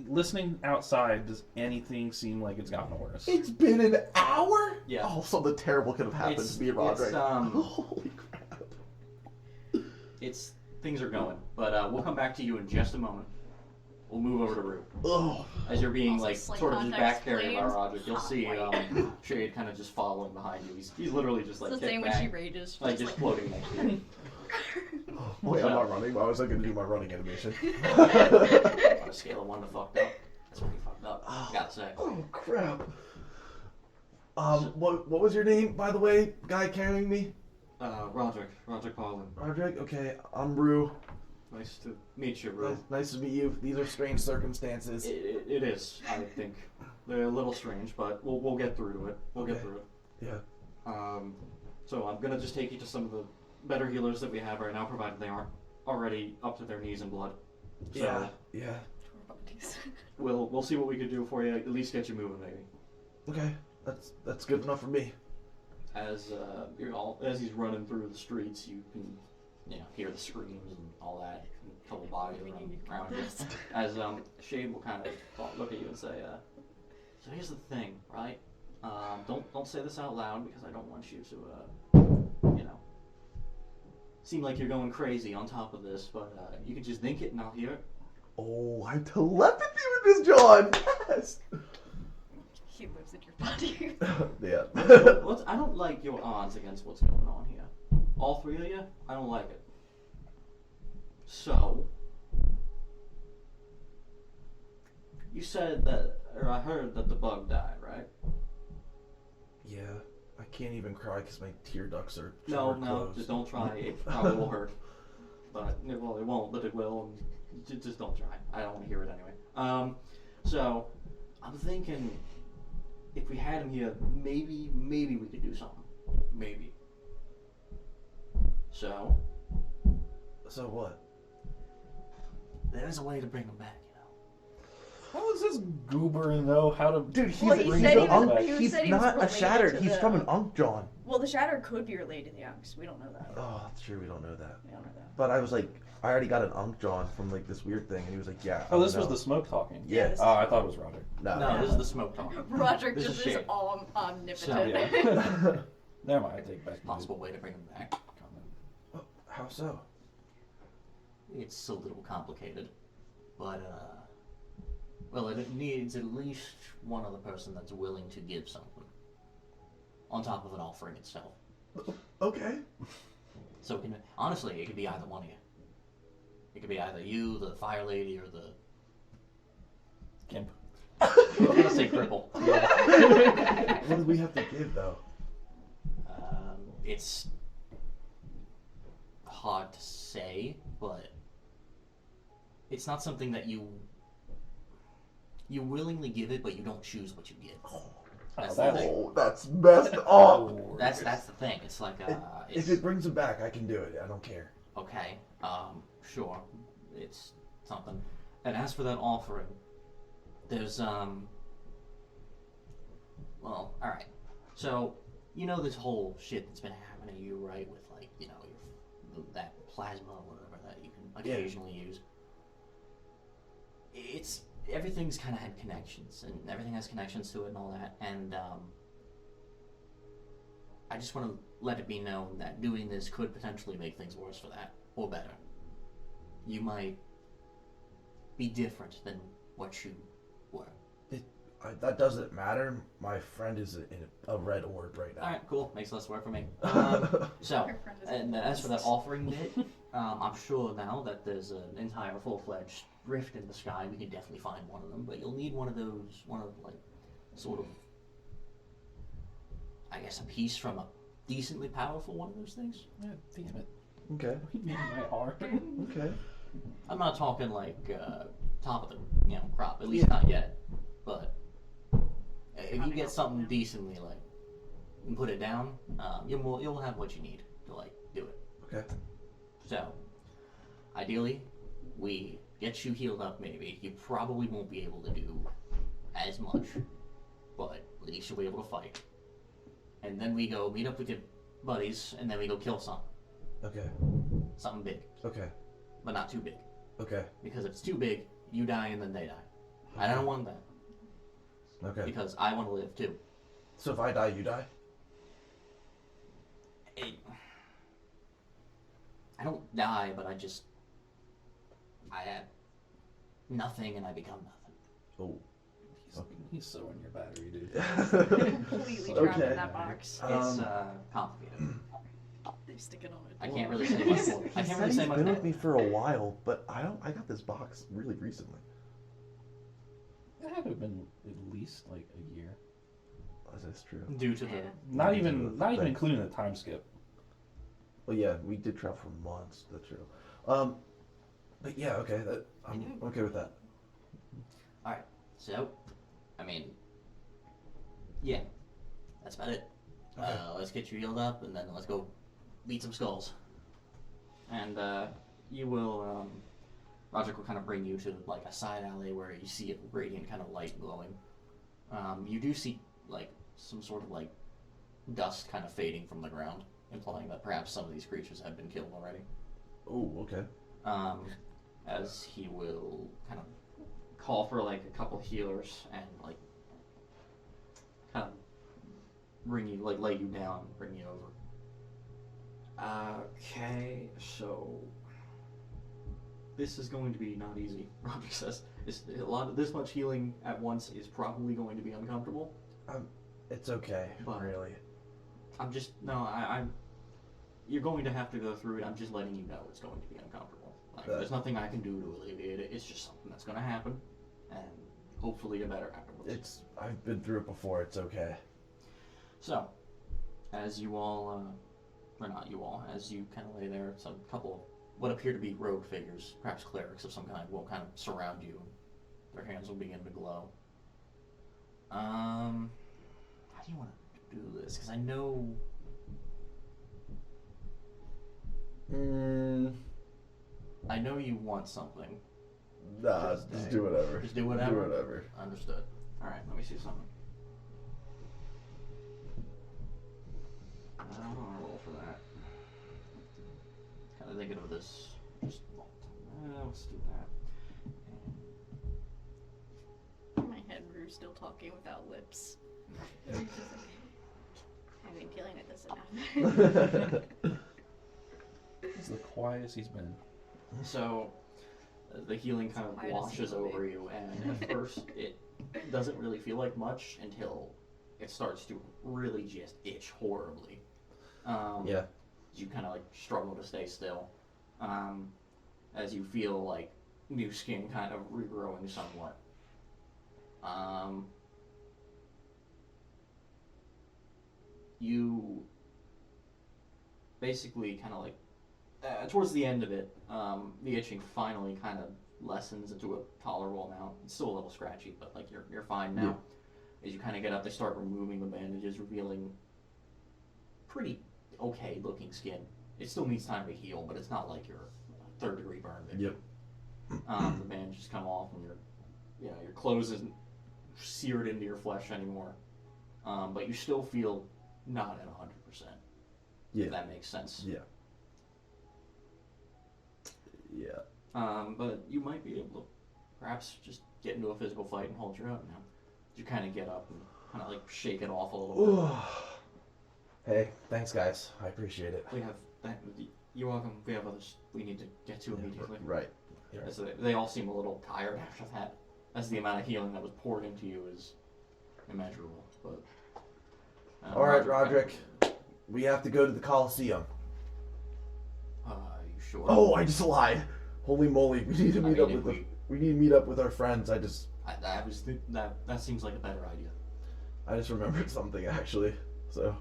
listening outside, does anything seem like it's gotten worse? It's been an hour? Yeah. Oh, something terrible could have happened to me and Roderick. Holy crap. Things are going, but we'll come back to you in just a moment. We'll move over to Rue. Oh. As you're being Also, like slight sort of just context, back carried by flames, Roderick, you'll hot see white. Shade kind of just following behind you. He's literally just like It's the kicked same when back, she rages. like just floating next to you. Wait, I'm not running. Why was I going to do my running animation? On a scale of 1 to fucked up, that's pretty fucked up. Gotta say. Oh, crap. What was your name, by the way, guy carrying me? Roderick Harlan. Roderick? Okay, I'm Rue. Nice to meet you, Rue. Nice to meet you. These are strange circumstances. It is. I think they're a little strange, but we'll get through to it. We'll get Okay. through it. Yeah. So I'm gonna just take you to some of the better healers that we have right now, provided they aren't already up to their knees in blood. So Yeah. we'll see what we can do for you. At least get you moving, maybe. Okay, that's good enough for me. As as he's running through the streets, you can hear the screams and all that. A couple bodies running around you. As Shade will kind of look at you and say, "So here's the thing, right? Don't say this out loud because I don't want you to seem like you're going crazy on top of this. But you can just think it and I'll hear it." Oh, I have telepathy with this John. Yes. He lives in your body. Yeah. I don't like your odds against what's going on here. All 3 of you, I don't like it. So, you said that, or I heard that the bug died, right? Yeah. I can't even cry because my tear ducts are No, closed. just don't try. It probably will hurt. But, it won't, but it will. And just don't try. I don't want to hear it anyway. So, I'm thinking if we had him here, maybe we could do something. Maybe. So, what? there's a way to bring him back, How does this goober know how to... Dude, he's Well, he bring said the he bug was- back? he was- he's said he was not a related shattered. to He's the- from an Unk John. Well, the Shatter could be related to the Unks. We don't know that. Oh, that's true. We don't know that. We don't know that. But I was like, I already got an Unk John from like this weird thing, and he was like, yeah. Oh, this I was know. the smoke talking. Yeah. this- Oh, I thought it was Roger. No, this is the smoke talk. Roderick This just is is shit. all omnipotent. So, Yeah. Never mind, I take back my Possible way to bring him back. comment. How so? It's a little complicated, but well, it needs at least one other person that's willing to give something on top of an offering itself. Okay. So honestly, it could be either one of you. It could be either you, the fire lady, or the Gimp. I was gonna say cripple. What do we have to give though? It's hard to say, but it's not something that you willingly give it, but you don't choose what you give. That's Oh, the thing. Oh, that's messed up. That's the thing. It's like If it brings him back, I can do it. I don't care. okay. Sure. It's something. And as for that offering, there's well, all right. So you know this whole shit that's been happening to you, right? With like that plasma or whatever that you can occasionally use. It's everything's kind of had connections, and everything has connections to it and all that. And I just want to let it be known that doing this could potentially make things worse for that, or better. You might be different than what you were. That doesn't matter. My friend is in a red orb right now. All right, cool. Makes less work for me. So, and as for that offering bit, I'm sure now that there's an entire full-fledged rift in the sky, we can definitely find one of them. But you'll need one of like, sort of, I guess, a piece from a decently powerful one of those things. Yeah, damn it. Okay. My arm. Okay. I'm not talking like top of the crop, at least not yet. But if you get something decently like and put it down, you'll have what you need to like do it. Okay. So, ideally, we get you healed up. Maybe you probably won't be able to do as much, but at least you'll be able to fight. And then we go meet up with your buddies, and then we go kill something. Okay. Something big, Okay. but not too big. Okay. Because if it's too big, you die and then they die. I don't want that. Okay. Because I want to live too. So if I die, you die? I don't die, but I have nothing and I become nothing. Oh. He's so in your battery, dude. Completely trapped Okay. in that box. It's complicated. They stick it on it. I can't really say much more. I can't really say He's much been more. with me for a while, but I got this box really recently. It had to have been at least like a year. That's true. Due to the Yeah. Not even Thanks. including the time skip. Well, yeah, we did travel for months. That's true. But yeah, okay. I'm okay with that. Alright, so, I mean, yeah, that's about it. Okay. Let's get you healed up, and then let's go beat some skulls. And you will, Roger will kind of bring you to like a side alley where you see a radiant kind of light glowing. You do see like some sort of like dust kind of fading from the ground, implying that perhaps some of these creatures have been killed already. Oh, okay. As he will kind of call for like a couple healers and like kind of bring you, like lay you down, bring you over. Okay, so this is going to be not easy. Roger says this much healing at once is probably going to be uncomfortable. It's okay, But- really. I'm just I'm. You're going to have to go through it. I'm just letting you know it's going to be uncomfortable. Like, there's nothing I can do to alleviate it. It's just something that's going to happen, and hopefully you're better afterwards. I've been through it before. It's okay. So, as you all, or not you all, as you kind of lay there, some couple of what appear to be rogue figures, perhaps clerics of some kind, will kind of surround you. Their hands will begin to glow. How do you want to do this? Because I know. I know you want something. Nah, just do whatever. Just do whatever? Do whatever. Understood. Alright, let me see something. I don't want to roll for that. Kind of thinking of this. Just let's do that. In my head, Rue's still talking without lips. I've been dealing with this enough. It's the quietest he's been. So, the healing kind of Quiet as washes he will be. over you, and at first it doesn't really feel like much until it starts to really just itch horribly. Yeah. You kind of like struggle to stay still, as you feel like new skin kind of regrowing somewhat. You basically kind of like towards the end of it, the itching finally kind of lessens into a tolerable amount. It's still a little scratchy, but like you're fine now. As you kind of get up, they start removing the bandages, revealing pretty okay looking skin. It still needs time to heal, but it's not like you're a 3rd-degree burn victim. Yep. The bandages come off, and your clothes isn't seared into your flesh anymore. But you still feel not at 100%. Yeah. If that makes sense. Yeah. Yeah. But you might be able to perhaps just get into a physical fight and hold your own now. You kind of get up and kind of like shake it off a little bit. Hey, thanks guys. I appreciate it. We have you're welcome. We have others we need to get to immediately. Right. As they all seem a little tired after that, as the amount of healing that was poured into you is immeasurable. But All right, Roderick. We have to go to the Coliseum. You sure? Oh, I just lied. Holy moly! We need to meet up if with we need to meet up with our friends. that seems like a better idea. I just remembered something actually. So.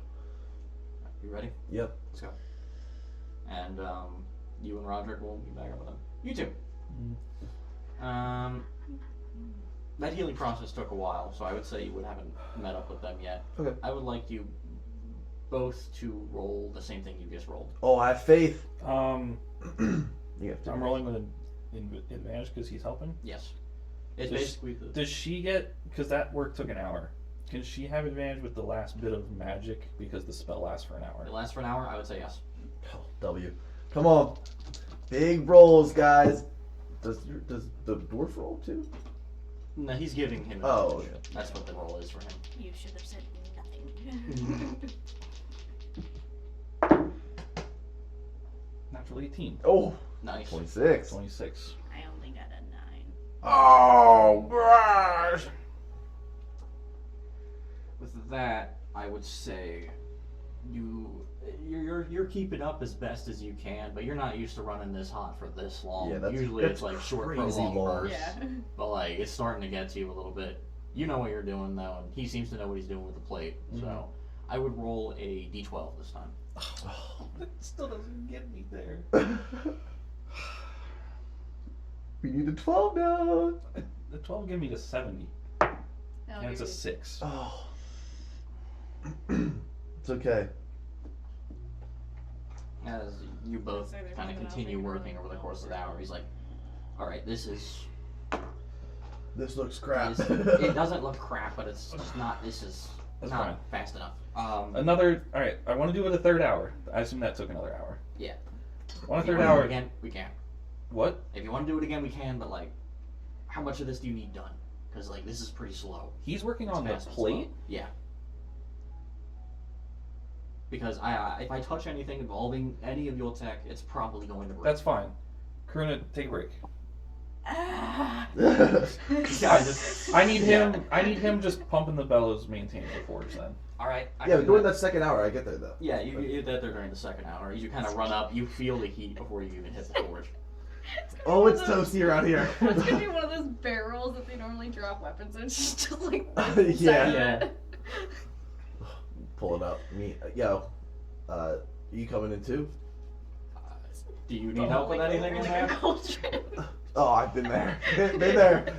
You ready? Yep. Let's go. And you and Roderick will be back up with them. You too. That healing process took a while, so I would say you haven't met up with them yet. Okay. I would like you both to roll the same thing you just rolled. Oh, I have faith. You have to. I'm rolling with an advantage because he's helping. Yes. It's Does- basically Does she get, because that work took an hour, can she have advantage with the last bit of magic because the spell lasts for an hour? it lasts for an hour. I would say yes. Oh, W. Come on. Big rolls, guys. Does the dwarf roll too? No, he's giving him. Oh, advantage. okay. That's what the roll is for him. You should have said nothing. Natural 18. Oh, Nice. 26. 26. I only got a 9. Oh, gosh. With that, I would say you're keeping up as best as you can, but you're not used to running this hot for this long. Yeah, Usually that's it's like short, crazy prolonged long. bursts. Yeah. But like it's starting to get to you a little bit. You know what you're doing though, and he seems to know what he's doing with the plate. So I would roll a d12 this time. That still doesn't get me there. We need a 12 now. The 12 gave me to 70, That'll and it's a give 6. Oh. It's okay. As you both So there's kind of nothing else continue we can working really over the roll course of the for. hour, he's like, "All right, this This looks crap. it doesn't look crap, but it's just not. This is That's not fine. fast enough." Another. All right, I want to do it a third hour. I assume that took another hour. Yeah. Want a If you third wanna do it hour? again, we can. What? If you want to do it again, we can. But like, how much of this do you need done? Because like this is pretty slow. He's working It's on the fast and plate. slow. Yeah. Because if I touch anything involving any of your tech, it's probably going to break. That's fine. Karuna, take a break. Ah. Yeah, just, I need him. I need him just pumping the bellows, maintaining the forge. Then. all right. I Yeah, can but do during that. that second hour, I get there though. Yeah, you get there during the second hour. You kind of run up. You feel the heat before you even hit the forge. Oh, it's toasty around here. It's gonna be one of those barrels that they normally drop weapons in. It's just like Yeah. Yeah. Pull it up. You coming in too? Do you need help with anything in there? Oh, I've been there. Been there.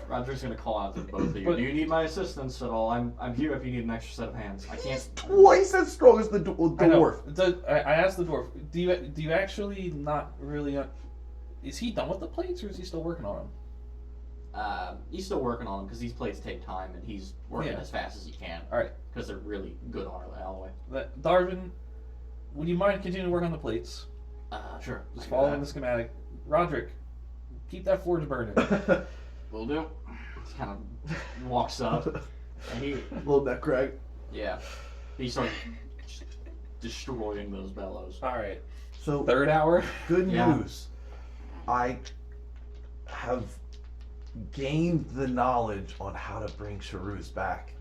Roger's gonna call out to the both of you. But- Do you need my assistance at all? I'm here if you need an extra set of hands. I can't. Twice as strong as the I know. dwarf. I asked the dwarf. Do you actually not really? Is he done with the plates, or is he still working on them? He's still working on them because these plates take time, and he's working Yeah. as fast as he can. All right. Because they're really good alloy. Darwin, would you mind continuing to work on the plates? Sure. Just following the schematic. Roderick, keep that forge burning. Will do. He kind of walks up, and he Little neck crack. he starts destroying those bellows. All right. So Third hour. good Yeah. news. I have gained the knowledge on how to bring Charuz back.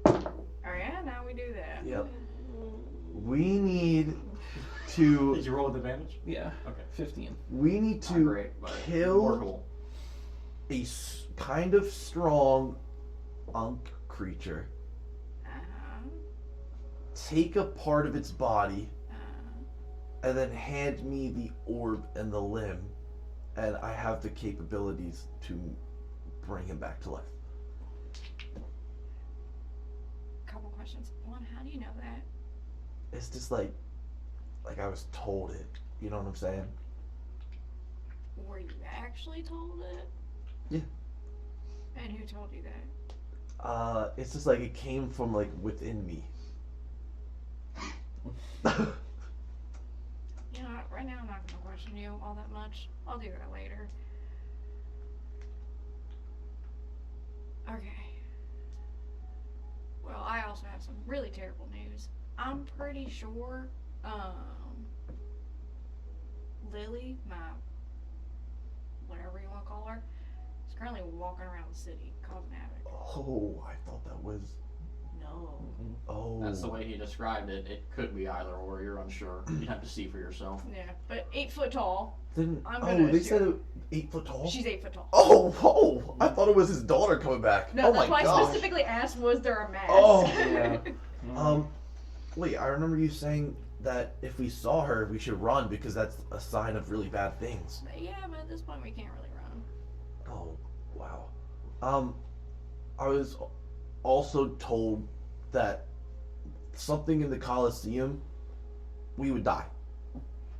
Oh yeah, now we do that. Yep. We need to. Did you roll with advantage? Yeah. Okay. 15. We need Not to great, but kill workable. a kind of strong unk creature. Uh-huh. Take a part of its body Uh-huh. and then hand me the orb and the limb, and I have the capabilities to bring him back to life. questions. One, how do you know that? It's just like I was told it. You know what I'm saying? Were you actually told it? Yeah. And who told you that? It's just like it came from like within me. You know, right now I'm not gonna question you all that much. I'll do that later. Okay. Well, I also have some really terrible news. I'm pretty sure, Lily, my whatever you want to call her, is currently walking around the city causing havoc. Oh, I thought that was. No. Oh. That's the way he described it. It could be either or. You're unsure. You'd have to see for yourself. Yeah, but 8 foot tall. Didn't. I'm Oh, gonna they assume- said it 8 foot tall. She's 8 foot tall. Oh, I thought it was his daughter coming back. No, oh that's my why I gosh. specifically asked, was there a mask? Oh, yeah. Wait, I remember you saying that if we saw her, we should run because that's a sign of really bad things. Yeah, but at this point we can't really run. Oh, wow. I was also told that something in the Coliseum, we would die.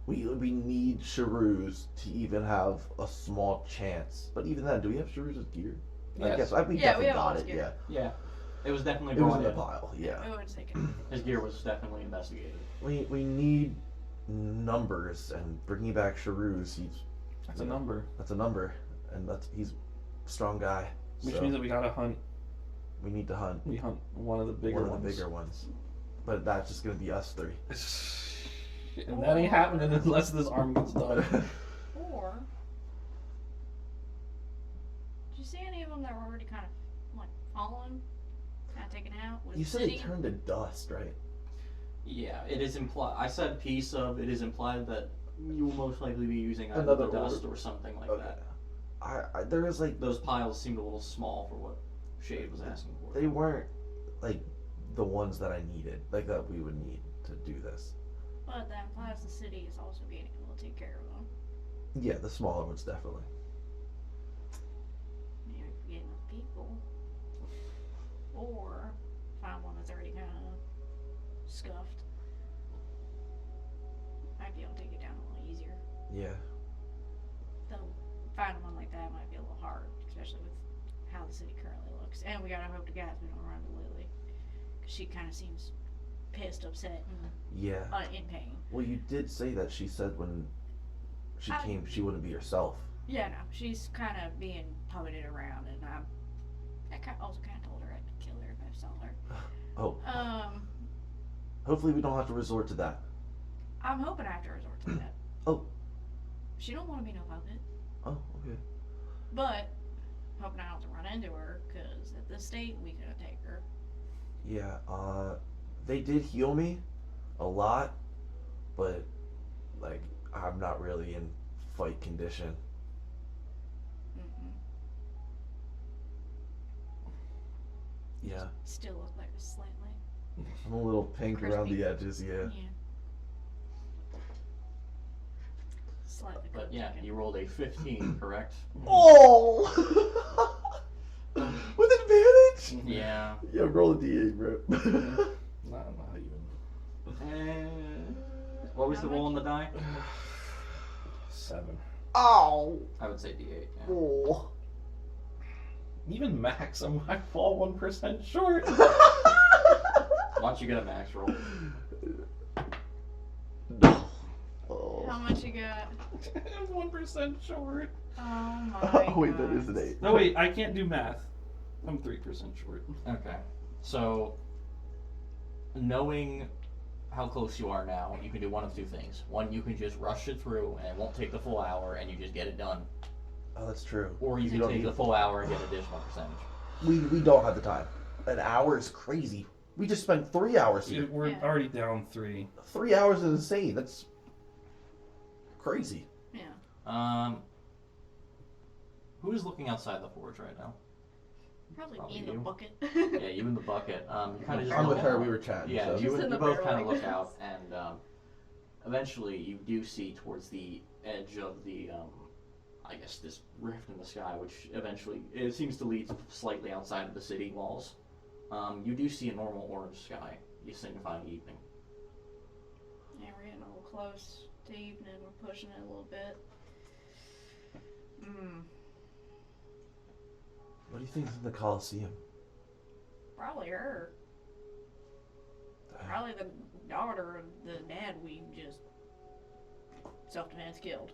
We need Sharoos to even have a small chance. But even then, do we have Sharoos' gear? I Yes. guess we Yeah, we definitely have all got his it. gear. Yeah, Yeah. It was definitely it was brought in the in. pile. Yeah, We would take it. His gear was definitely investigated. we need numbers and bringing back Sharoos. That's a number. That's a number, and he's a strong guy. Which so means that we gotta hunt. we need to hunt We hunt one of the bigger one of ones. the bigger ones. But that's just gonna be us three. And that ain't happening unless this arm gets done. Or, did you see any of them that were already kind of like fallen, kind of taken out? Was You the said city? it turned to dust, right? Yeah, it is implied. I said piece of. It is implied that you will most likely be using either Another the dust order. or something like Okay. that. There was like Those piles seemed a little small for what Shade was asking for. they weren't like the ones that I needed, like that we would need to do this. But that implies the city is also being able to take care of them. Yeah, the smaller ones definitely. You know, if you get enough people. Or find one that's already kind of scuffed. Might be able to take it down a little easier. Yeah. Though finding one like that might be a little hard, especially with how the city currently looks. And we gotta hope to God we don't run into Lily, because she kind of seems pissed, upset, and Yeah. in pain. Well, you did say that she said when she came, she wouldn't be herself. Yeah, no, she's kind of being putted around, and I also kind of told her I'd kill her if I saw her. Oh. Hopefully, we don't have to resort to that. I'm hoping I have to resort to that. Oh. She don't want to be no puppet, Oh, okay. but hoping I don't have to run into her, because at this state we couldn't take her. Yeah. They did heal me a lot, but like I'm not really in fight condition. Mm-mm. Yeah. Still look like a slightly. I'm a little pink around Crispy. the edges. Yeah. Slightly. But cooked yeah, chicken. you rolled a 15, correct? Oh! With advantage? Yeah. Yeah, roll a d8, bro. Not even. And what was How the roll on the die? 7. Ow! I would say D8. Yeah. Oh. Even max, I fall 1% short. Why don't you get a max roll? No. Oh. How much you got? I'm 1% short. Oh my. Oh, wait, that God. is an 8. No, wait, I can't do math. I'm 3% short. Okay. So, knowing how close you are now, you can do one of two things. One, you can just rush it through and it won't take the full hour and you just get it done. Oh, that's true. Or you can don't take need the it. full hour and get additional percentage. We don't have the time. An hour is crazy. We just spent 3 hours here. We're Yeah. already down 3. 3 hours is insane. That's crazy. Yeah. Who is looking outside the forge right now? Probably Probably me in the you. bucket. Yeah, you in the bucket. You kind of just I'm look with her. out. We were chatting. Yeah, so. you, Just in the both barrel kind of like look this. out, and eventually you do see towards the edge of the, I guess, this rift in the sky, which eventually it seems to lead slightly outside of the city walls. You do see a normal orange sky. You signifying evening. Yeah, we're getting a little close to evening. We're pushing it a little bit. What do you think is in the Coliseum? Probably her. Probably the daughter of the dad we just self-defense killed.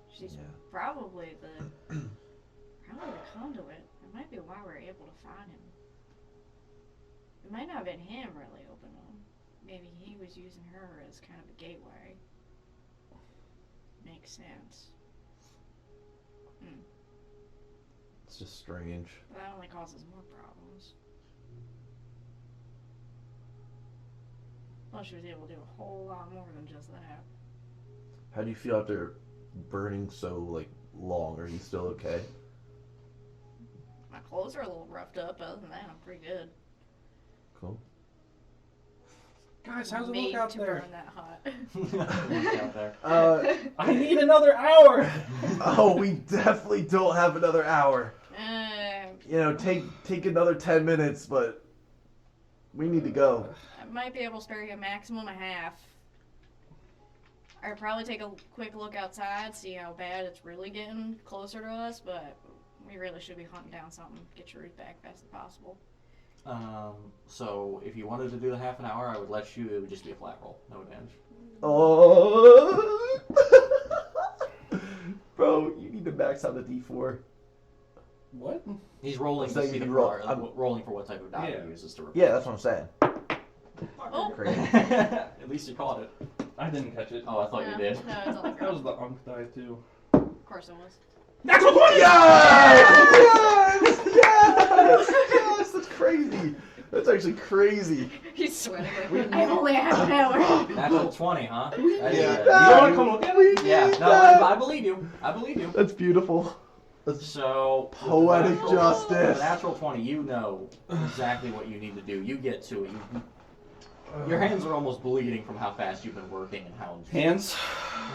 She's Yeah. probably the conduit. It might be why we're able to find him. It might not have been him really opening them. Maybe he was using her as kind of a gateway. Makes sense. It's just strange. But that only causes more problems. Plus, she was able to do a whole lot more than just that. How do you feel after burning so like long? Are you still okay? My clothes are a little roughed up. Other than that, I'm pretty good. Cool. Guys, how's it Made look out to there? burn that hot. Look out there. I need another hour. Oh, we definitely don't have another hour. You know, take another 10 minutes, but we need to go. I might be able to spare you a maximum of half. I'd probably take a quick look outside, see how bad it's really getting closer to us, but we really should be hunting down something, get your route back fast as possible. So if you wanted to do the half an hour, I would let you. It would just be a flat roll, no advantage. Oh, bro, you need to max out the D4. What? He's rolling So to you see can the roll- rolling for what type of die Yeah. he uses to Yeah, that's what I'm saying. Oh! Crazy. At least you caught it. I didn't catch it. Oh, I thought you did. No, it's on the That was ground. the unk die too. Of course it was. Natural 20! Yes! Yes! Yes! That's crazy. That's actually crazy. He's sweating. I only have an hour. Natural 20, huh? That is, need You that. wanna come look at We it? need Yeah, no, that. I believe you. I believe you. That's beautiful. So, Poetic with the justice. natural 20, you know exactly what you need to do. You get to it. Your hands are almost bleeding from how fast you've been working and how. Hands.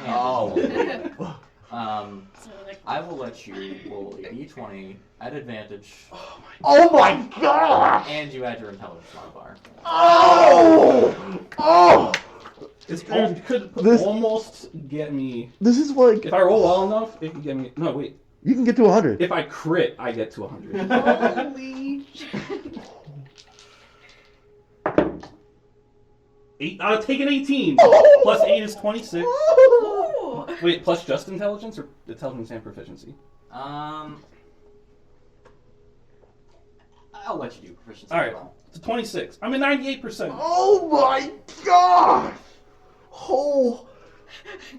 Oh. So, like, I will let you roll a d20 at advantage, Oh my god! and you add your intelligence modifier. Oh! Oh! It could This- almost get me. This is like If I roll well enough, it could get me. No, wait. you can get to 100. If I crit, I get to 100. holy I'll take an 18. Plus 8 is 26. Ooh. Wait, plus just intelligence or intelligence and proficiency? I'll let you do proficiency. All right. as well. It's a 26. I'm at 98%. Oh my gosh!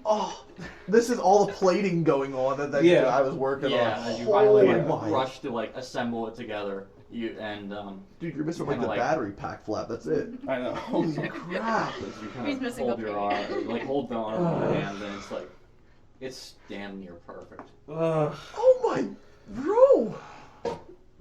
Oh, this is all the plating going on that Yeah. I was working Yeah, on. as you finally Oh my. rush to like assemble it together. Dude, you're missing like kinda the like- battery pack flap. That's it. I know. Holy crap! as you kind He's of missing hold a your finger. arm, like hold the arm in your hand, and it's like it's damn near perfect. Oh my, bro!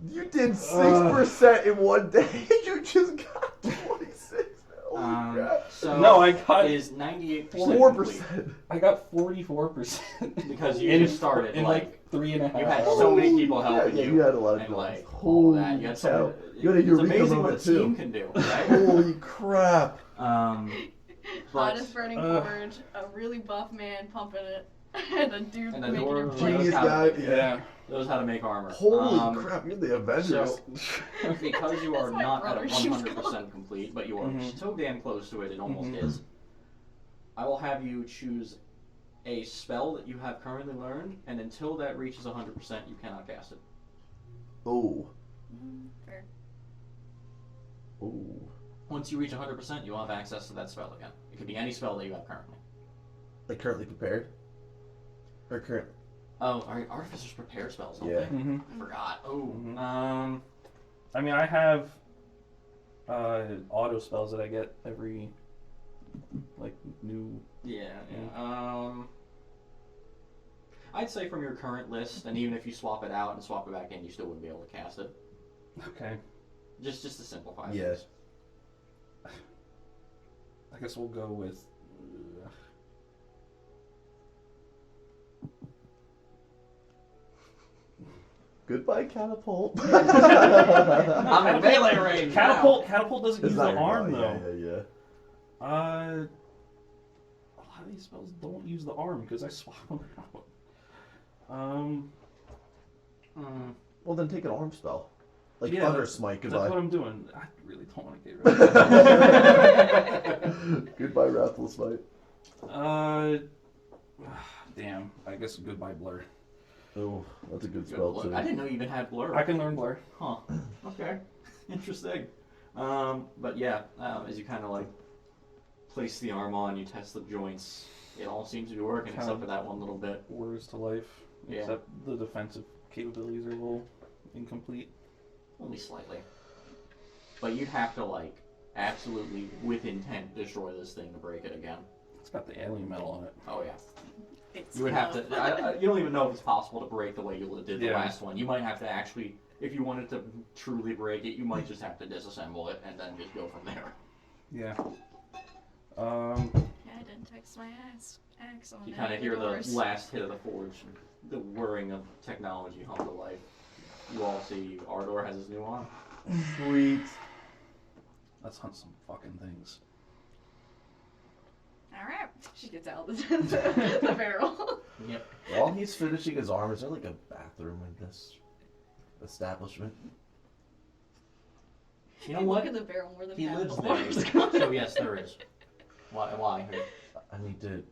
You did 6% in one day. You just got 26. Holy crap! So No, I got it is 98%. 4%. I got 44%. Because you in, just started, in like 3.5 you had hours. so many people helping Yeah, you. you had a lot of and people. like all Holy that. You had so cow. many, You had a it's eureka amazing what a moment, too. team can do, right? Holy crap! Hottest burning uh, forge, a really buff man pumping it, and a dude And a making dwarf it Genius knows how guy. to- Yeah. knows how to make armor. Holy crap! You're the Avengers. So, because you are That's my not at a brother, she's 100% complete, but you are Mhm. so damn close to it, it almost Mhm. is. I will have you choose a spell that you have currently learned, and until that reaches 100%, you cannot cast it. Oh. Fair. Oh. Once you reach 100%, you'll have access to that spell again. It could be any spell that you have currently. Like currently prepared? Or current? Oh, artificers prepare spells, don't Yeah. they? Mm-hmm. I forgot. Oh, Mhm. I mean, I have auto spells that I get every like new. yeah. I'd say from your current list, and even if you swap it out and swap it back in, you still wouldn't be able to cast it. Okay. Just to simplify. Yes. I guess we'll go with. Goodbye, catapult. I'm in melee range. Catapult doesn't Is use that the your arm body? though. Yeah. A lot of these spells don't use the arm because I swap them out. Well, then take an arm spell. Like Yeah, Thunder Smite, That's goodbye. what I'm doing. I really don't want to get rid of that. Goodbye, Wrathful Smite. Damn. I guess goodbye blur. Oh, that's a good Good spell, blur. too. I didn't know you even had blur. I can learn blur. Huh. Okay. Interesting. But yeah, as you kind of like place the arm on, you test the joints. It all seems to be working except for that one little bit. Words to life. Yeah. Except the defensive capabilities are a little incomplete. Only slightly. But you'd have to like absolutely, with intent, destroy this thing to break it again. It's got the alien metal on it. Oh yeah. It's You would have to. You don't even know if it's possible to break the way you did the Yeah. last one. You might have to actually, if you wanted to truly break it, you might just have to disassemble it and then just go from there. Yeah. Yeah, I didn't text my axe on You any kind of of the hear the doors. last hit of the forge, the whirring of technology hum to life. You all see Ardor has his new arm. Sweet. Let's hunt some fucking things. Alright, she gets out the barrel. Yep. While he's finishing his arm, is there like a bathroom in this establishment? You know Hey, what? Look at the barrel more than He half lives the there. water's So yes, there is. Why? I need to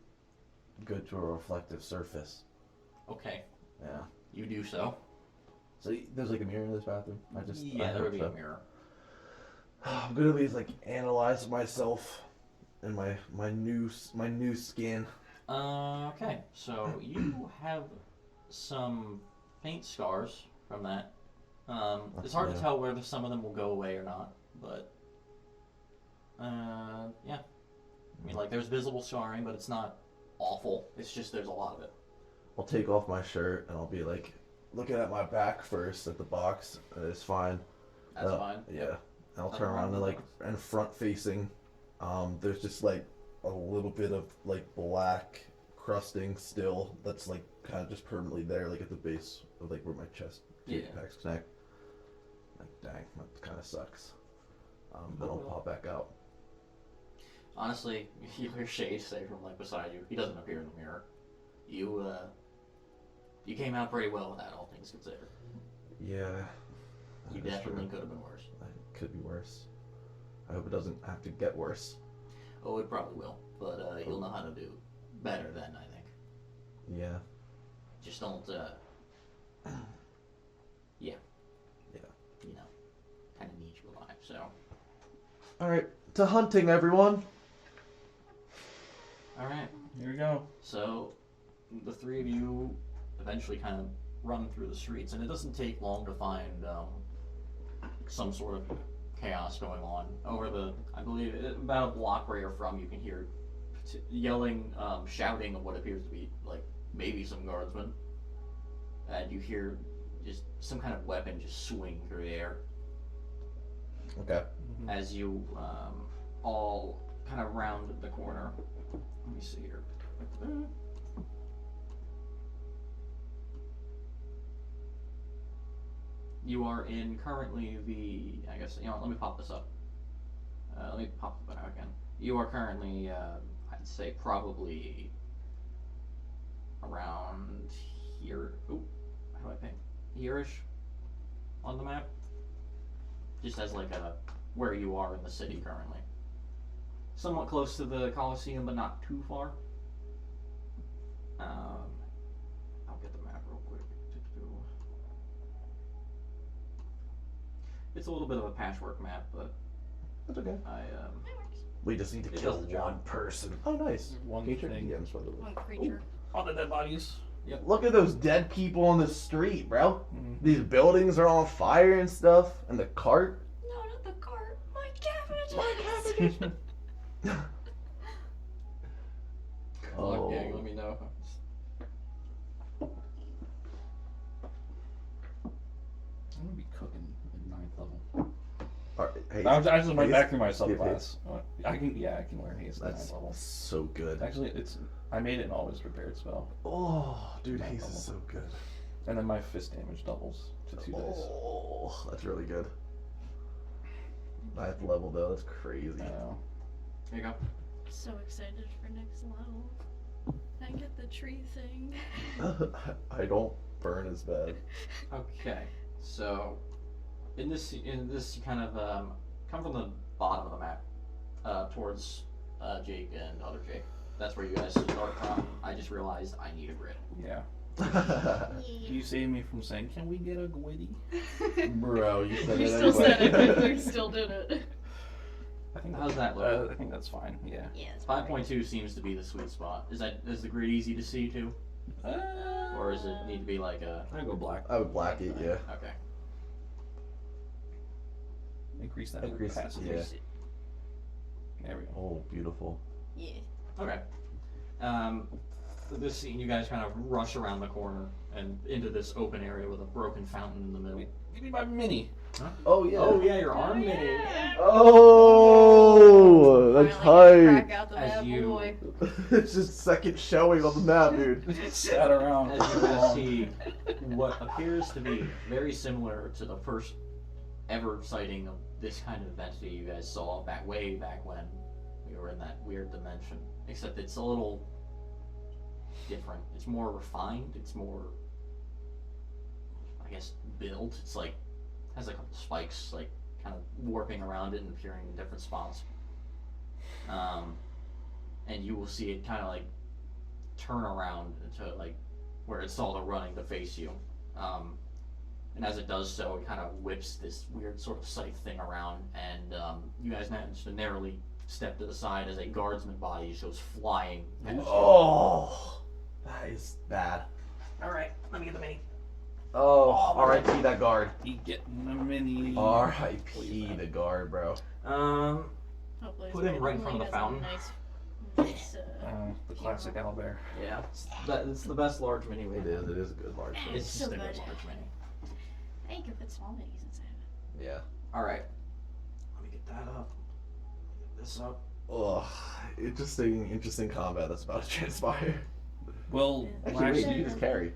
go to a reflective surface. Okay, Yeah. you do so. So there's like a mirror in this bathroom? I Yeah, there would be a hope so. mirror. I'm gonna be like analyze myself and my new skin. Okay, so you have some faint scars from that. It's hard to tell whether some of them will go away or not, but yeah. I mean, like, there's visible scarring, but it's not awful. It's just there's a lot of it. I'll take off my shirt and I'll be like looking at my back first at the box. And it's fine. That's fine. Yeah. I'll Nothing turn wrong around and with like and front facing. There's just like a little bit of like black crusting still that's like kind of just permanently there, like at the base of like where my chest packs connect. Like dang, that kind of sucks. Then I'll pop back out. Honestly, you hear Shade say from like beside you. He doesn't appear in the mirror. You came out pretty well with that, all things considered. Yeah. You that is definitely true. could have been worse. It could be worse. I hope it doesn't have to get worse. Oh, it probably will, but you'll know how to do better then, I think. Yeah. Just don't, yeah. Yeah. You know, kind of need you alive, so. Alright, to hunting, everyone. Alright, Here we go. so the three of you eventually kind of run through the streets, and it doesn't take long to find some sort of chaos going on. Over the, I believe, about a block where you're from, you can hear yelling, shouting of what appears to be, like, maybe some guardsmen. And you hear just some kind of weapon just swing through the air Okay. as you all kind of round the corner. Let me see here. You are in currently the, I guess, you know what, let me pop this up. Let me pop it out again. You are currently, I'd say probably around here. Oop, how do I ping? Here-ish on the map. Just as like a, where you are in the city currently. Somewhat close to the Colosseum, but not too far. I'll get the map real quick. It's a little bit of a patchwork map, but That's okay. We just need to It kill does the job. one person. Oh, nice. One Creature? thing. Yeah, I'm supposed to- One creature. All the dead bodies. Look at those dead people on the street, bro. Mhm. These buildings are on fire and stuff, and the cart. No, not the cart. My cabbage. Oh. gang, let me know. I'm gonna be cooking in 9th level. All right, hey, I just went haste- back through my skip subclass. I can learn haste at That's 9th level. so good. Actually, I made it an always prepared spell. Oh, dude, Ninth haste level. is so good. And then my fist damage doubles to 2 dice. Oh, that's really good. 9th level though, that's crazy. Now, There you go. So excited for next level. I get the tree thing. I don't burn as bad. Okay, so in this you kind of come from the bottom of the map towards Jake and other Jake. That's where you guys start from. I just realized I need a grid. yeah. You saved me from saying, "Can we get a gwitty?" Bro, you said We it still anyway. said it, but we still did it. I think How's that look? I think that's fine. Yeah. Yeah, it's 5.2 seems to be the sweet spot. Is the grid easy to see too, or does it need to be like a? I go black. I would black it, yeah. Okay. Increase that Increase it, capacity. yeah. There we go. Oh, beautiful. Yeah. Okay. This scene, you guys kind of rush around the corner and into this open area with a broken fountain in the middle. Give me my mini. Oh yeah. Oh yeah, your arm mini. Yeah. Oh, that's Finally hype. crack out the As bad you- boy. It's just second showing on the map, dude. Sat around. As you guys see what appears to be very similar to the first ever sighting of this kind of entity you guys saw way back when we were in that weird dimension. Except it's a little different. It's more refined. It's more, I guess, built. It's like has a couple spikes, like kind of warping around it and appearing in different spots. And you will see it kind of like turn around to like where it's all running to face you. And as it does so, it kind of whips this weird sort of scythe thing around, and you guys manage to narrowly step to the side as a guardsman body goes flying past you. Oh, that is bad. Alright, let me get the mini. Oh, R.I.P. that guard. You getting a mini. R.I.P. the guard, bro. Hopefully Put him right in front of the fountain. Nice, The classic owlbear. Yeah, it's the best large mini we It have. is a good large It's thing. It's so just a good good. large mini. Hey, you can put small minis inside of it. Yeah. Alright, let me get that up. Get this up. Ugh, interesting combat that's about to transpire. Well, Actually, wait, you just carry.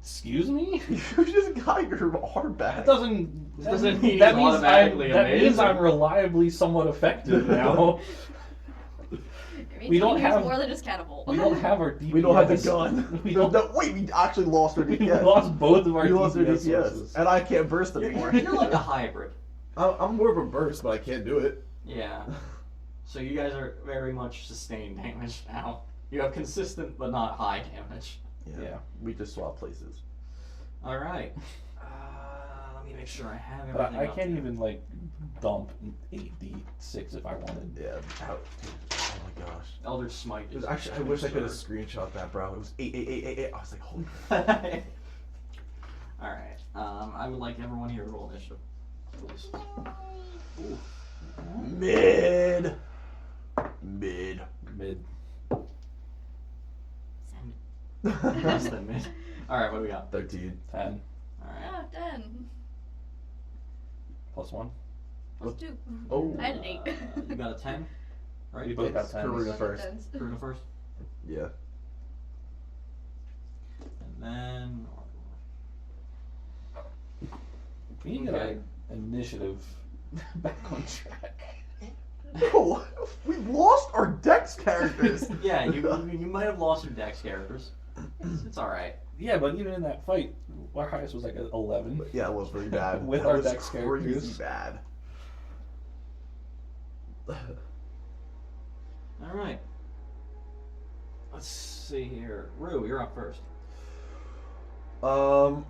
excuse me? You just got your arm back. That doesn't mean that he's means automatically that means amazing. I'm reliably somewhat effective now. It means We you don't can have- use more than just catapult. We don't have our DPS. We don't have the gun. We No, don't. wait, we actually lost our We DPS. lost both of our We lost our DPS. DPS. sources. And I can't burst anymore. You're like a hybrid. I'm more of a burst, but I can't do it. Yeah. So you guys are very much sustained damage now. You have consistent but not high damage. Yeah. We just swap places. Alright. Let me make sure I have But everything I up can't here. even like dump 8d6 if I wanted. Yeah. Oh my gosh. Eldritch Smite It was is actually, I wish I could have screenshot that, bro. It was 8. I was like, holy crap. Alright. I would like everyone here to roll initiative. Please. Mid. Mid. Less than mid. Alright, what do we got? 13. 10 Alright. Ah, 10. plus 1. Plus 2. Oh. I had an 8. You got a 10? We Right? both got It's 10. Karuna first. Karuna first. Yeah. And then. We need to get Okay. our initiative back on track. No, we lost our Dex characters. Yeah, you might have lost your Dex characters. It's alright. Yeah, but even in that fight, our highest was like an 11. Yeah, it was pretty bad. With That our was Dex crazy characters. bad. Alright. Let's see here. Rue, you're up first. Dang.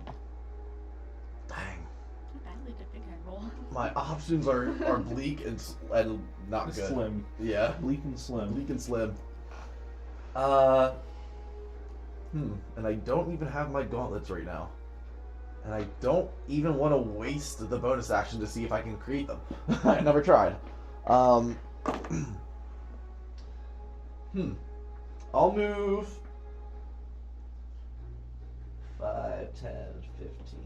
I badly did big head roll. My options are bleak and not good. Slim. Yeah. Bleak and slim. Bleak and slim. And I don't even have my gauntlets right now. And I don't even want to waste the bonus action to see if I can create them. I never tried. I'll move 5, 10, 15.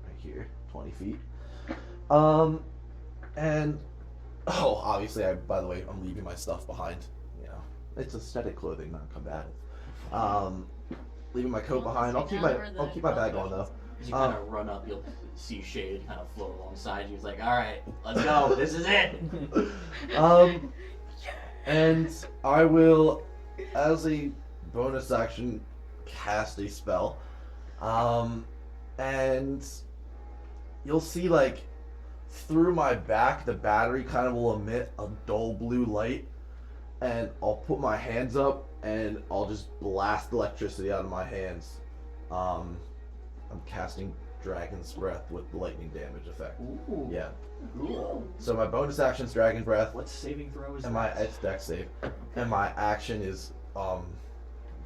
Right here, 20 feet. And obviously, by the way, I'm leaving my stuff behind. You know, it's aesthetic clothing, not combative. leaving my coat behind. I'll keep my bag on though. As you kind of run up, you'll see Shade kind of float alongside you. He's like, all right, let's go. This is it. And I will, as a bonus action, cast a spell. And you'll see, like, through my back, the battery kind of will emit a dull blue light. And I'll put my hands up, and I'll just blast electricity out of my hands. I'm casting Dragon's Breath with lightning damage effect. Ooh. Yeah. Cool. So my bonus action is Dragon Breath. What saving throw is And it's dex save. And my action is from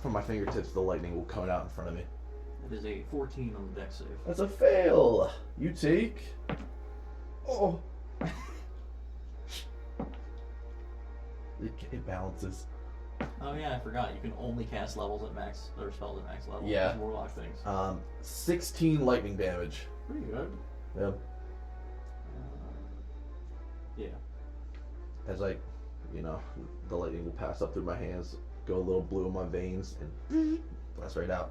my fingertips the lightning will cone out in front of me. It is a 14 on the dex save. That's a fail. You take it balances. Oh yeah, I forgot. You can only cast levels at max, or spells at max level. Yeah. Those Warlock things. 16 lightning damage. Pretty good. Yep. Yeah. As the lightning will pass up through my hands, go a little blue in my veins, and blast right out.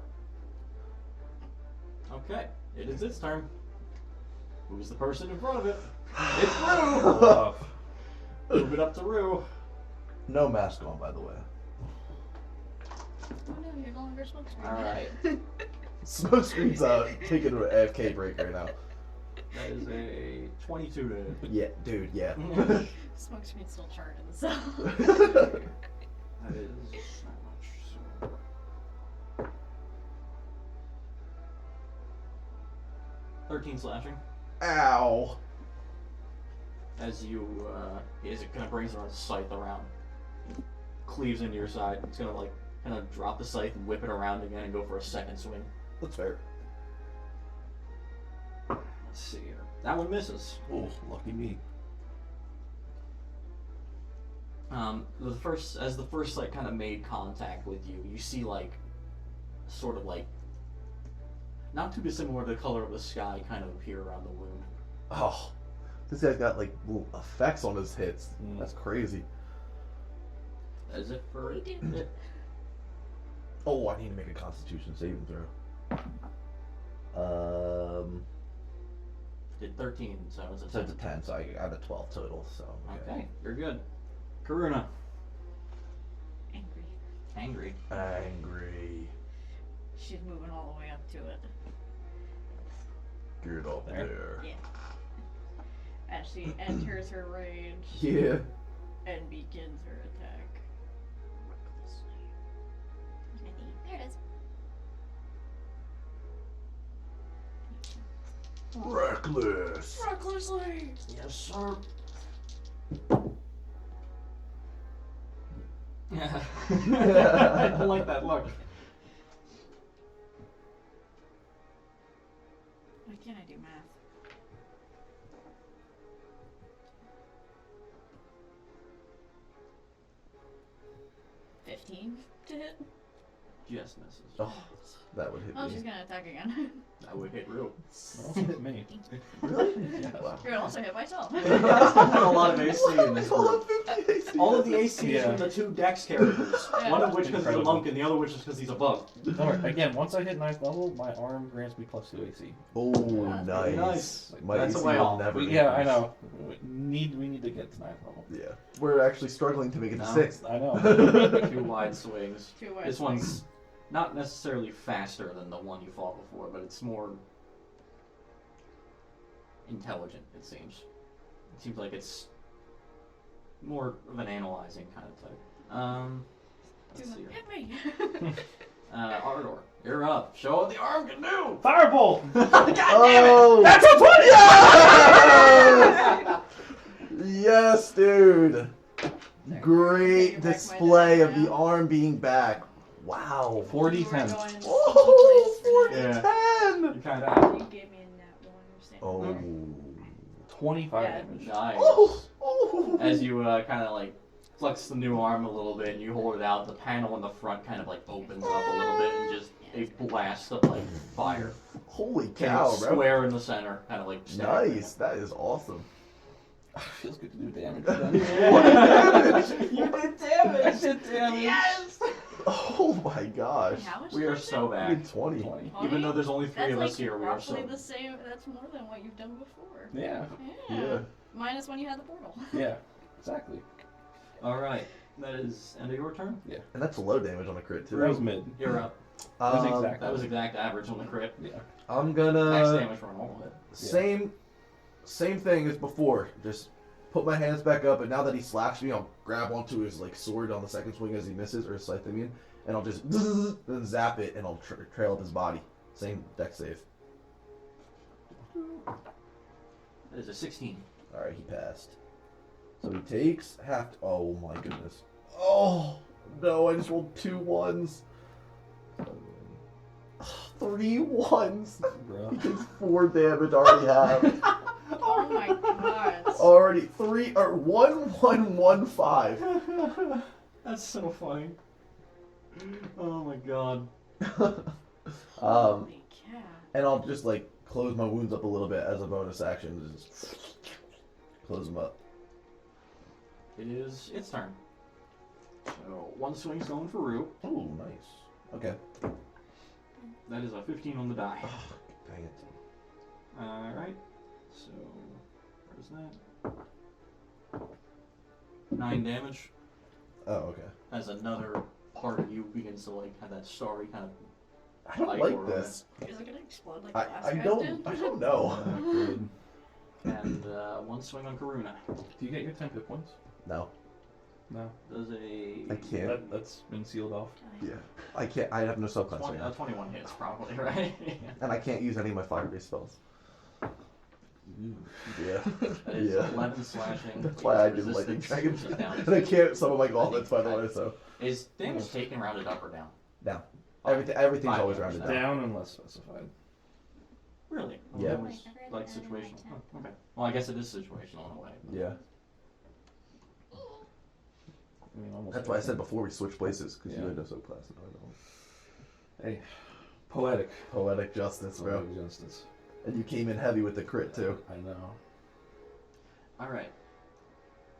Okay. It is its turn. Who's the person in front of it? It's Rue! Move it up to Rue. No mask on, by the way. Oh no, you're no longer smokescreen. Alright. Smoke screen's taking an AFK break right now. That is a 22 to hit. Yeah, dude, yeah. Smokescreen's still charged in the cell. That is not much. So. 13 slashing. Ow. As it kind of brings around scythe around, cleaves into your side. It's gonna like kind of drop the scythe and whip it around again and go for a second swing. That's fair. Let's see here. That one misses. Oh, lucky me. The first like kind of made contact with you, you see like, sort of like, not too dissimilar to the color of the sky kind of appear around the wound. Oh, this guy's got like little effects on his hits. That's crazy. As if for We did. it. Oh, I need to make a Constitution saving throw. Did 13, so it's a So 10. it's a 10, so I got a 12 total. So Okay, you're good. Karuna. Angry. Angry. She's moving all the way up to it. Get up there. Yeah. As she enters her rage Yeah. and begins her attack. There it is. Reckless. Recklessly! Yes, sir. I don't like that look. Why can't I do math? $15 to hit? Just misses. Oh, that would hit Oh, me. she's gonna attack again. That would hit Rue. Also hit me. Really? Wow. You're gonna also hit myself. I have a lot of AC in this group. 50 AC. All of the AC is Yeah. from the two Dex characters. Yeah. One of which because he's a Incredible. monk and the other which is because he's a bug. Don't worry. Again, once I hit 9th level, my arm grants me +2 AC. Oh, nice. Nice. My That's a AC way will off. never Yeah, I increase. know. We need to get to 9th level. Yeah. We're actually struggling to make it to No. 6th. I know. Two wide swings. Two wide This swings. one's not necessarily faster than the one you fought before, but it's more intelligent, it seems. It seems like it's more of an analyzing kind of type. Let's see here. Hit me! Ardor, you're up. Show what the arm can do! Firebolt! God damn it! Oh! That's a 20! Yes! Yes, dude. There. Great Can you wreck my display deck of the now? arm being back. Wow. 4d10. Oh, Yeah. 4d10! You kind of You gave me a nat 1, you're saying. Oh. 25 Yeah. damage. nice. Oh. Oh. As you kind of like flex the new arm a little bit and you hold it out, the panel in the front kind of like opens up a little bit and just a blast of like fire. Holy Came cow, bro. square in the center, kind of like Nice. That is awesome. Feels good to do damage. Yeah. What damage? You did damage. I did damage. Yes. Oh my gosh. How much We did are I so I bad. did 20. 20. Even though there's only 3 That's of like us here, we are roughly so. the same. That's more than what you've done before. Yeah. Yeah. Minus when you had the portal. Yeah. Exactly. Alright, that is end of your turn. And that's low damage on a crit, too. That was mid. You're up. That was Um, exact. That was exact average on the crit. Yeah. I'm Max gonna... damage for a normal hit. Same thing as before. Just put my hands back up, and now that he slaps me, I'll grab onto his like sword on the second swing as he misses, or his scythe, I mean, and I'll just then zap it, and I'll trail up his body. Same deck save. That is a 16. Alright, he passed. So he takes half... Oh my goodness. Oh! No, I just rolled 2 1s. 3 1s! Bro. He takes 4 damage, already have. Oh my god. Already 3 or 1 1 1 5. That's so funny. Oh my god. Holy cow. And I'll just like close my wounds up a little bit as a bonus action. Just close them up. It is its turn. So 1 swing's going for Rue. Oh, nice. Okay. That is a 15 on the die. Dang it. Alright. So where's that? 9 damage. Oh, okay. As another part of you begins to like have that starry kind of. I don't Like like or this. Is it gonna explode like the last I guys don't did? I don't know. Good. And 1 swing on Karuna. Do you get your 10 hit points? No. No. Does a I can't. That's been sealed off. Yeah. I can't. I have no subclass 20, right now. 21 hits probably, right? And I can't use any of my fire-based spells. Yeah. That is Yeah. 11 slashing. That's why I didn't like the dragon. And I can't summon my gauntlets, by the way, so. Is damage taken rounded up or down? Down. Everything's Five always damage rounded down. Down unless specified. Really? Well, Yeah. That was like situational. Oh, okay. Well, I guess it is situational in a way. Yeah. I mean, almost. That's why I said before we switched places, because you Yeah. had no subclass and I don't. Hey, poetic. Poetic justice, bro. Poetic justice. And you came in heavy with the crit, too. I know. Alright.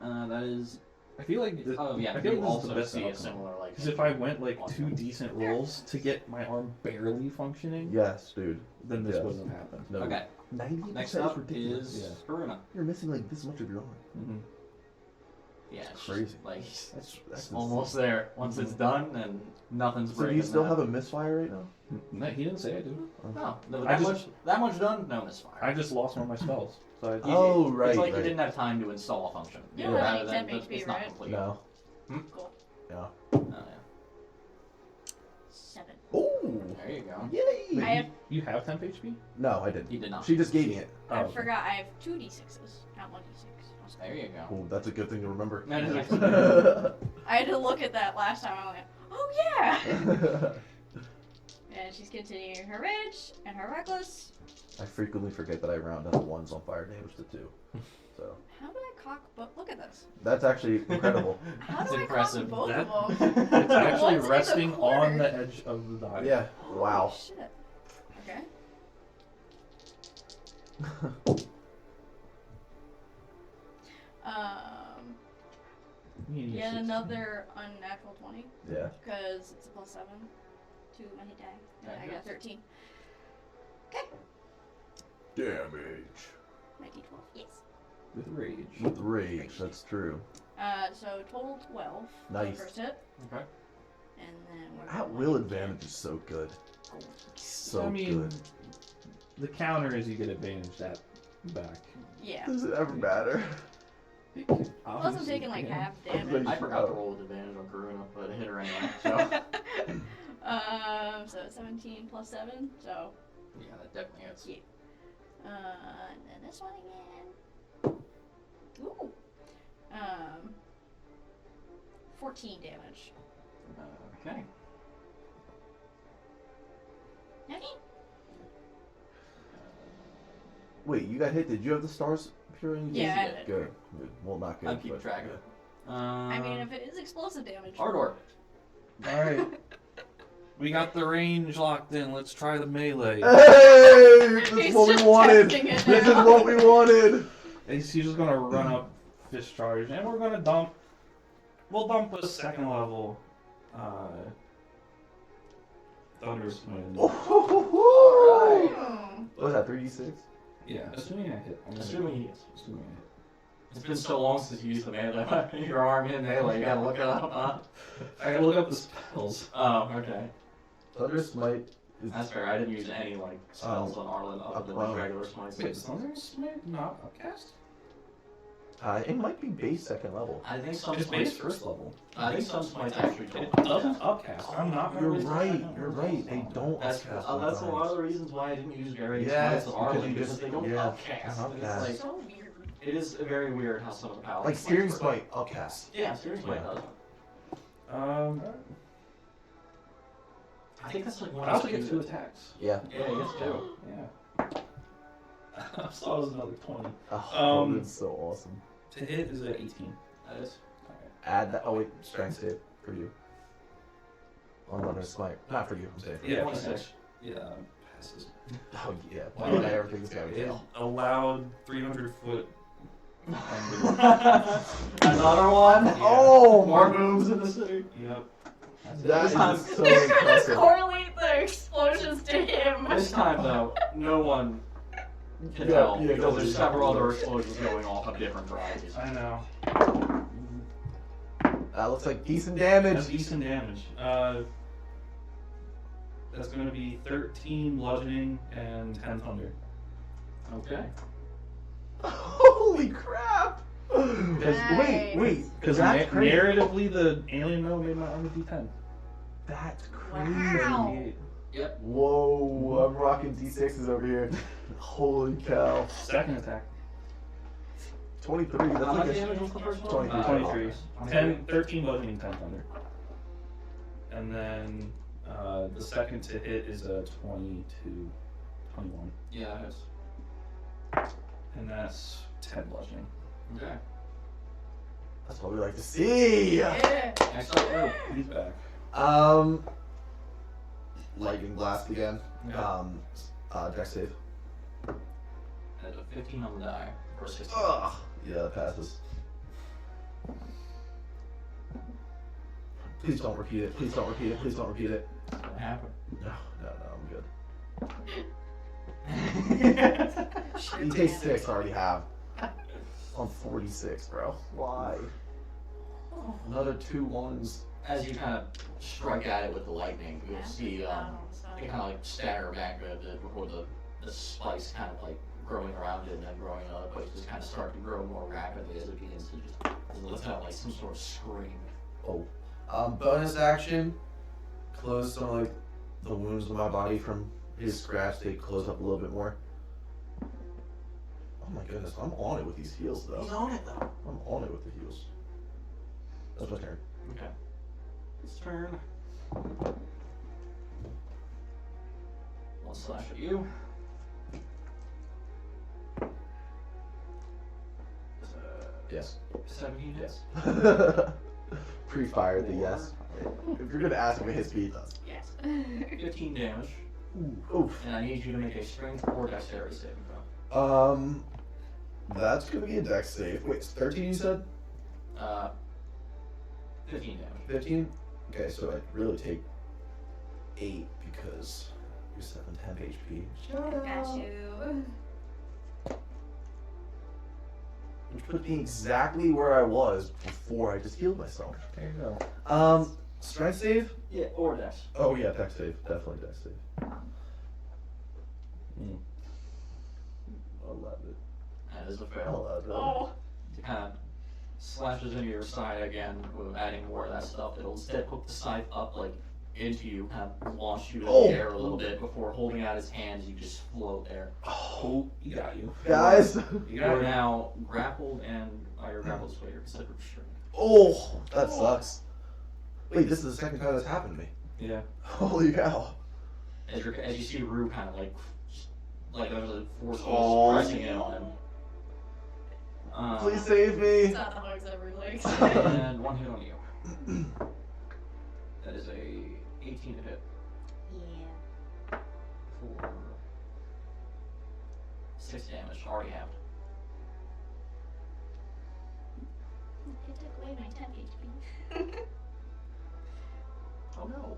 That is. I feel like. Oh, yeah. I feel You like this is the also best see a outcome. similar, like. Because if I went like on 2 them. decent rolls to get my arm barely functioning, Yes, dude. then this Yes. wouldn't happen. No. Okay. 90% Next is up ridiculous. is Yeah. Karuna. You're missing like this much of your arm. Mm-hmm. Yeah, it's Crazy. just, like That's almost there. Once it's done and nothing's So do breaking. you still that. have a misfire right now? No, he didn't say I do. No, I that much done. No misfire. I just lost one of my spells. So I, Oh, right, It's like right. you didn't have time to install a function. You don't have Rather any than 10 it's HP, not right? complete. No. Cool. Yeah. Oh, yeah. 7. Oh! There you go. Yay! I have. you have temp HP? No, I didn't. You did not. She just gave me it. I okay. forgot. I have 2 d6s, not 1 d6. There you go. Oh, that's a good thing to remember. That is I had to look at that last time. I went, oh yeah. And she's continuing her rage and her reckless. I frequently forget that I round up 1s on fire damage to 2. So How do I cock both? Look at this. that's actually incredible. How That's do I impressive. cock both That- of them? It's actually One's in the resting corner. on the edge of the die. Yeah. Wow. Oh, shit. Okay. You Yet another unnatural 20 Yeah. because it's a +7 to my hit die. And That I got hits. 13. Okay. Damage. My d12. Yes. With rage. With rage, that's true. So total 12. for the Nice. First hit. Okay. And then we're At rolling will again. advantage is so good. So I mean, good. the counter is you get advantage that back. Yeah. Does it ever matter? Plus, I'm Obviously, taking like yeah. half damage. I forgot to roll with advantage on Karuna, but I hit her anyway. So So 17 plus 7. So yeah, that definitely hits. yeah. And then this one again. Ooh. 14 damage. Okay. Okay. Wait, you got hit? Did you have the stars appearing? Yeah, I did. Good. Good. Well, not good. I'm keeping but track of good. it. I mean, if it is explosive damage. Ardor. Alright. We got the range locked in. Let's try the melee. Hey! This He's is what we just wanted! testing it This is now. what we wanted! He's just gonna run up fist charge, and we're gonna dump. We'll dump a second level Thunderous Smite. Alright. Oh. What was that, 3d6? Yeah, assuming I hit. Assuming he is. Assuming I hit. It's been so long since you used the melee weapon. Your arm in melee, you gotta look it up, huh? I gotta look up the spells. Oh, okay. Thunderous Smite is... That's fair. I didn't use any like spells on Arlen other than well. regular smites. Wait, is Thunderous Smite not upcast? it might be base second level. I think some It's smites. base first level. I think some smites actually It don't. doesn't upcast. I'm not gonna You're waste my right, time. you're right. They don't That's upcast that's one of sometimes. the reasons why I didn't use very Yes, smites on because Arlen you because just- they don't yeah, upcast. And upcast. It's like So weird. it is very weird how some of the paladins Like Steering smites work. Smite, upcast. Yeah, Steering Smite Yeah. does. I think that's like one I of also the get things 2 that- attacks. Yeah. Yeah, you get two. Yeah. I saw it was another 20. Oh, that's so awesome. To hit is at 18. That is. Add that. Oh wait, strength save for you. On Thunderous Smite, not for you. I'm saying. For you. Yeah, 26. Yeah, passes. Oh yeah. Why did everything's got to It kill? allowed 300 foot. Another one. Oh, More moves in the city. Yep. That This time- is so impressive. Correlate the explosions to him. This time though, no one can Yeah, tell yeah, because nobody there's several knows. other explosions going off of different varieties. I know. That looks like decent That's damage. decent damage. That's going to be 13 bludgeoning and 10 thunder. Okay. Holy crap! 'Cause- Wait, Nice. Because that's crazy. narratively, the alien metal made my armor D10. That's crazy. Wow. 78. Yep. Whoa, I'm rocking D6s over here. Holy cow. Second attack. 23, that's How like much a... damage was the first one? 23. 23. 23. 13 bludgeoning, 10 thunder. And then the second to hit is a 22, 21. Yeah, it is. And that's 10 bludgeoning. Okay. That's what we like to see. Yeah. Next up, Rue. He's back. Lightning blast again. Dex save. That's a 15 on the die for 16. Ugh. Yeah, that passes. Please don't repeat it. Please don't repeat it. Please don't repeat it. What happened? No, I'm good. You take 6, I already have. On 46, bro. Why? Another 2 ones. As you kind of strike at it with the lightning, you'll see it kind of like stagger back a bit before the spikes kind of like growing around it and then growing in other places kind of start to grow more rapidly as it begins to just let out like some sort of scream. Oh. Bonus action. Close some of like the wounds on my body from his scratch. They close up a little bit more. Oh my goodness, I'm on it with these heals though. He's on it though. I'm on it with the heals. That's my turn. Okay. His turn. One slash at you. Yes. 17 hits. Pre-fire the yes. If you're gonna ask me, his speed does. Yes. 15 damage, Oof. and I need you to make a strength or dexterity saving throw. That's gonna be a dex save. Wait, it's 13 you said? 15 damage. 15? Okay, so I'd really take 8 because you're 710 HP. Got you. Which put me exactly where I was before I just healed myself. There you go. Strength save? Yeah, or dex. Oh yeah, dex save. Definitely dex save. 11. That is a fail. 11. Oh. It kind of slashes into your side again with adding more of that stuff. It'll instead hook the scythe up like into you, kind of launch you in Oh. the air a little bit before holding out his hands. You just float there. Oh, he got you. Guys! You You're got now grappled and you're grappled this way. You're considered restrained. Oh, that sucks. Wait, this is the second time that's happened to me. you. Yeah. Holy cow. As you see Rue kind of like there's a force Oh. pressing in on him. Please save me. It's not the hugs every leg. And one hit on you. That is a 18 to hit Yeah. for 6 damage. Already halved. It took away my temp HP. Oh no.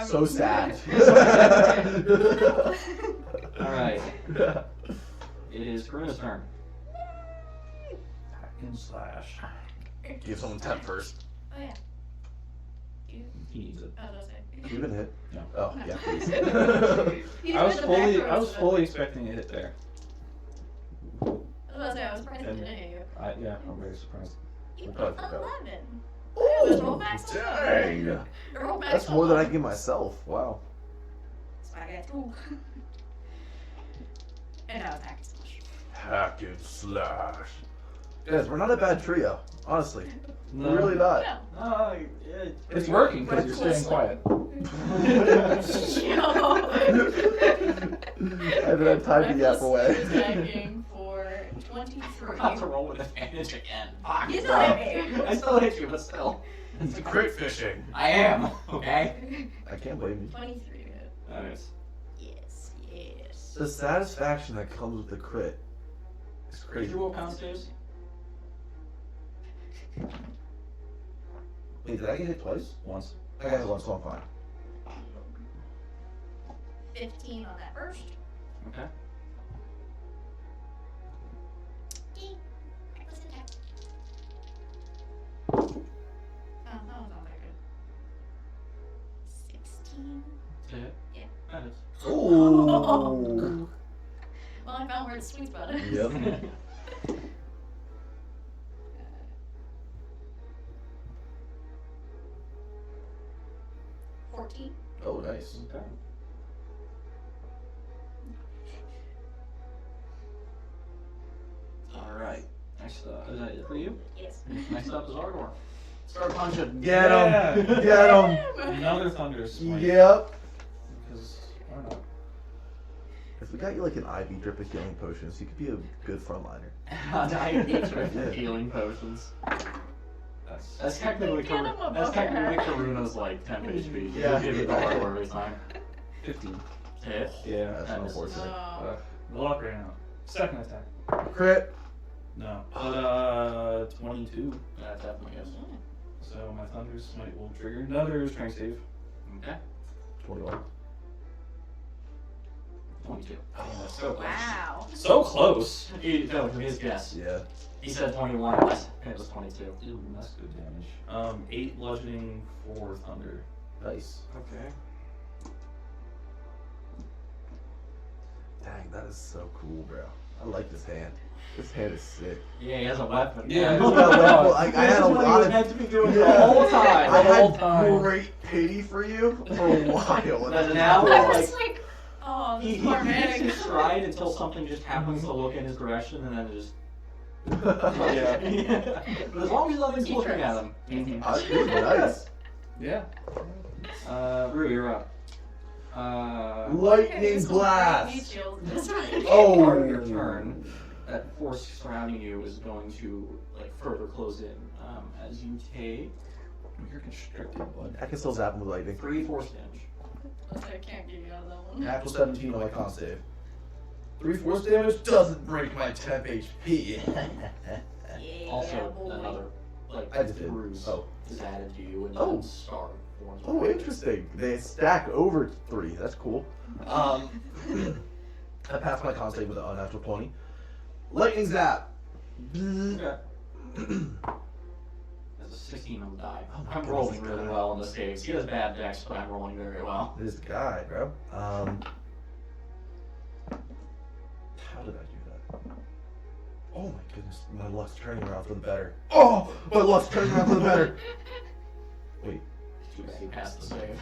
So sad. Alright. It is Karuna's turn. Hack and slash. Give someone 10 first. Oh yeah. He needs it. I was gonna You even hit? No. Oh, yeah, please. say. I was fully expecting a hit there. I was gonna say, I was surprised it didn't hit you. Yeah, I'm very surprised. You We'll put probably forgot. 11. Ooh, dang. Roll back That's more than I on. give myself. Wow. Spaghetti. And now it's hack and slash. Hack and slash. Guys, we're not a bad trio, honestly. No. We're really not. No. No, It's working because you're staying quiet. I haven't had time to yap away. Attacking for 23. About to roll with advantage again. Fuck. You still hit me. I still hit you, but still. It's crit fishing. I am, okay? I can't blame you. 23 to hit. Nice. Yes, yes. The satisfaction that comes with the crit is Did crazy. you roll pound saves? Wait, did I get hit twice? Once. I got hit once, so I'm fine. 15 on that first. Okay. Reckless attack. Oh, that was not that good. 16. To hit? Yeah. That is. Ooh. Well, I found where the sweet spot is. Yep. 14. Oh, nice. Okay. Alright. Next up, is that it for you? Yes. Next up is Ardor. Start punching. Get Yeah. him! Get him! Another thunder smite. Yep. Because why not? If we got you like an IV drip of healing potions, you could be a good frontliner. I hate Yeah. healing potions. That's That's technically Get him a that's bucket technically hat. Karuna's like 10 HP. Yeah. You give it to Ardor every time. 15. Hit. Yeah. That's That is- unfortunate. Oh. Luck right now. Second attack. Crit. No. But 22. That definitely is. So my thunder smite will trigger another strength save. Okay. 21. 22. That's so close. Wow. So close. No, his guess. Yeah. He said 21, and it was 22. Ew, that's good damage. 8 bludgeoning for thunder. Nice. Okay. Dang, that is so cool, bro. I like this hand. This hand is sick. Yeah, he has a weapon. Yeah. Well, I This had is a what he lot was of. meant to be doing Yeah. the whole time. I The whole had time. great pity for you for a while. But now I it's was like, like, oh, he this poor hits man. his stride until something just happens to look in his direction, and then it just. Yeah. But as long as nothing's He looking tries. at him. It was nice. Yeah. Rue, you're up. Lightning blast. Part of Oh. your turn, that force surrounding you is going to like further close in as you take You're constricted, bud. I can still zap him with lightning. 3 force damage. I can't get you out of that one. Natural 17 on my con save. 3 force damage doesn't break my temp HP. Yeah, Also, boy. another like I just did. bruise Oh. is added to you, and Oh. then star forms. Oh, interesting. They stack over 3. That's cool. I passed my con save with an unnatural 20. Lightning zap. Okay. That's a 16 on the die. Oh my I'm goodness, rolling this really guy. well on the saves. He has bad decks, but I'm rolling very well. This guy, bro. How did I do that? Oh my goodness, my luck's turning around for the better. Oh, my luck's turning around for the better. Wait, Too bad he passed the save.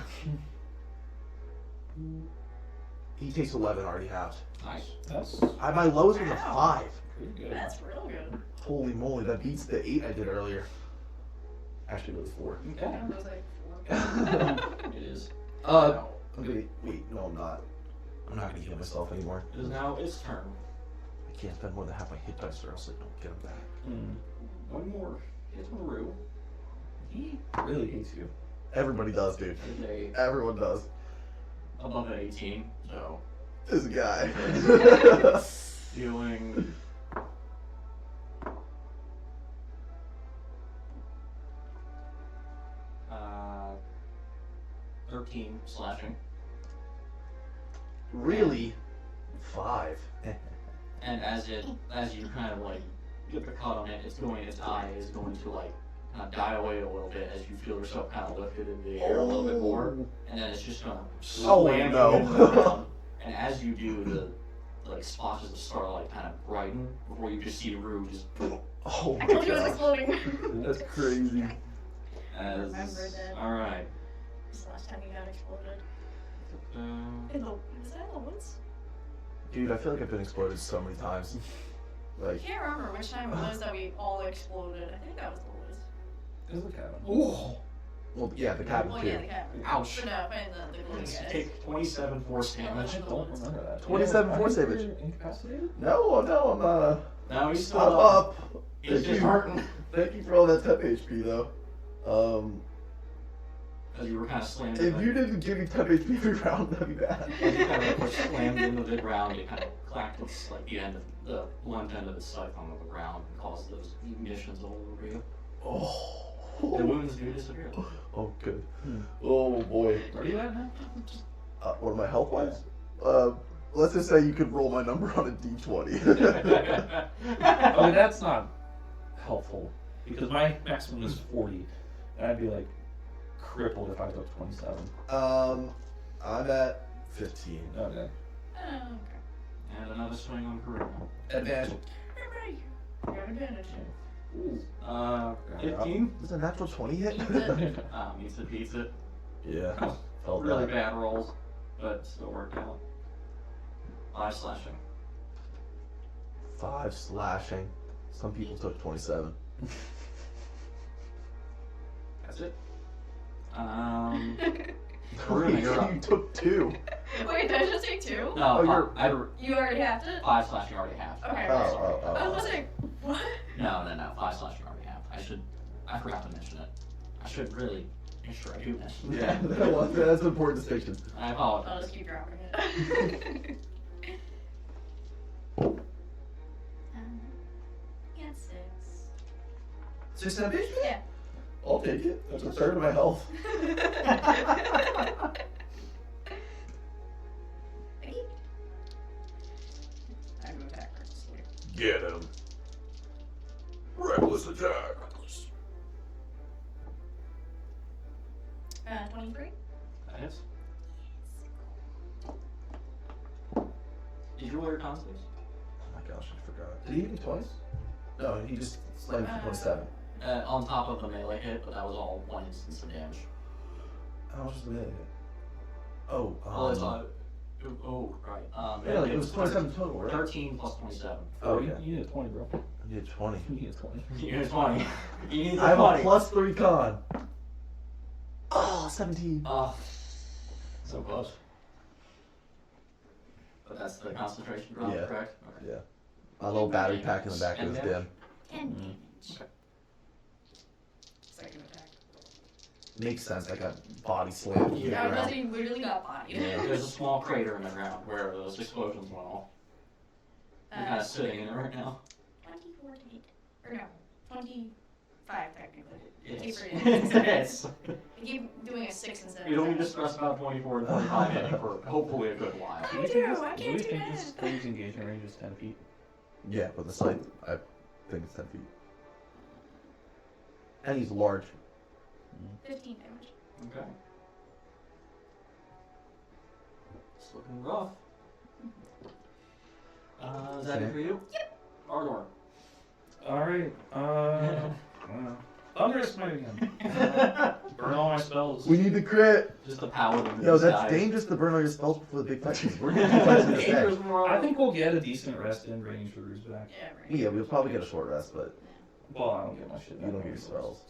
he takes 11 already halved. Nice. That's My lowest was a 5. pretty good. That's real good. Holy moly, that beats the 8 I did earlier. Actually, it was 4. Okay. I was like, It is. Okay, wait, no, I'm not. I'm not gonna heal myself anymore. It is now its turn. I can't spend more than half my hit dice or else I don't get them back. One more hit on Rue. He really hates you. Everybody does, dude. Is a Everyone does. above an 18. So This guy. dealing. 13 slashing. Really? 5. And as you kind of like get the cut on it, its eye is going to like kind of die away a little bit as you feel yourself kind of lifted in the air a little bit more, and then it's just gonna slam you into the ground. And as you do, the like splotches of starlight kind of brighten before you just see Rue just. Oh I my told you it was god. exploding. That's crazy. As, remember that. All right. This is the last time you got exploded. Was that in the woods? Dude, I feel like I've been exploded so many times. I Like, can't remember which time it was that we all exploded. I think that was the woods. It was a cabin. oh. Well, yeah, the cabin Well, too. yeah, the cabin. Ouch. But no, and the glue You guys. take 27 force damage. I don't remember that. 27 force I think damage. you're incapacitated? No, I'm not. Now he's still Stop up. up. He's Thank just you. hurting. Thank you for all that 10 HP though. As you were kind of slammed. If you didn't give me 10 HP every round, that'd be bad. As you kind of like slammed into the ground, it kind of clacked its like the end of the blunt end of its scythe on the ground and caused those emissions all over you. Oh. The wounds do disappear. Oh, good. Oh boy. Where are you at now? What am I health wise? Let's just say you could roll my number on a d20. I mean, that's not helpful because my maximum is 40, and I'd be like crippled if I took 27. I'm at 15. Okay. Oh, okay. And another swing on Karuna. Advantage. Everybody, you got advantage. 15. Does a natural 20 hit? Beats it. Yeah. Felt Really that. bad rolls, but still worked out. 5 slashing. 5 slashing. Some people took 27. That's it. Karuna, you're up. You took 2. Wait, did I just take 2? No, Oh, you're- You already have to? 5 slashing already half. Okay. Oh. I was like, what? No. 5 slashing already half. I forgot to mention it. I should really make sure I do mention it. Yeah, that's an important distinction. I I'll apologize. just keep dropping it. Yeah, 6. 6 HP? Yeah. I'll take it. That's a third of my health. I go attack recklessly. Get him. Reckless attack. 23? That hits. Did you roll your con saves? Oh my gosh, I forgot. Did he hit me twice? No, he just slammed for 27. On top of the melee hit, but that was all 1 instance of damage. How much was the melee hit? Oh, Right. yeah, like it was 27 total, right? 13 plus 27. Oh, you, yeah. you need a 20, bro. I need 20. You need a 20. You need 20. You need the I have 20. a plus 3 con. Oh, 17. Oh, so close. But that's the concentration drop, Yeah. correct? Okay. Yeah. My little battery pack in the back of his And den. 10 damage. Second attack. Makes sense. I got body slammed. Yeah. Yeah, because he literally got bodied. Yeah. There's a small crater in the ground where those explosions went off. You're kind of sitting in it right now. 24 to hit. Or no, 25 technically. Yes. Yes. Yes. I keep doing a 6 instead of You don't need to 7. stress about 24 and 25 hitting for hopefully a good while. I do, I Do can't we do think this that. thing's engagement range is 10 feet? Yeah, but the scythe, I think it's 10 feet. And he's large. 15 damage. Okay. It's looking rough. Is that it for you? Yep. Ardor. Alright, Underestimate again. Burn all my spells. We need the crit! Just the paladin. in Yo, this that's guy. dangerous to burn all your spells before the big fight. We're gonna be fighting this Dangerous day. world. I think we'll get a decent rest in range for Rue's back. Yeah, right. Yeah, we'll probably get a short rest, but Well, I don't get my shit you back. don't get your spells.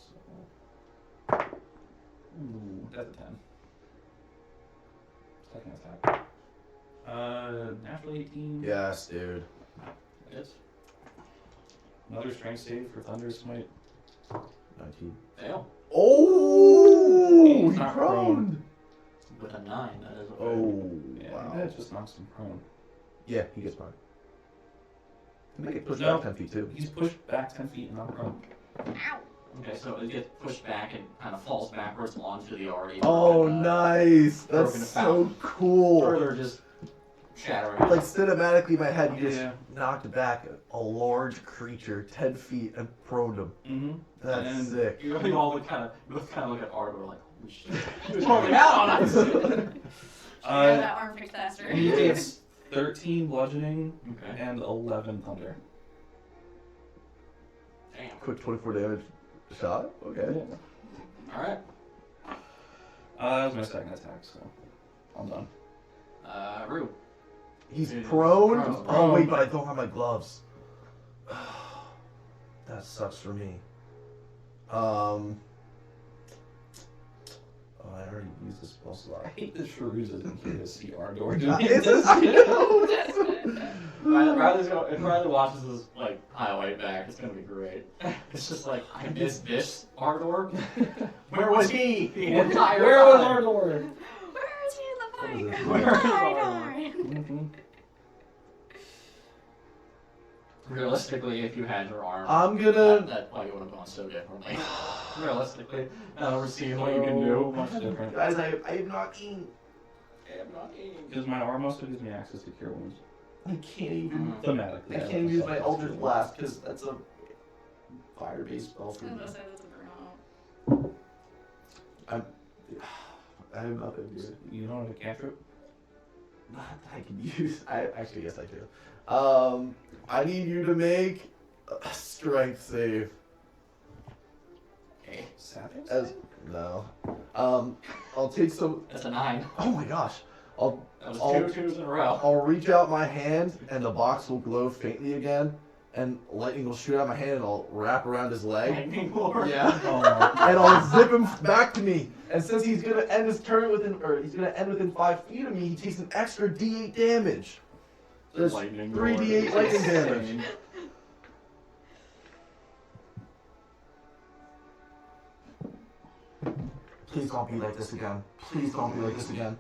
Ooh, that's a 10. Second attack. Natural 18. Yes, dude. Yes. Another strength save for Thunder Smite. 19. Fail. Oh! He's He not proned! With a 9, that is okay. Oh, Yeah, wow. that just knocks him prone. Yeah, he gets prone. He might get pushed No. back 10 feet too. He's pushed back 10 feet and not prone. Ow! Okay, so it gets pushed back and kind of falls backwards onto the already. Oh, broken, nice! broken That's so fountain. cool. Further just shattering. Like cinematically in my head, you just Yeah. knocked back a large creature 10 feet and prone him. Mm-hmm. That's And sick. You really all would kind of look at Arthur like, holy shit. He was holding out on us. That arm fixed faster. He gets 13 bludgeoning Okay. and 11 thunder. Damn. Quick 24 damage shot? Okay. Alright. That was my second attack, so I'm done. Rue. He's He's prone? prone. Oh, wait, but I don't have my gloves. That sucks for me. Oh, I already used this spell slot. I hate the shrews isn't here to see Ardor doing If Riley watches this like highlight back, it's gonna be great. It's just like I missed this Ardor. Where was he the entire Where was time? Ardor? Where is he in the fight? What is this? Where is Ardor? Mm-hmm. Realistically, if you had your arm, I'm gonna. that probably would have gone so differently. Realistically, now we're seeing what you can do. Much different. Guys, I am not eating. Because my arm also gives me access to cure wounds. I can't even. Thematically. I can't use my Eldritch Blast because that's a fire-based spell for I was me. gonna say that's a burn out. I'm not that good. You don't have a cantrip? Not that I can use. I actually guess I do. I need you to make a strength save. Okay, Savage? No. I'll take some. that's a 9. Oh my gosh. I'll That was Oh. 2 twos in a row. I'll reach out my hand and the box will glow faintly again, and lightning will shoot out my hand and I'll wrap around his leg. Lightning Lord. Yeah. Oh my And I'll zip him back to me. And since he's gonna end his turn within 5 feet of me, he takes an extra D8 damage. There's Lightning 3d8 Lord. lightning Insane. damage. Please don't be like this again. Please don't be like this again.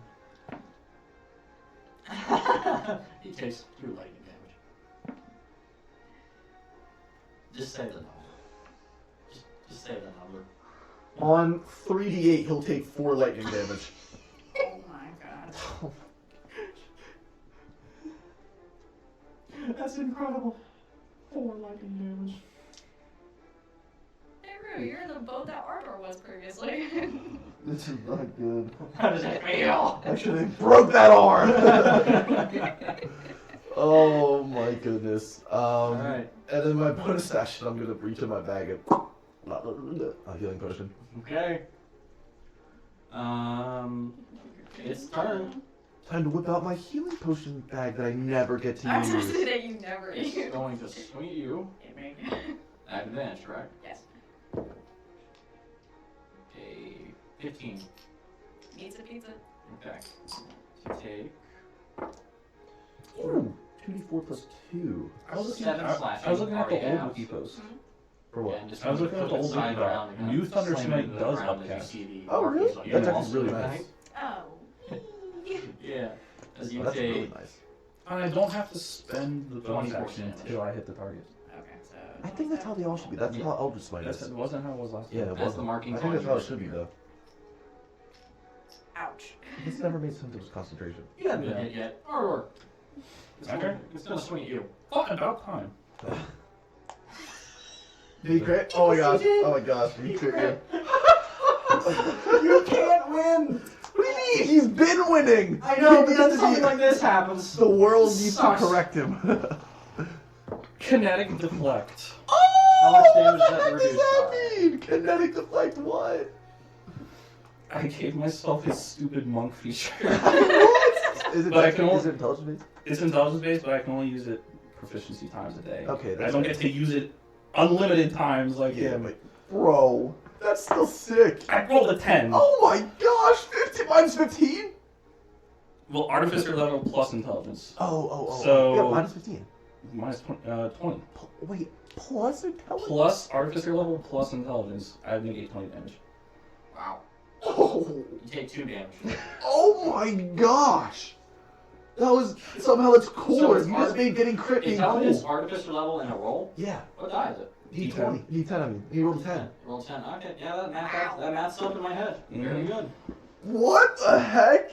He takes 2 lightning damage. Just say the number. Just say the number. On 3d8, he'll take 4 lightning damage. Oh my god. That's incredible. 4 lightning damage. Hey Rue, you're in the boat that Ardor was previously. This is not good. How does that feel? Actually, broke that arm. Oh my goodness. Alright. And then my bonus action, I'm gonna reach in my bag and a healing potion. Okay. It's turn. Time to whip out my healing potion bag that I never get to I was gonna say use. that you never It's use. going to swing at you. It may- At advantage, correct? Yes. Okay. 15. Pizza, pizza. Okay. So take Ooh, 2d4 plus 2. I was looking 7 at, slashing. I was looking at the already old out. wiki post. For what? And just I was looking at the flip it old side wiki around doc. and New Thunder slam it Smite into the does ground as you upcast. see the Oh, markings really? on your That's wall. actually really nice. Oh. Yeah. As you That's take really nice. And I don't have to spend the bonus 24 action damage. until I hit the target. Okay, so. I think that's how they all should be. That's how Eldritch Smite That is. wasn't how it was last Yeah, time. it That's wasn't. the markings I think on that's how your it should be, though. Ouch. This never made sense of concentration. You haven't been Yeah. hit yet. Or Okay. it's gonna swing at you. Fuck, about time. Did he crit? Oh my gosh. Oh my gosh. He crit. You can't win! What do you mean? He's been winning! I know, He but needs then to something be- like this happens. The world needs to Sucks. correct him. Kinetic deflect. How much damage does that What does reduce that by? mean? Kinetic deflect what? I gave myself a stupid monk feature. Is it, But I can is it intelligence based? It's intelligence based, but I can only use it proficiency times a day. Okay, I that's don't fair. get to use it unlimited times like Yeah, him. but bro, that's still sick. I rolled a 10. Oh my gosh, 15 minus 15? Well, artificer level plus intelligence. Oh. So- Yeah, minus 15. Minus 20. Wait, plus intelligence? Plus artificer level plus intelligence. I negate 20 damage. Wow. Oh, You take 2 damage. oh my gosh. That was, somehow it's cooler. it's You just made getting crit being Intelligence, cool. artificer level, and a roll? Yeah. What die is it? D20. D10, I mean. He rolled a 10. Roll 10. Okay, yeah, that math's up in my head. Very good. What the heck?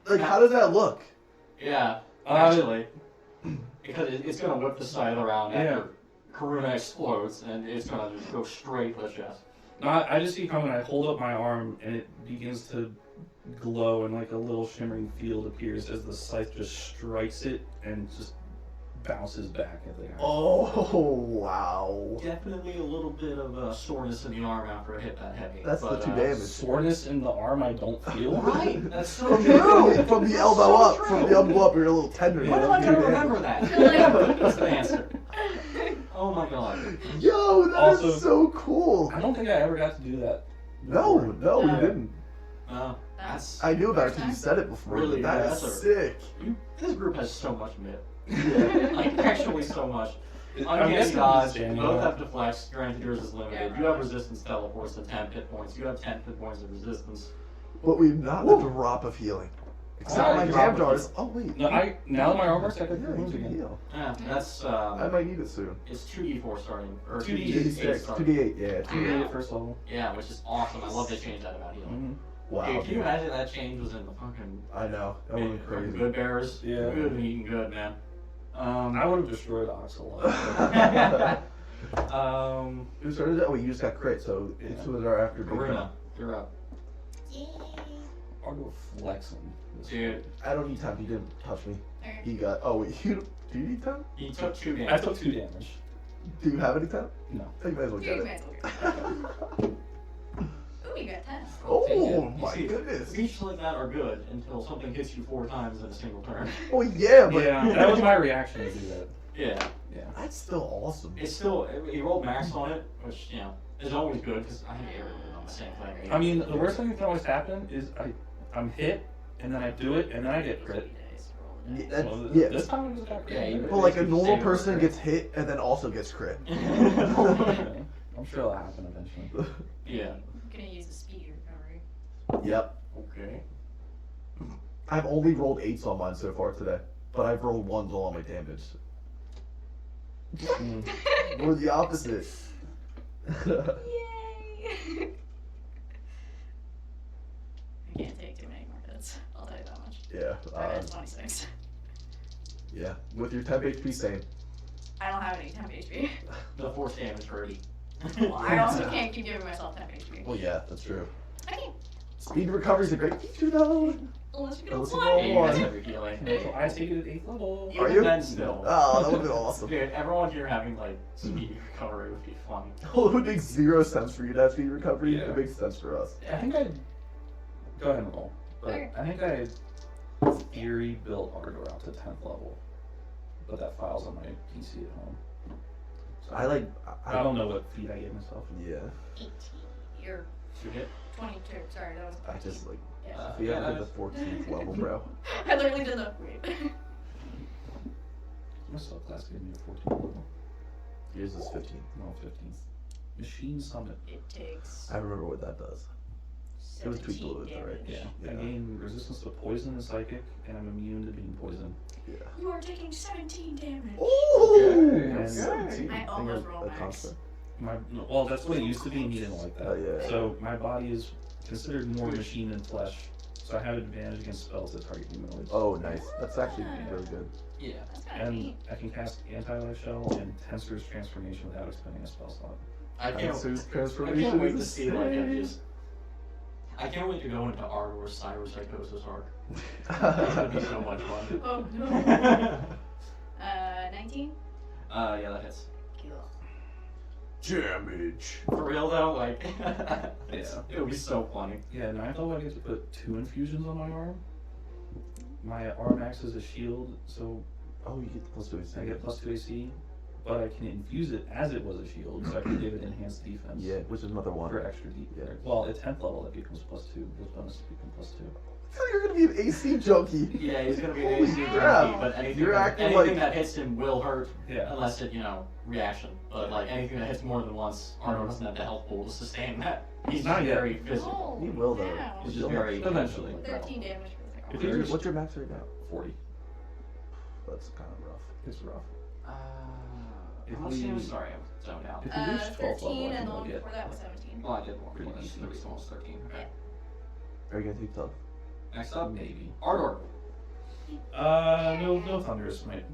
Like, how does that look? Yeah, actually. Because it's going to whip the side of the round Yeah. after Karuna explodes, and it's going to just go straight for the chest. No, I just see how when I hold up my arm and it begins to glow and like a little shimmering field appears as the scythe just strikes it and just bounces back at the arm. Oh, wow. Definitely a little bit of soreness in the arm after a hit that heavy. That's but, the 2 damage. Soreness in the arm I don't feel. Right, that's so From true. the elbow so up. true. From the elbow up, you're a little tender. Why do I never remember that? That's the answer. Oh my god. Yo, that Also- is so cool. I don't think I ever got to do that. No, before. no, we No. didn't. That's I knew about it because you said it before. Really, But that yeah, is that's a- sick. this group has so much myth. Yeah. Like, actually so much. I'm Uncanny guessing dodge, it's Daniel. both have deflects, granted yours is limited. Yeah, You have right. resistance teleports to 10 hit points. You have 10 hit points of resistance. But we've not a drop of healing. Except Oh, my drop jam of jars. Oh, wait. No, now that my arm works, I can Yeah, move you can again. heal. Yeah, that's, I might need it soon. it's 2d4 starting, or 2d8 2d6, starting. 2d8, yeah. 2d8 at first level. Yeah, which is awesome. I love they changed that about healing. Wow. Dude, can you imagine that change was in the fucking I know. That would be fucking crazy. good bears? Yeah. We would have been eating good, man. I would have destroyed Ox a lot. Who started that? Oh, you just got crit, so Yeah. it's was our after big Karuna, round. you're up. I'll go flexing. Dude, I don't need time. He didn't touch me. Alright. He got. Oh, wait. Do you need time? he took 2 I damage. took 2 damage. Do you have any time? No. You might as well get Dude, it. man. Ooh, you got 10. Oh, You my see, goodness. Feats like that are good until something hits you 4 times in a single turn. Oh, yeah, but. Yeah, that was my reaction to do that. Yeah. Yeah. That's still awesome. It's still, he rolled max on it, which, you know, is always good, because I think everyone on the same thing. I mean, the worst thing that can always happen is I'm hit, and then I do it, and then I get crit. Yeah, Well, that's, yeah. This time I just got Yeah, crit. you- Well, like a normal Same person crit. gets hit and then also gets crit. I'm sure it'll happen eventually. Yeah. I'm gonna use the speed recovery. Yep. Okay. I've only rolled 8s on mine so far today, but I've rolled 1s on all my damage. We're the opposite. Yay! I can't take too many more hits. I'll tell you that much. Yeah. Alright, that's 26. Yeah. With your temp HP, same. I don't have any temp HP. The force damage for Eddie. Well, I also can't keep giving myself temp HP. Well, yeah, that's true. Okay, Speed recovery is a great feature, though. unless we Unless don't you fly. roll Yeah, you guys have your healing. So I take it at 8th level. Are Even you? then still. Oh, that would be awesome. Dude, everyone here having, like, speed recovery would be fun. Oh, it would make 0 sense for you to have speed recovery. Yeah. It makes sense for us. I think I. Go ahead and roll. But Okay. I think I theory built Ardor out to 10th level. But that file's on my PC at home. So I like. I don't know what feat I gave myself. Yeah. 18. You're 2 hit? 22. Sorry, that was. I just like. Yeah. We Yeah, have that's- the 14th level, bro. I literally did that. Wait. My subclass gave me a 14 level. Yours is 15. No, 15. Machine Summit. It takes. I remember what that does. It was tweaked a little bit, though, right? Yeah. I Yeah. gain resistance to poison and psychic, and I'm immune to being poisoned. Yeah. You are taking 17 damage. Oh! Okay. 17. I almost think rolled a max. constant. Well, that's what it used to be, and he didn't like that. Oh, yeah. So my body is considered more machine than flesh, so I have advantage against spells that target humanoids. Oh, nice. That's actually really good. Yeah. That's kind of And neat. I can cast Anti-Life Shell and Tensor's Transformation without expending a spell slot. I can't, Tensor's I transformation can't wait to is see, like, insane. I can't wait to go into Ardor's Cyberpsychosis arc. It's gonna be so much fun. Oh no. 19? Yeah, that hits. Cool. Damage. For real though, like, Yeah. it would be so funny. Yeah, 9th level I get to put 2 infusions on my arm. My arm acts as a shield, so Oh, you get the plus 2 AC. I get plus 2 AC, but I can infuse it as it was a shield, so I can give it enhanced defense. Yeah, which is another one. For extra defense. Yeah. Well, at 10th level that becomes plus 2. Those bonuses become plus 2. So you're gonna be an AC junkie. Yeah, he's gonna be an Holy AC crap. junkie, but anything, You're that, acting anything like- that hits him will hurt, Yeah. unless it, reaction. But like anything that hits more than once, Ardor doesn't have the health pool to sustain that. He's Not yet. very physical. Oh, He will, though. wow. He's just very Eventually. 13 damage for the If thing. you're- What's your max right now? 40. That's kind of rough. It's rough. If How much we, damage? Sorry, I'm zoned out. if we reach 12 level, 13, I and think the I'll one get. before that was 17. Well, I did more. Pretty Pretty decent. much. Almost 13. Okay. Are you gonna take tough? Next up, Maybe. Ardor. No thunderous smite.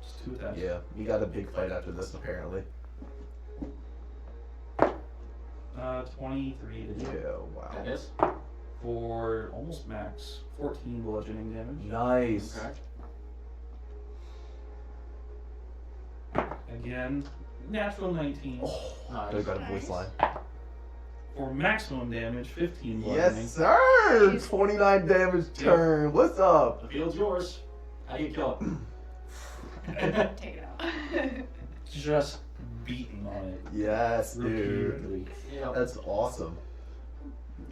Just 2 attacks. Yeah, you got a big fight after this apparently. 23 to hit. Yeah, wow. That is. For almost max 14 bludgeoning damage. Nice. Okay. Again, natural 19. Oh, Nice. I got a voice line. For maximum damage, 15 bludgeoning. Yes, sir. 29 damage turn. What's up? The field's yours. How do you kill it? Take it out. Just beating on it. Yes, dude. Repeatedly. Yeah. That's awesome.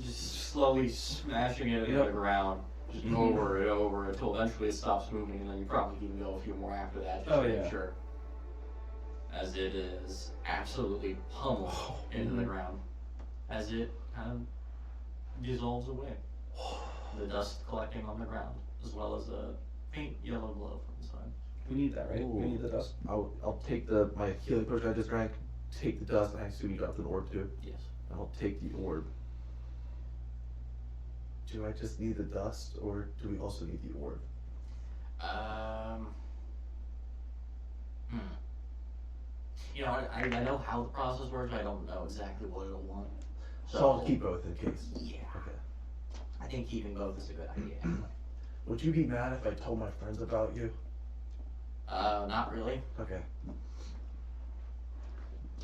Just slowly smashing it into Yep. the ground, just Mhm. over and over until eventually it stops moving, and then you probably can go a few more after that. Just Oh, to make yeah. sure. As it is absolutely pummeled into the Mhm. ground, as it kind of dissolves away. The dust collecting on the ground, as well as a faint yellow glow from inside. We need that, right? Ooh. We need the dust. I'll take my healing potion I just drank, take the dust, and I assume you got an orb too. Yes. And I'll take the orb. Do I just need the dust, or do we also need the orb? Hmm. You know, I know how the process works, but I don't know exactly what it'll want. So I'll keep both in case. Yeah. Okay. I think keeping both is a good idea. Anyway. Would you be mad if I told my friends about you? Not really. Okay.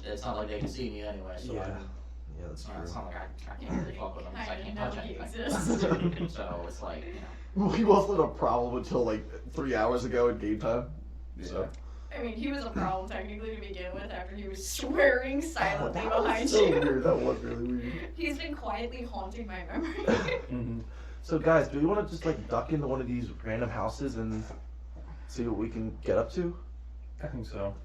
It's not like they can see me anyway, so Yeah. I'm, Yeah, that's true. it's not like I can't really fuck with them because I can't touch you anything. exist. So it's like, you know. We wasn't a problem until like 3 hours ago in game time. So. I mean, he was a problem technically to begin with after he was swearing silently that behind was so you. weird. That was really weird. He's been quietly haunting my memory. Mm-hmm. So guys, do we want to just like duck into one of these random houses and see what we can get up to? I think so.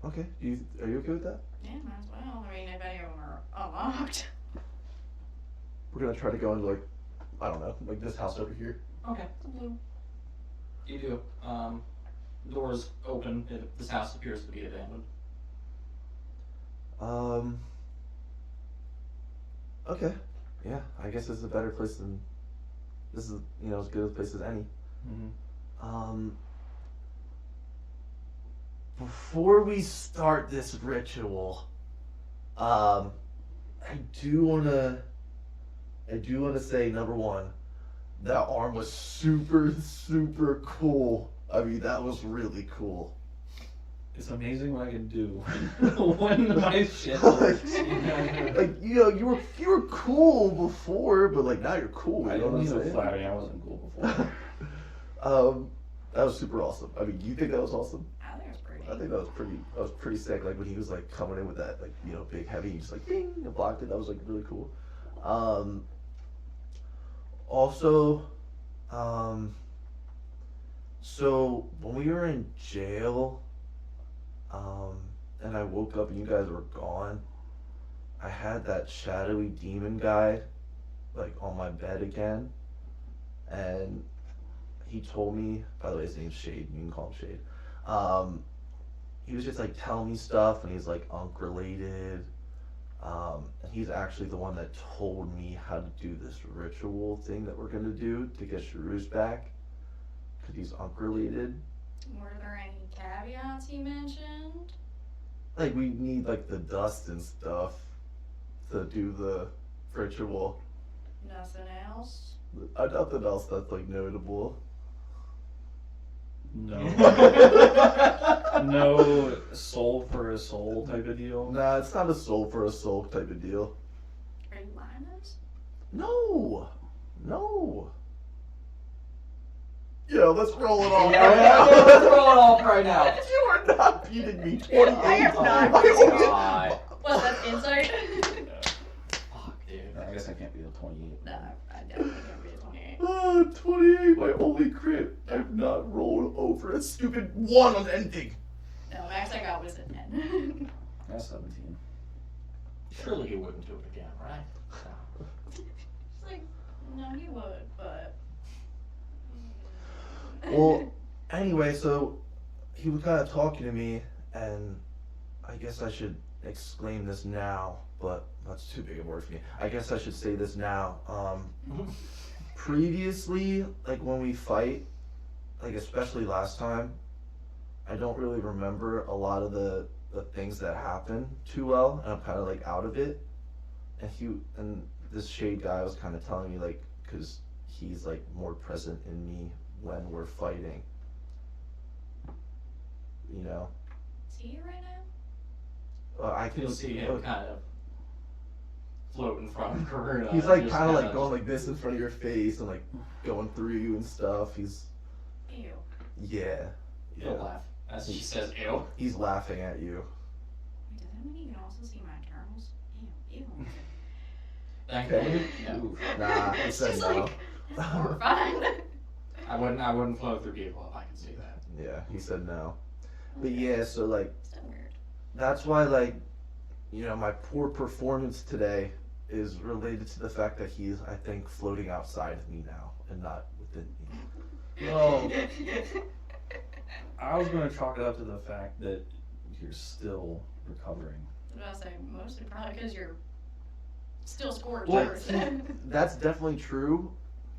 Okay. Are you okay with that? Yeah, might as well. I mean, if any of them are unlocked. We're gonna try to go into like, I don't know, like this house over here. Okay. You do. Doors open. This house appears to be abandoned. Okay. Yeah, I guess this is a better place than. This is as good a place as any. Mm-hmm. Before we start this ritual, I do wanna say, number one, that arm was super, super cool. I mean, that was really cool. It's amazing what I can do when my shit like, works. like, you were cool before, but like now you're cool. I You know don't what need I'm no saying? flattering. I wasn't cool before. That was super awesome. I mean, you think that was awesome? I think it's pretty. I think that was pretty sick. Like when he was like coming in with that like big heavy, he just like ding and blocked it. That was like really cool. Also, so when we were in jail, and I woke up and you guys were gone, I had that shadowy demon guy like on my bed again, and he told me, by the way, his name's Shade, you can call him Shade. He was just like telling me stuff, and he's like Unk related. And he's actually the one that told me how to do this ritual thing that we're gonna do to get Sharu's back, because he's Unk related. Were there any caveats he mentioned? Like we need like the dust and stuff to do the ritual. Nothing else? Nothing else that's like notable. No. No soul for a soul type of deal. Nah, it's not a soul for a soul type of deal. Are you lying to us? No. Yeah, let's roll it off. Let's roll it off right now. You are not beating me 28 I am not times. beating you. God. Well, that's insight. Fuck, dude. I guess I can't be the 28. No, I definitely can't be a 28. 28, my only crit. I've not rolled over a stupid 1 on anything. No, max I got was a 10. That's 17. Surely he wouldn't do it again, right? No. It's like, no, he would, but. Well, anyway, so he was kind of talking to me, and I guess I should exclaim this now, but that's too big a word for me. I guess I should say this now. Previously, like when we fight, like especially last time, I don't really remember a lot of the things that happen too well, and I'm kind of like out of it. And this shade guy was kind of telling me like, because he's like more present in me when we're fighting. You know. See you right now? I can You'll see him kind of float in front of Karuna. He's like just kind of like kinda- going like this in front of your face and like going through you and stuff. He's Ew. yeah. He'll laugh as she says, "Ew." He's laughing at you. Wait, does that mean you can also see my internals? Ew. Ew. Thank Okay. you. Yeah. Nah, he said She's no. like, that's horrifying. I wouldn't float through people if I could see that. Yeah, he said no. But yeah, so like So weird. that's why like, you know, my poor performance today is related to the fact that he's, I think, floating outside of me now and not within me. Well, I was going to chalk it up to the fact that you're still recovering. I was about to say, mostly probably because you're still scorched Well, earth. that's definitely true.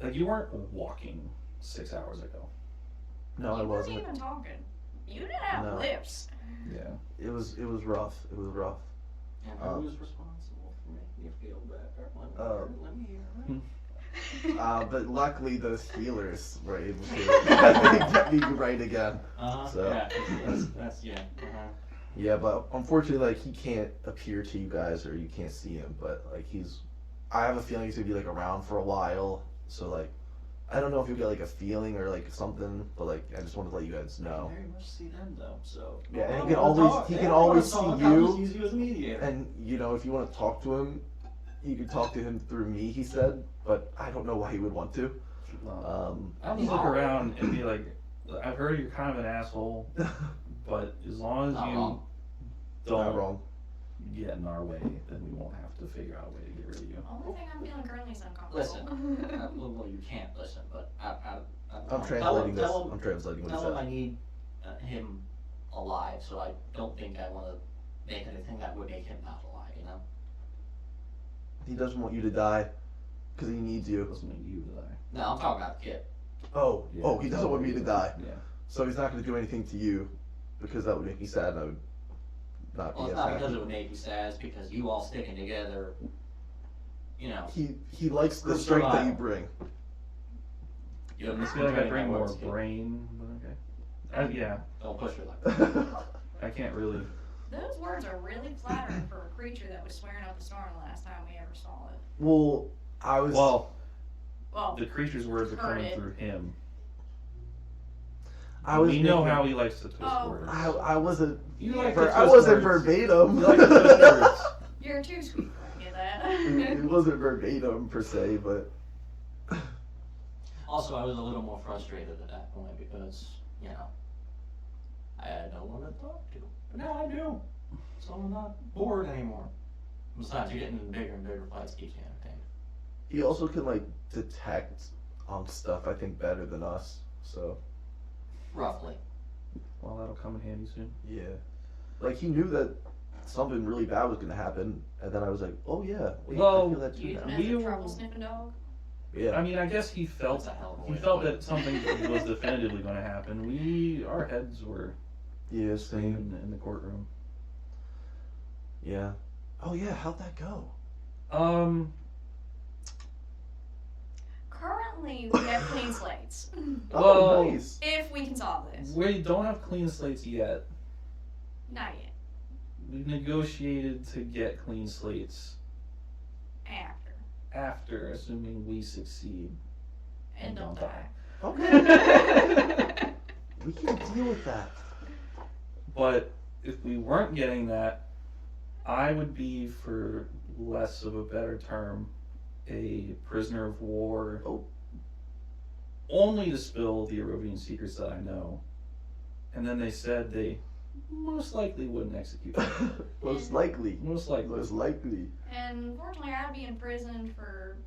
Like, you weren't walking 6 hours ago. No, I You weren't wasn't. even talking. You didn't have No. lips. Yeah. It was rough. It was rough. And who's responsible for making you feel better? Let me hear it. But luckily those healers were able to get me right again. So. Yeah, that's yeah. Yeah, but unfortunately, like, he can't appear to you guys, or you can't see him, but, like, I have a feeling he's gonna be, like, around for a while, so, like, I don't know if you'll get, like, a feeling or, like, something, but, like, I just wanted to let you guys know. Very much see them though, so. Yeah, and I he can wanna always- talk. he Yeah, can I wanna always see talk. I'll you. just use you as a mediator. And, you know, if you want to talk to him, you can talk to him through me, he said, but I don't know why he would want to. I'll just look around and be like, I've heard you're kind of an asshole, but as long as Not you wrong. Not don't wrong. get in our way, then we won't have to figure out a way to get rid of you. Only thing I'm feeling currently is uncomfortable. Listen, well, you can't listen, but I'm translating this. I'm translating what he Tell him I said. need him alive, so I don't think I want to make anything that would make him not alive, you know? He doesn't want you to die, because he needs you. Doesn't mean you die. No, I'm talking about the kid. Oh, Yeah. oh, he doesn't want me to die. Yeah. So he's not going to do anything to you, because that would make me sad, and I would not Well, be it's as not because happy. it would make you sad, it's because you all sticking together, you know. He likes the Group strength that you survival. bring. You I feel like I bring more brain, but okay. Yeah, Don't push her like that. I can't really. Those words are really flattering for a creature that was swearing up a storm the last time we ever saw it. Well, I was. Well, Well, the creature's words are Heard coming it. through him. I was. We know making- how he likes to twist Oh. words. I wasn't. You like to I twist wasn't words. verbatim. You like to twist words. you're too sweet for me, that. It wasn't verbatim per se, but Also, I was a little more frustrated at that point because, you know, I had no one to talk to. But now I do. So I'm not bored anymore. Besides, you're getting in bigger and bigger fights keeps you entertained. he also can like detect stuff. I think better than us. So Roughly. Well, that'll come in handy soon. yeah, like he knew that something really bad was gonna happen, and then I was like, oh yeah, wait, I Well, feel that too Using now. as a trouble sniffing dog. Yeah, I mean, I guess he felt That's a hell of a way he to felt put it. that something was definitively going to happen. Our heads were yeah, spinning same. in the courtroom. Yeah. Oh yeah, how'd that go? Currently, we have clean slates. Oh, Well, nice. If we can solve this. we don't have clean slates yet. Not yet. We negotiated to get clean slates after, assuming we succeed. And don't die. Okay, we can deal with that. But if we weren't getting that, I would be, for less of a better term, a prisoner of war. Oh. Only to spill the Erovian secrets that I know. And then they said they most likely wouldn't execute me. Most likely. Most likely. Most likely. And fortunately, I'd be in prison for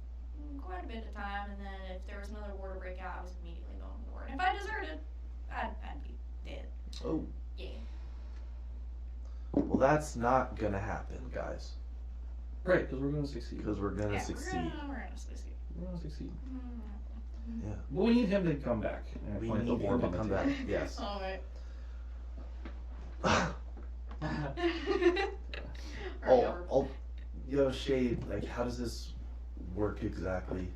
quite a bit of time, and then if there was another war to break out, I was immediately going to war. And if I deserted, I'd be dead. Oh, Yeah. well, that's not gonna happen, guys. Right, because we're going to succeed. Because we're gonna Yeah, succeed. We're gonna succeed. We're going to succeed. Yeah. But we need him to come back. And I We point at need the him orb to on the come table. back. Yes. Alright. Shade, like, how does this work exactly?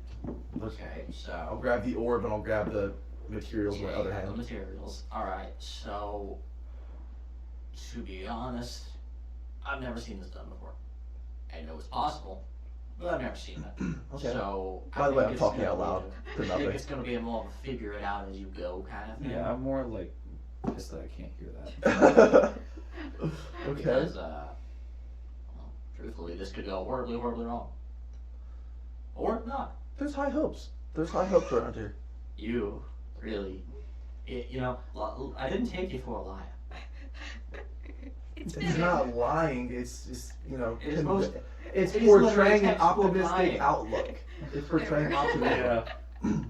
Okay, I'll so grab the orb and I'll grab the materials with my other the hand. materials. Alright, so to be honest, I've never seen this done before. I know it's possible, but I've never seen it. Okay. So By the way, I think I'm it's talking gonna out be loud a- to I think nothing. it's gonna be more of a figure it out as you go kind of thing. Yeah, I'm more like pissed that I can't hear that. Okay. Because, well, truthfully, this could go horribly, horribly wrong. Or not. There's high hopes. There's high hopes around here. You really, I didn't take you for a liar. It's It's not lying. It's just, It is most- it's it is literally portraying an textbook optimistic lying. outlook. It's portraying optimism. Yeah.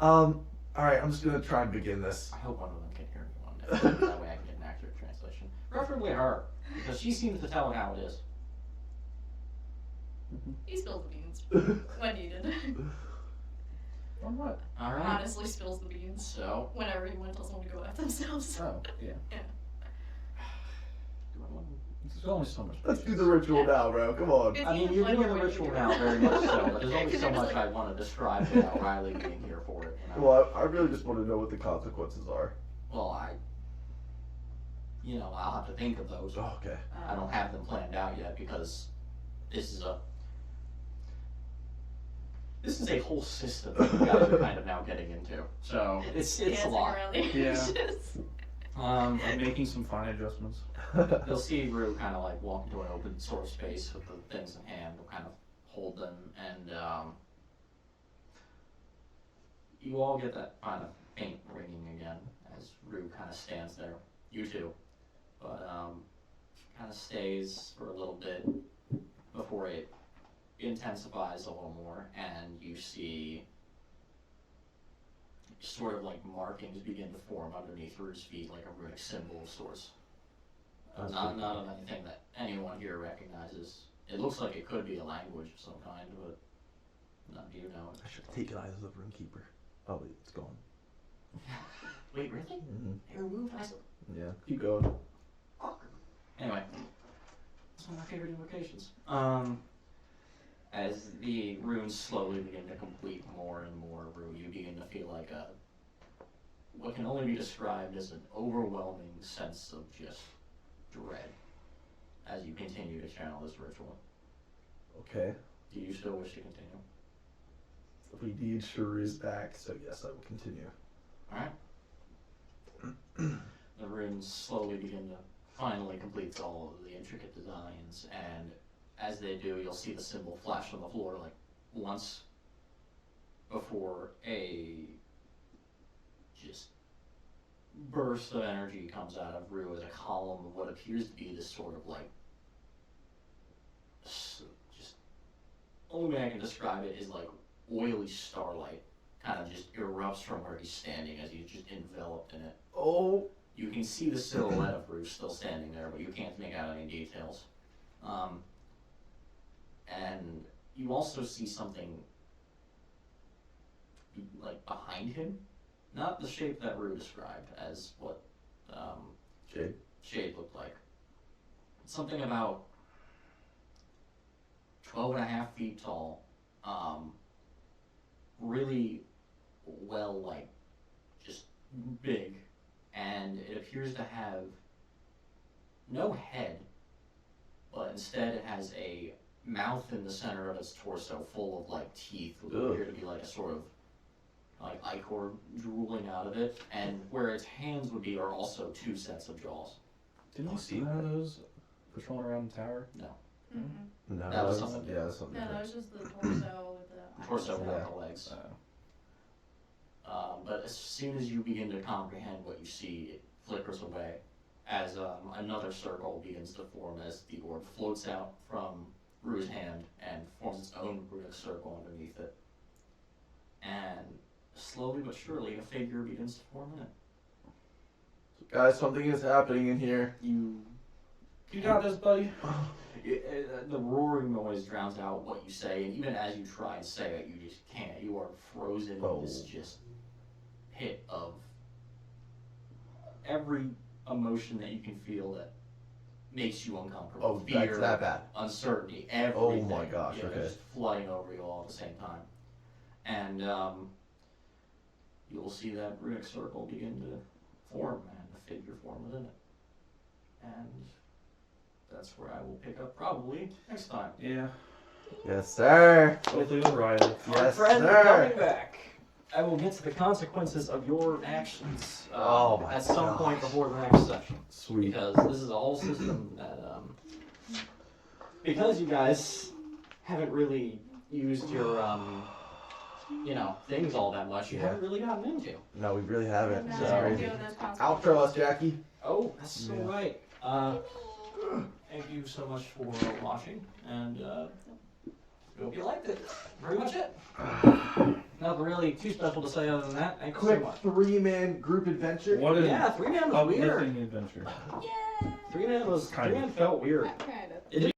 All right. I'm just gonna try and begin this. I hope one of them can hear me one day. That way I can get an accurate translation. Preferably her, because she seems to tell it how it is. He spills the beans when needed. Or what? Alright. Honestly, spills the beans So, whenever anyone tells someone to go F themselves. Oh, yeah. do I want There's only so much. Let's do the ritual now, bro. Come on. It's I mean, even you're funnier doing the when you ritual do now it. very much so, but there's only 'Cause so you're just much like- I want to describe without Riley being here for it. Well, I really just want to know what the consequences are. Well, I'll have to think of those. Oh, okay. I don't have them planned out yet because this is a whole system that you guys are kind of now getting into. So it's a Dancing lot. around the Yeah. edges. I'm making some fine adjustments. You'll see Rue kind of like walk into an open sort of space with the things in hand. We'll kind of hold them, and you all get that kind of faint ringing again as Rue kind of stands there. You too, but kind of stays for a little bit before it intensifies a little more, and you see sort of like markings begin to form underneath Rue's feet, like a runic symbol of sorts. Not of anything that anyone here recognizes. It looks like it could be a language of some kind, but none of you know it. I should take an eye as the Runekeeper. Oh, wait, it's gone. Wait, really? Mm-hmm. They removed us? Yeah. Keep going. Anyway, it's one of my favorite invocations. As the runes slowly begin to complete more and more, Rue, you begin to feel like what can only be described as an overwhelming sense of just dread as you continue to channel this ritual. Okay. Do you still wish to continue? We need Sharu's back, so yes, I will continue. Alright. The runes slowly begin to finally complete all of the intricate designs, and as they do, you'll see the symbol flash on the floor like once before a just burst of energy comes out of Rue as a column of what appears to be this sort of like just only way I can describe it is like oily starlight kind of just erupts from where he's standing as he's just enveloped in it. Oh. You can see the silhouette of Bruce still standing there, but you can't make out any details. And you also see something like behind him, not the shape that Rue described as what Shade looked like. Something about 12.5 feet tall, really well, like just big, and it appears to have no head, but instead it has a mouth in the center of its torso full of like teeth, which appear to be like a sort of like ichor drooling out of it, and where its hands would be are also 2 sets of jaws. Didn't you see one of those patrolling around the tower? No. Mm-mm. No, That was that's- something Yeah, that's something No, that different. was just the torso with the Torso eyes. without the legs. But as soon as you begin to comprehend what you see, it flickers away as another circle begins to form as the orb floats out from Rue's hand and forms its own runic circle underneath it. And slowly but surely, a figure begins to form in it. Guys, something is happening in here. You got this, buddy. the roaring noise drowns out what you say, and even as you try and say it, you just can't. You are frozen in this just pit of every emotion that you can feel that makes you uncomfortable. Oh, Fear, that's that bad. uncertainty, everything. Oh my gosh, okay. Just flooding over you all at the same time. And you'll see that runic circle begin to form and the figure form within it. And that's where I will pick up probably next time. Yeah. Yes, sir. Hopefully with Riley. Yes, Friend, sir. coming back. I will get to the consequences of your actions Oh my at some gosh. point before the next session. Sweet. Because this is a whole system that, because you guys haven't really used your, things all that much, you Yeah. haven't really gotten into. No, we really haven't. No, That's So- crazy. doing those Outro us, Jackie. Oh, that's so Yeah. right. Thank you so much for watching, and hope you liked it. Pretty much it. Nothing really too special to say other than that. Thank you so Quick much. 3-man group adventure. What an Yeah, 3-man was weird. uplifting adventure. Yeah. 3-man Kind of. felt weird. Kind of. It